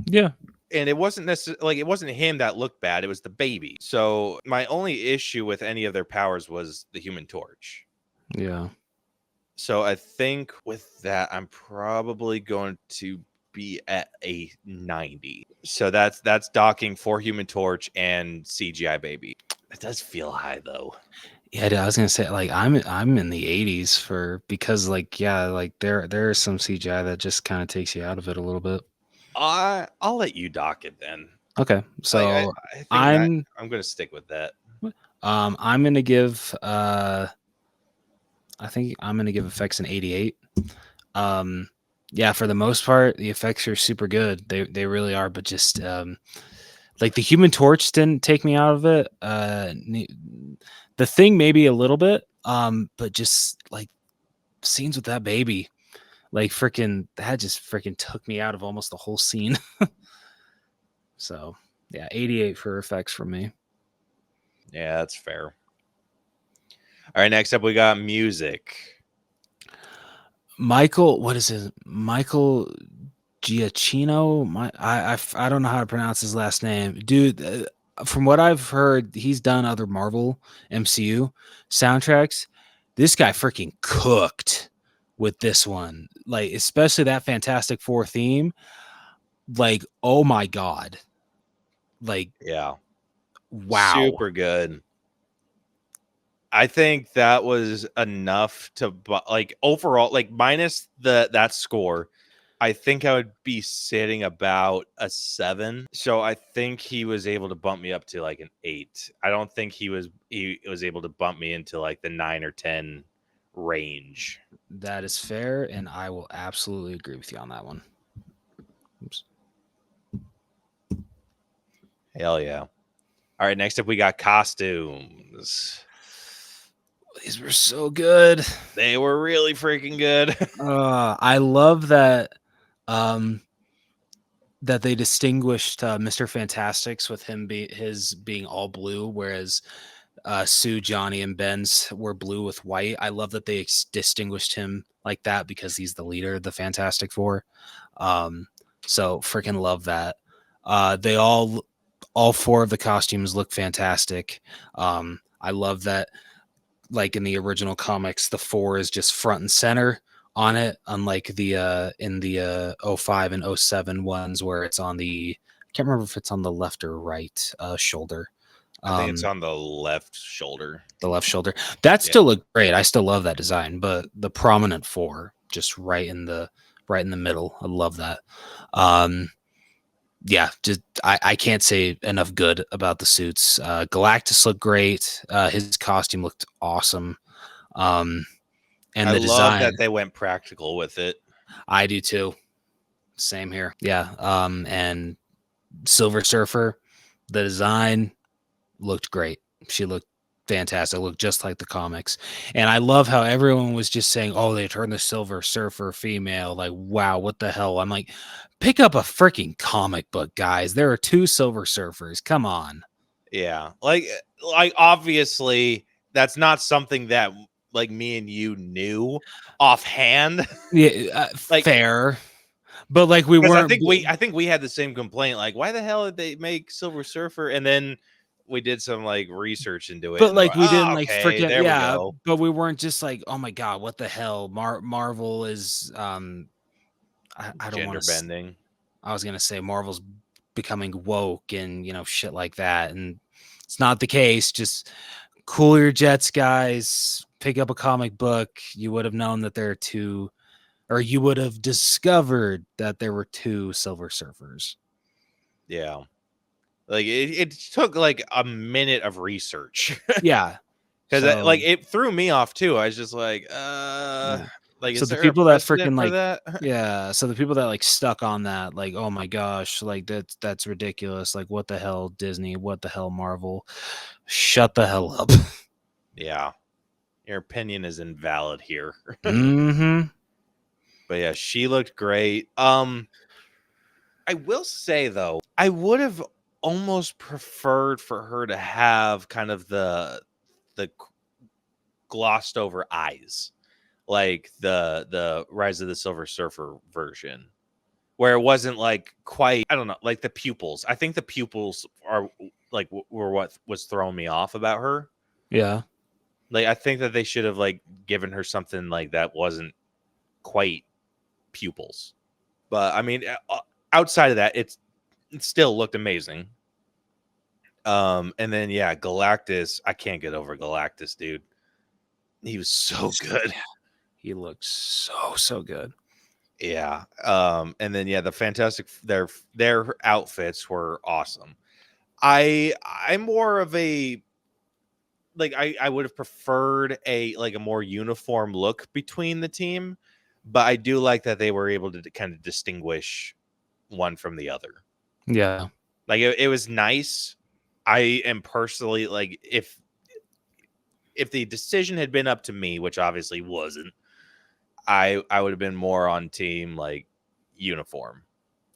Yeah. And it wasn't necessarily like it wasn't him that looked bad, it was the baby. So my only issue with any of their powers was the Human Torch. Yeah. So I think with that, I'm probably going to be at a 90. So that's docking for Human Torch and CGI baby. It does feel high though. Yeah, I was gonna say like I'm in the 80s because like yeah, like there is some CGI that just kind of takes you out of it a little bit. I'll let you dock it then. Okay, so I think I'm gonna stick with that. I'm gonna give I think I'm gonna give effects an 88. Yeah, for the most part, the effects are super good. They really are, but just like the Human Torch didn't take me out of it. The Thing maybe a little bit, but just like scenes with that baby, like freaking that just freaking took me out of almost the whole scene. So yeah, 88 for effects from me. Yeah, that's fair. All right, next up we got music. Michael, what is his? Michael Giacchino? I don't know how to pronounce his last name, dude. From what I've heard, he's done other Marvel MCU soundtracks. This guy freaking cooked with this one, like especially that Fantastic Four theme. Like, oh my god, like Yeah, wow, super good. I think that was enough to like overall, like minus that score. I think I would be sitting about a 7. So I think he was able to bump me up to like an 8. I don't think he was able to bump me into like the 9 or 10 range. That is fair, and I will absolutely agree with you on that one. Oops. Hell yeah. All right, next up we got costumes. These were so good. They were really freaking good. I love that that they distinguished Mr. Fantastics with him being all blue, whereas Sue, Johnny, and Ben's were blue with white. I love that they distinguished him like that because he's the leader of the Fantastic Four. So freaking love that. They all 4 of the costumes look fantastic. I love that, like in the original comics, the 4 is just front and center on it, unlike the in the 05 and 07 ones where it's on the, I can't remember if it's on the left or right shoulder. I think it's on the left shoulder. The left shoulder. That still looked great. I still love that design, but the prominent 4 just right in the middle. I love that. Yeah, just I can't say enough good about the suits. Galactus looked great. His costume looked awesome. And I the design, love that they went practical with it. I do too. Same here. Yeah. And Silver Surfer, the design looked great. She looked fantastic. Looked just like the comics. And I love how everyone was just saying, oh, they turned the Silver Surfer female. Like, wow, what the hell? I'm like, pick up a freaking comic book, guys. There are 2 Silver Surfers. Come on. Yeah. Like obviously that's not something that like me and you knew offhand. Yeah, like fair. But like we weren't. I think we had the same complaint. Like, why the hell did they make Silver Surfer? And then we did some like research into it. But like we didn't like okay, freaking there we go. But we weren't just like, oh my god, what the hell? Marvel is I don't Gender want bending. I was gonna say Marvel's becoming woke and shit like that, and it's not the case. Just cool your jets, guys. Pick up a comic book. You would have known that there are 2, or you would have discovered that there were 2 Silver Surfers. Yeah. Like it took like a minute of research. Yeah. Because like it threw me off too. I was just like, Yeah. like, So is the there people a that freaking precedent for like that? yeah, so the people that like stuck on that, like, oh my gosh, like that's ridiculous. Like, what the hell, Disney? What the hell, Marvel? Shut the hell up. Yeah. Your opinion is invalid here. Mm-hmm. But yeah, she looked great. I will say though, I would have almost preferred for her to have kind of the glossed over eyes, like the Rise of the Silver Surfer version, where it wasn't like quite, I don't know, like the pupils. I think the pupils are like were what was throwing me off about her. Yeah. Like I think that they should have like given her something like that wasn't quite pupils. But I mean, outside of that, it still looked amazing. And then yeah, Galactus, I can't get over Galactus, dude. He was so good. He looks so good. Yeah. And then yeah, the Fantastic, their outfits were awesome. I'm more of a like I would have preferred a more uniform look between the team, but I do like that they were able to kind of distinguish one from the other. Yeah. Like it was nice. I am personally like if the decision had been up to me, which obviously wasn't, I would have been more on team like uniform.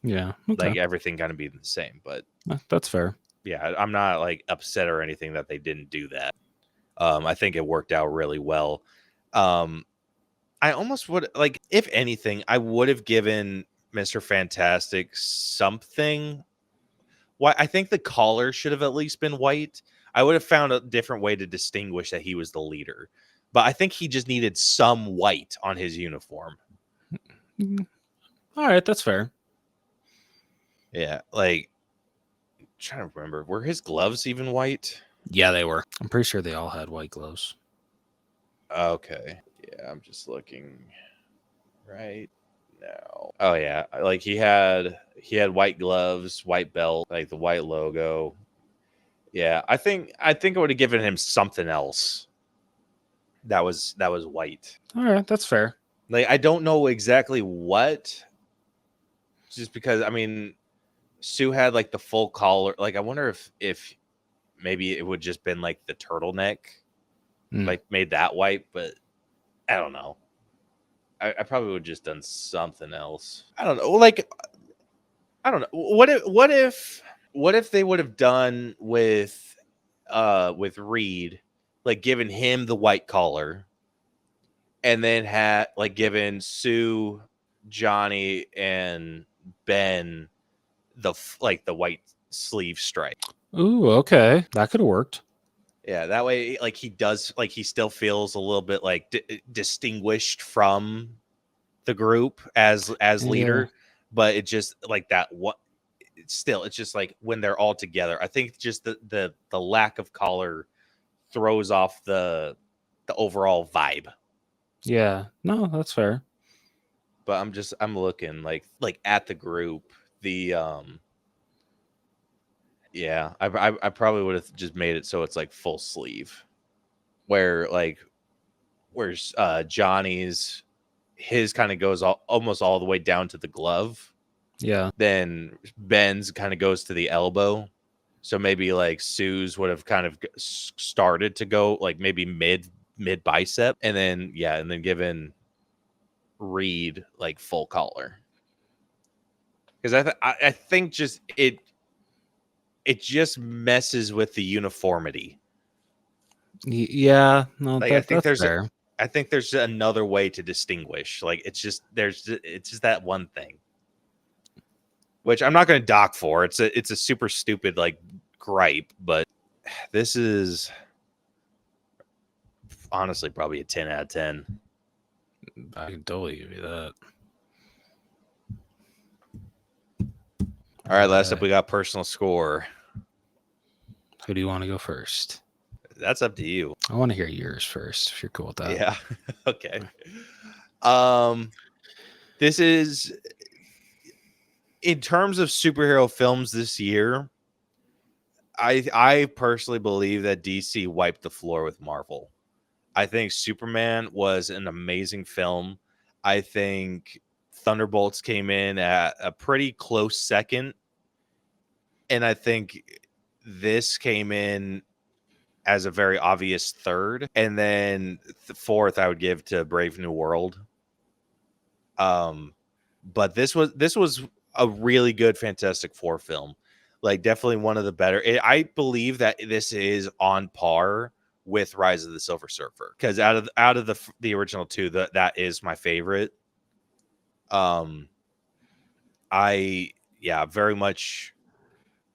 Yeah. Okay. Like everything kind of be the same, but that's fair. Yeah, I'm not like upset or anything that they didn't do that. I think it worked out really well. I almost would like, if anything, I would have given Mr. Fantastic something. Why I think the collar should have at least been white. I would have found a different way to distinguish that he was the leader. But I think he just needed some white on his uniform. All right, that's fair. Yeah, like I'm trying to remember, were his gloves even white? Yeah, they were. I'm pretty sure they all had white gloves. Okay. Yeah, I'm just looking right now. Oh yeah, like he had white gloves, white belt, like the white logo. Yeah, I think I would have given him something else that was white. All right, that's fair. Like I don't know exactly what, just because I mean Sue had like the full collar. Like I wonder if maybe it would just been like the turtleneck, like made that white, but I don't know. I probably would have just done something else. I don't know. Like I don't know. What if they would have done with Reed, like given him the white collar, and then had like given Sue, Johnny, and Ben the white sleeve stripe. Ooh, okay, that could have worked. Yeah, that way, like he does, like he still feels a little bit like distinguished from the group as leader, but it just like that. What still, it's just like when they're all together. I think just the lack of collar throws off the overall vibe. Yeah, no, that's fair. But I'm looking like at the group. The yeah, I probably would have just made it so it's like full sleeve, where where's Johnny's, his kind of goes almost all the way down to the glove. Yeah. Then Ben's kind of goes to the elbow. So maybe like Sue's would have kind of started to go like maybe mid bicep, and then given Reed like full collar. Because I think just it just messes with the uniformity. Yeah, no, Like I think that's fair. I think there's another way to distinguish. Like it's just that one thing, which I'm not going to dock for. It's a super stupid like gripe, but this is honestly probably a 10 out of 10. I can totally give you that. All right, last up we got personal score. Who do you want to go first? That's up to you. I want to hear yours first, if you're cool with that. Yeah. Okay. This is, in terms of superhero films this year, I personally believe that DC wiped the floor with Marvel. I think Superman was an amazing film. I think Thunderbolts came in at a pretty close second. And I think this came in as a very obvious third. And then the fourth I would give to Brave New World. But this was a really good Fantastic Four film. Like definitely one of the better. I believe that this is on par with Rise of the Silver Surfer, because out of the original two, that is my favorite. I very much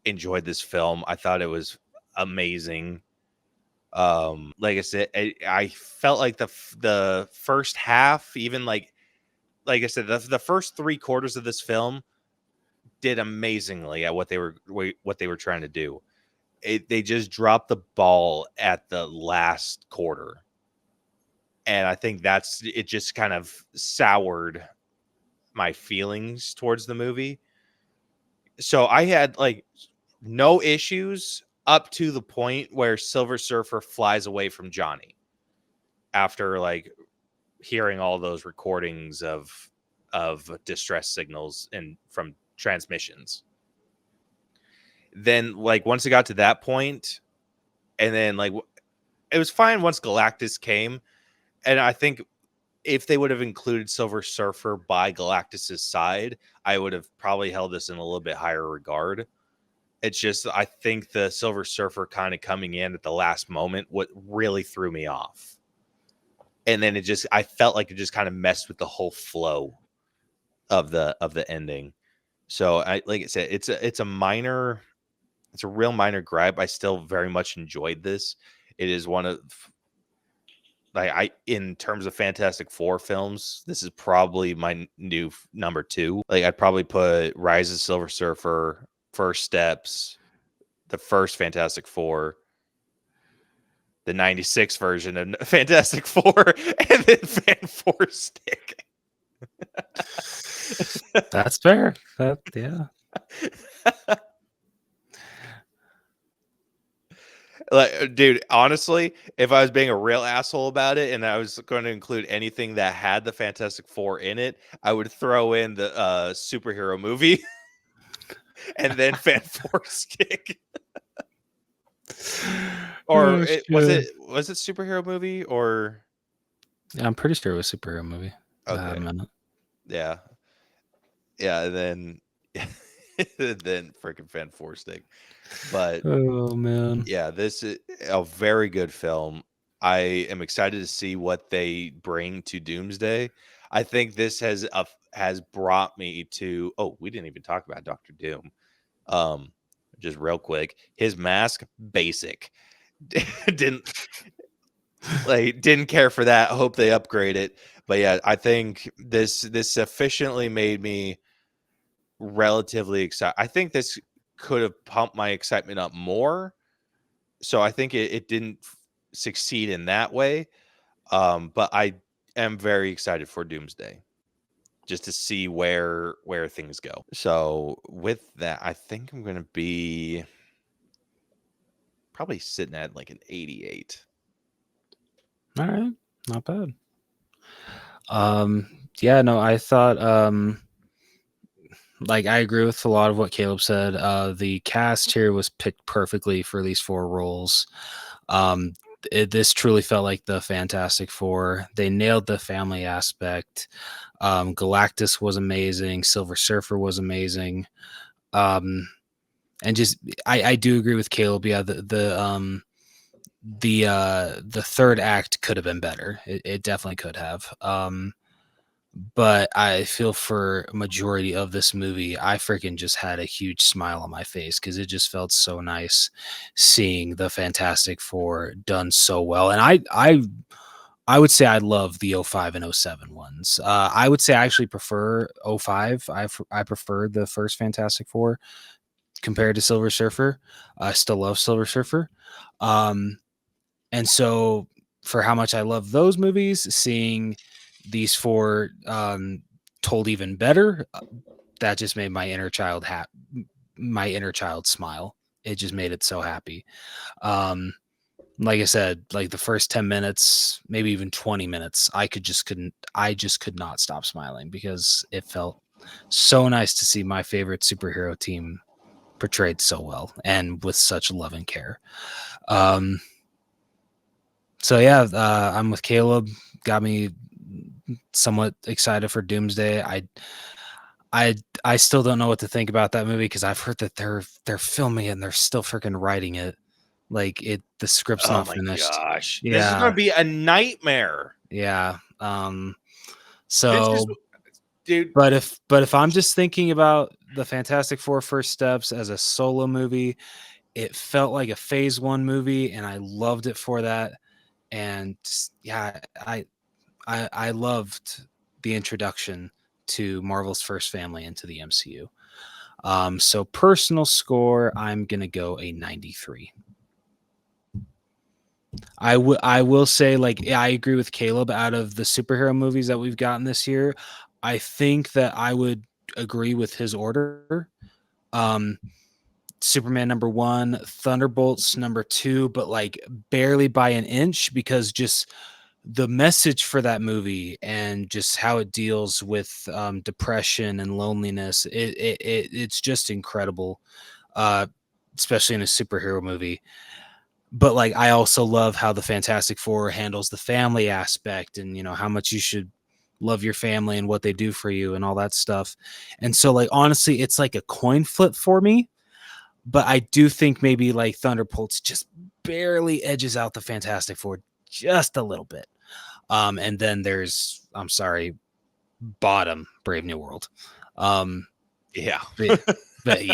enjoyed this film. I thought it was amazing. Like I said, I felt like the first half, even like I said, the first 3/4 of this film did amazingly at what they were trying to do. They just dropped the ball at the last quarter, and I think it just kind of soured my feelings towards the movie. So I had like no issues up to the point where Silver Surfer flies away from Johnny after like hearing all those recordings of distress signals and from transmissions. Then like once it got to that point, and then like it was fine once Galactus came, and I think if they would have included Silver Surfer by Galactus's side, I would have probably held this in a little bit higher regard. It's just I think the Silver Surfer kind of coming in at the last moment what really threw me off. And then I felt like it just kind of messed with the whole flow of the ending. So like I said, it's a real minor gripe. I still very much enjoyed this. It is one of in terms of Fantastic Four films, this is probably my new number 2. Like I'd probably put Rise of Silver Surfer, First Steps, the first Fantastic Four, the 96 version of Fantastic Four and then Fan Four Stick. That's fair. Yeah. Like, dude, honestly, if I was being a real asshole about it and I was going to include anything that had the Fantastic Four in it, I would throw in the superhero movie and then Fan Four Stick. Or was it superhero movie or? Yeah, I'm pretty sure it was a superhero movie. Okay. Yeah. And then then freaking Fan Four Stick. But oh man, yeah, this is a very good film. I am excited to see what they bring to Doomsday. I think this has brought me to. Oh, we didn't even talk about Doctor Doom. Just real quick, his mask basic. didn't care for that. Hope they upgrade it. But yeah, I think this sufficiently made me relatively excited. I think this could have pumped my excitement up more. So I think it didn't succeed in that way. But I am very excited for Doomsday just to see where things go. So with that, I think I'm going to be probably sitting at like an 88. All right, not bad. Yeah, no, I thought like I agree with a lot of what Caleb said. The cast here was picked perfectly for these 4 roles. This truly felt like the Fantastic Four. They nailed the family aspect. Galactus was amazing. Silver Surfer was amazing. And just I do agree with Caleb. Yeah, the third act could have been better. It definitely could have. But I feel for a majority of this movie, I freaking just had a huge smile on my face because it just felt so nice seeing the Fantastic Four done so well. And I would say I love the 05 and 07 ones. I would say I actually prefer 05. I prefer the first Fantastic Four compared to Silver Surfer. I still love Silver Surfer. And so for how much I love those movies, seeing these 4 told even better, that just made my inner child smile. It just made it so happy. Like I said, like the first 10 minutes, maybe even 20 minutes, I just could not stop smiling because it felt so nice to see my favorite superhero team portrayed so well and with such love and care. So yeah, I'm with Caleb. Got me somewhat excited for Doomsday. I still don't know what to think about that movie because I've heard that they're filming it and they're still freaking writing it. Like the script's not finished. Oh my gosh. Yeah. This is gonna be a nightmare. Yeah. So dude. But if I'm just thinking about the Fantastic Four First Steps as a solo movie, it felt like a phase 1 movie and I loved it for that. And yeah, I loved the introduction to Marvel's first family into the MCU. So personal score, I'm gonna go a 93. I will say, like, I agree with Caleb. Out of the superhero movies that we've gotten this year, I think that I would agree with his order. Superman number 1, Thunderbolts number 2, but like barely by an inch because just the message for that movie and just how it deals with depression and loneliness, it's just incredible, especially in a superhero movie. But like I also love how the Fantastic Four handles the family aspect and how much you should love your family and what they do for you and all that stuff. And so like honestly, it's like a coin flip for me. But I do think maybe like Thunderbolts just barely edges out the Fantastic Four just a little bit. And then there's, I'm sorry, bottom Brave New World. Yeah. but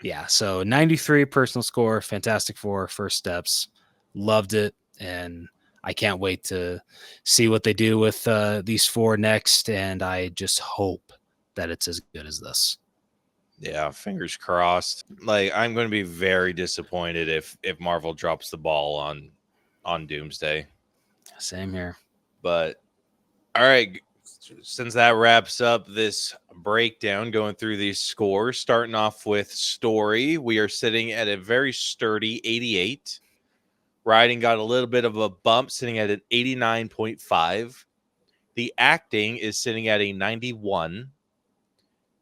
yeah. So 93 personal score, Fantastic Four, First Steps. Loved it. And I can't wait to see what they do with these 4 next. And I just hope that it's as good as this. Yeah, fingers crossed. Like I'm going to be very disappointed if Marvel drops the ball on on Doomsday. Same here. But all right, since that wraps up this breakdown, going through these scores, starting off with story, we are sitting at a very sturdy 88. Writing got a little bit of a bump, sitting at an 89.5. The acting is sitting at a 91.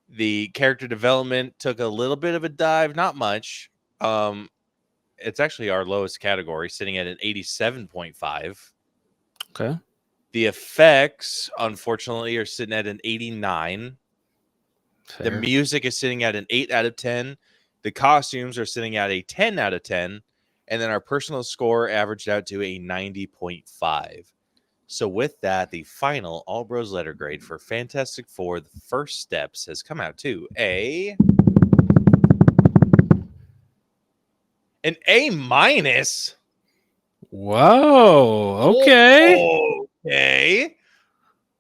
The character development took a little bit of a dive, not much. It's actually our lowest category, sitting at an 87.5. Okay. The effects, unfortunately, are sitting at an 89. Fair. The music is sitting at an 8 out of 10. The costumes are sitting at a 10 out of 10. And then our personal score averaged out to a 90.5. So with that, the final All Bros letter grade for Fantastic Four, The First Steps, has come out to an A minus. Whoa. Okay. Okay.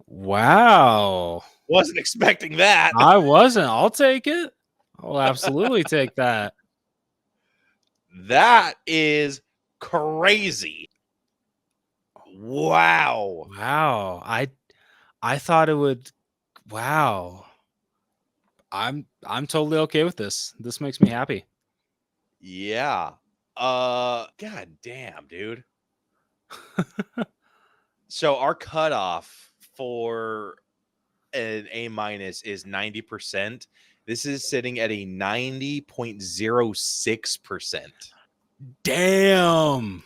Wow. Wasn't expecting that. I wasn't. I'll take it. I'll absolutely take that. That is crazy. Wow. Wow. I thought it would. Wow. I'm totally okay with this. This makes me happy. Yeah. God damn, dude. So our cutoff for an A minus is 90%. This is sitting at a 90.06%. Damn.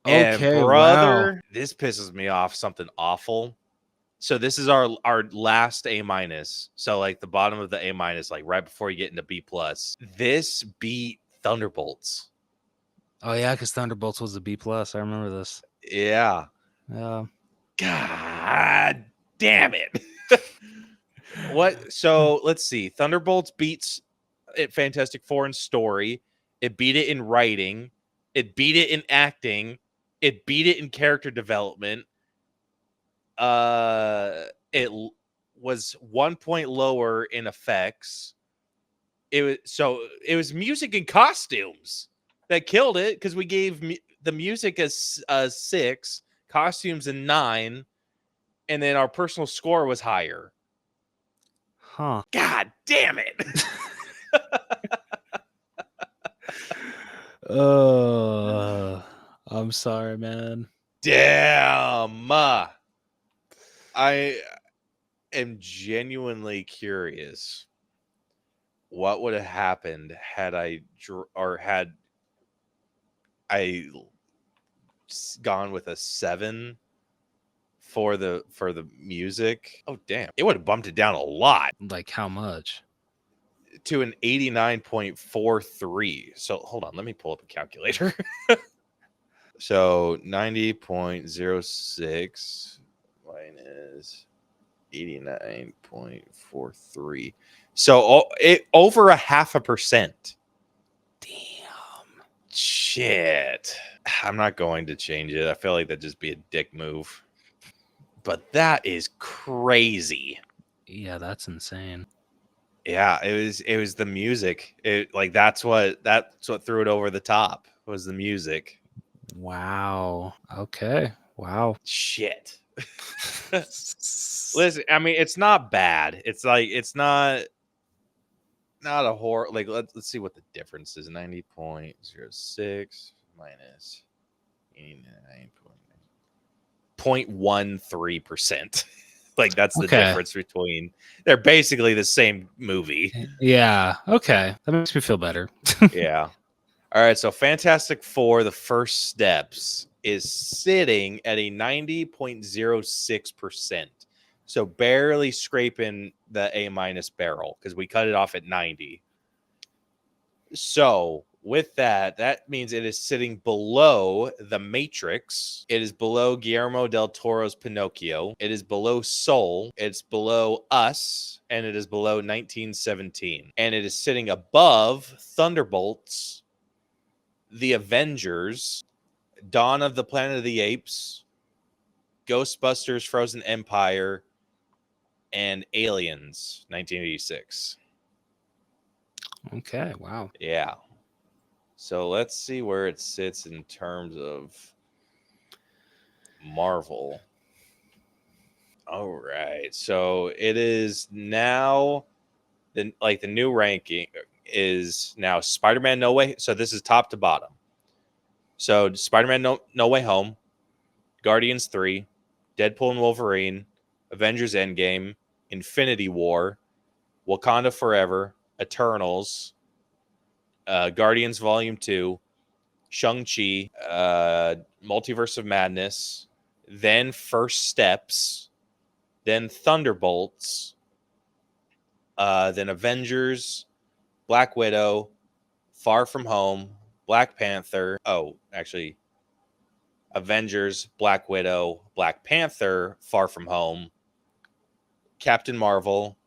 And Okay. brother, Wow. this pisses me off something awful. So this is our last A minus. So like the bottom of the A minus, like right before you get into B plus. This beat Thunderbolts. Oh yeah, because Thunderbolts was a B plus. I remember this. Yeah. Yeah. God damn it. What? So let's see. Thunderbolts beats it Fantastic Four in story. It beat it in writing. It beat it in acting. It beat it in character development. It was 1 point lower in effects. It was music and costumes that killed it because we gave the music a 6, costumes a 9, and then our personal score was higher. Huh. God damn it. I'm sorry, man. Damn. I am genuinely curious what would have happened had I gone with a 7 for the music. Oh damn. It would have bumped it down a lot Like how much? to an 89.43. So hold on, let me pull up a calculator. So 90.06 minus 89.43. So it over 0.5%. Damn. Shit. I'm not going to change it. I feel like that'd just be a dick move. But that is crazy. Yeah, that's insane. Yeah, it was the music. That's what threw it over the top was the music. Wow. Okay. Wow. Shit. Listen, I mean, it's not bad. It's like it's not a horror. Like let's see what the difference is. 90.06 minus 89.13%. Like that's the difference between. They're basically the same movie. Yeah. Okay. That makes me feel better. Yeah. All right. So Fantastic Four: The First Steps is sitting at a 90.06%. So barely scraping the A minus barrel because we cut it off at 90. So with that means it is sitting below The Matrix. It is below Guillermo del Toro's Pinocchio. It is below Soul. It's below Us. And it is below 1917. And it is sitting above Thunderbolts, The Avengers, Dawn of the Planet of the Apes, Ghostbusters Frozen Empire, and Aliens 1986. Okay. Wow. Yeah. So let's see where it sits in terms of Marvel. All right. So it is now the new ranking is now Spider-Man No Way. So this is top to bottom. So Spider-Man No Way Home, Guardians 3, Deadpool and Wolverine, Avengers Endgame, Infinity War, Wakanda Forever, Eternals, Guardians Volume 2, Shang-Chi, Multiverse of Madness, then First Steps, then Thunderbolts, then Avengers, Black Widow, Far From Home, Black Panther. Oh, actually, Avengers, Black Widow, Black Panther, Far From Home, Captain Marvel,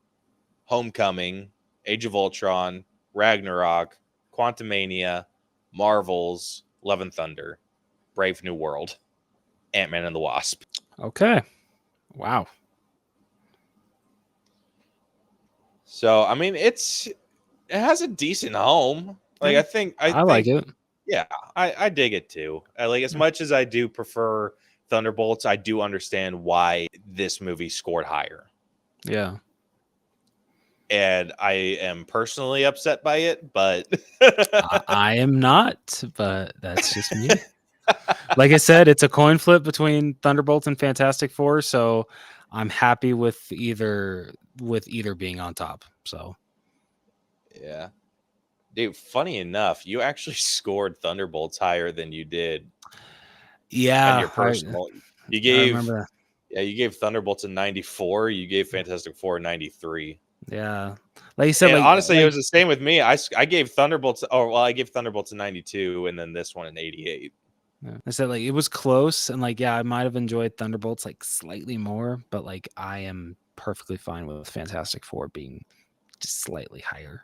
Homecoming, Age of Ultron, Ragnarok, Quantumania, Marvels, Love and Thunder, Brave New World, Ant-Man and the Wasp. Okay. Wow. So, I mean, it has a decent home. Like, I think like it. Yeah, I dig it too. Like, as much as I do prefer Thunderbolts, I do understand why this movie scored higher. Yeah. And I am personally upset by it, but I am not, but that's just me. Like I said, it's a coin flip between Thunderbolts and Fantastic Four, so I'm happy with either being on top. So yeah. Dude, funny enough, you actually scored Thunderbolts higher than you did. Yeah. On your personal. You gave Thunderbolts a 94, you gave Fantastic Four a 93. Yeah. Like you said, and honestly, it was the same with me. I gave Thunderbolts I gave Thunderbolts a 92 and then this one an 88. Yeah. I said it was close, and I might have enjoyed Thunderbolts slightly more, but I am perfectly fine with Fantastic Four being just slightly higher.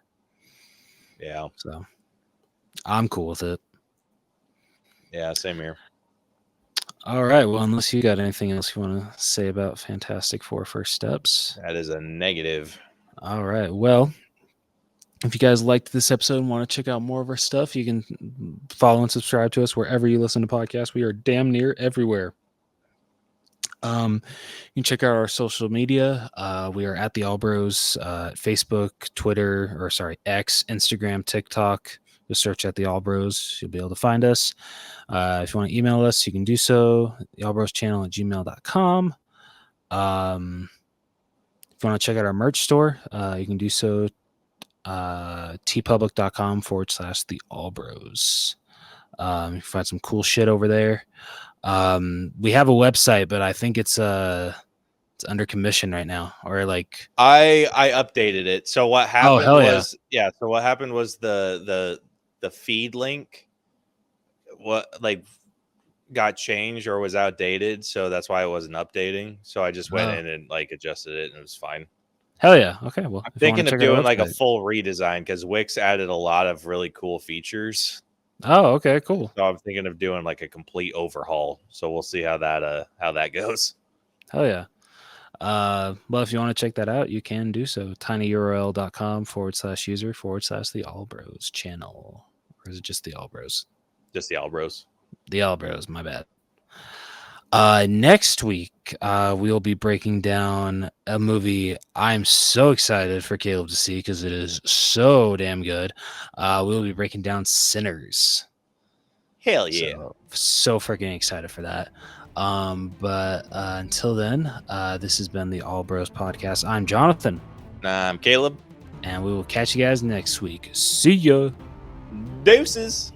Yeah. So I'm cool with it. Yeah, same here. All right. Well, unless you got anything else you want to say about Fantastic Four First Steps. That is a negative. All right. Well, if you guys liked this episode and want to check out more of our stuff, you can follow and subscribe to us wherever you listen to podcasts. We are damn near everywhere. You can check out our social media. We are at the Allbros, Facebook, Twitter, X, Instagram, TikTok. Just search at the Allbros. You'll be able to find us. If you want to email us, you can do so. theallbroschannel@gmail.com. If you want to check out our merch store, you can do so. tpublic.com/theallbros. You can find some cool shit over there. We have a website, but I think it's under commission right now, or I updated it. So what happened So what happened was the feed link got changed or was outdated, so that's why I wasn't updating. So I just went in and adjusted it and it was fine. Hell yeah. Okay. Well, I'm thinking of doing a full redesign because Wix added a lot of really cool features. Oh, okay, cool. So I'm thinking of doing a complete overhaul. So we'll see how that goes. Hell yeah. Well, if you want to check that out, you can do so. tinyurl.com/user/the Allbros channel. Or is it just the Allbros? Just the Allbros. The Allbros, my bad. Next week, we'll be breaking down a movie I'm so excited for Caleb to see because it is so damn good. We'll be breaking down Sinners. Hell yeah. So freaking excited for that. But until then, this has been the All Bros Podcast. I'm Jonathan. I'm Caleb. And we will catch you guys next week. See ya. Deuces.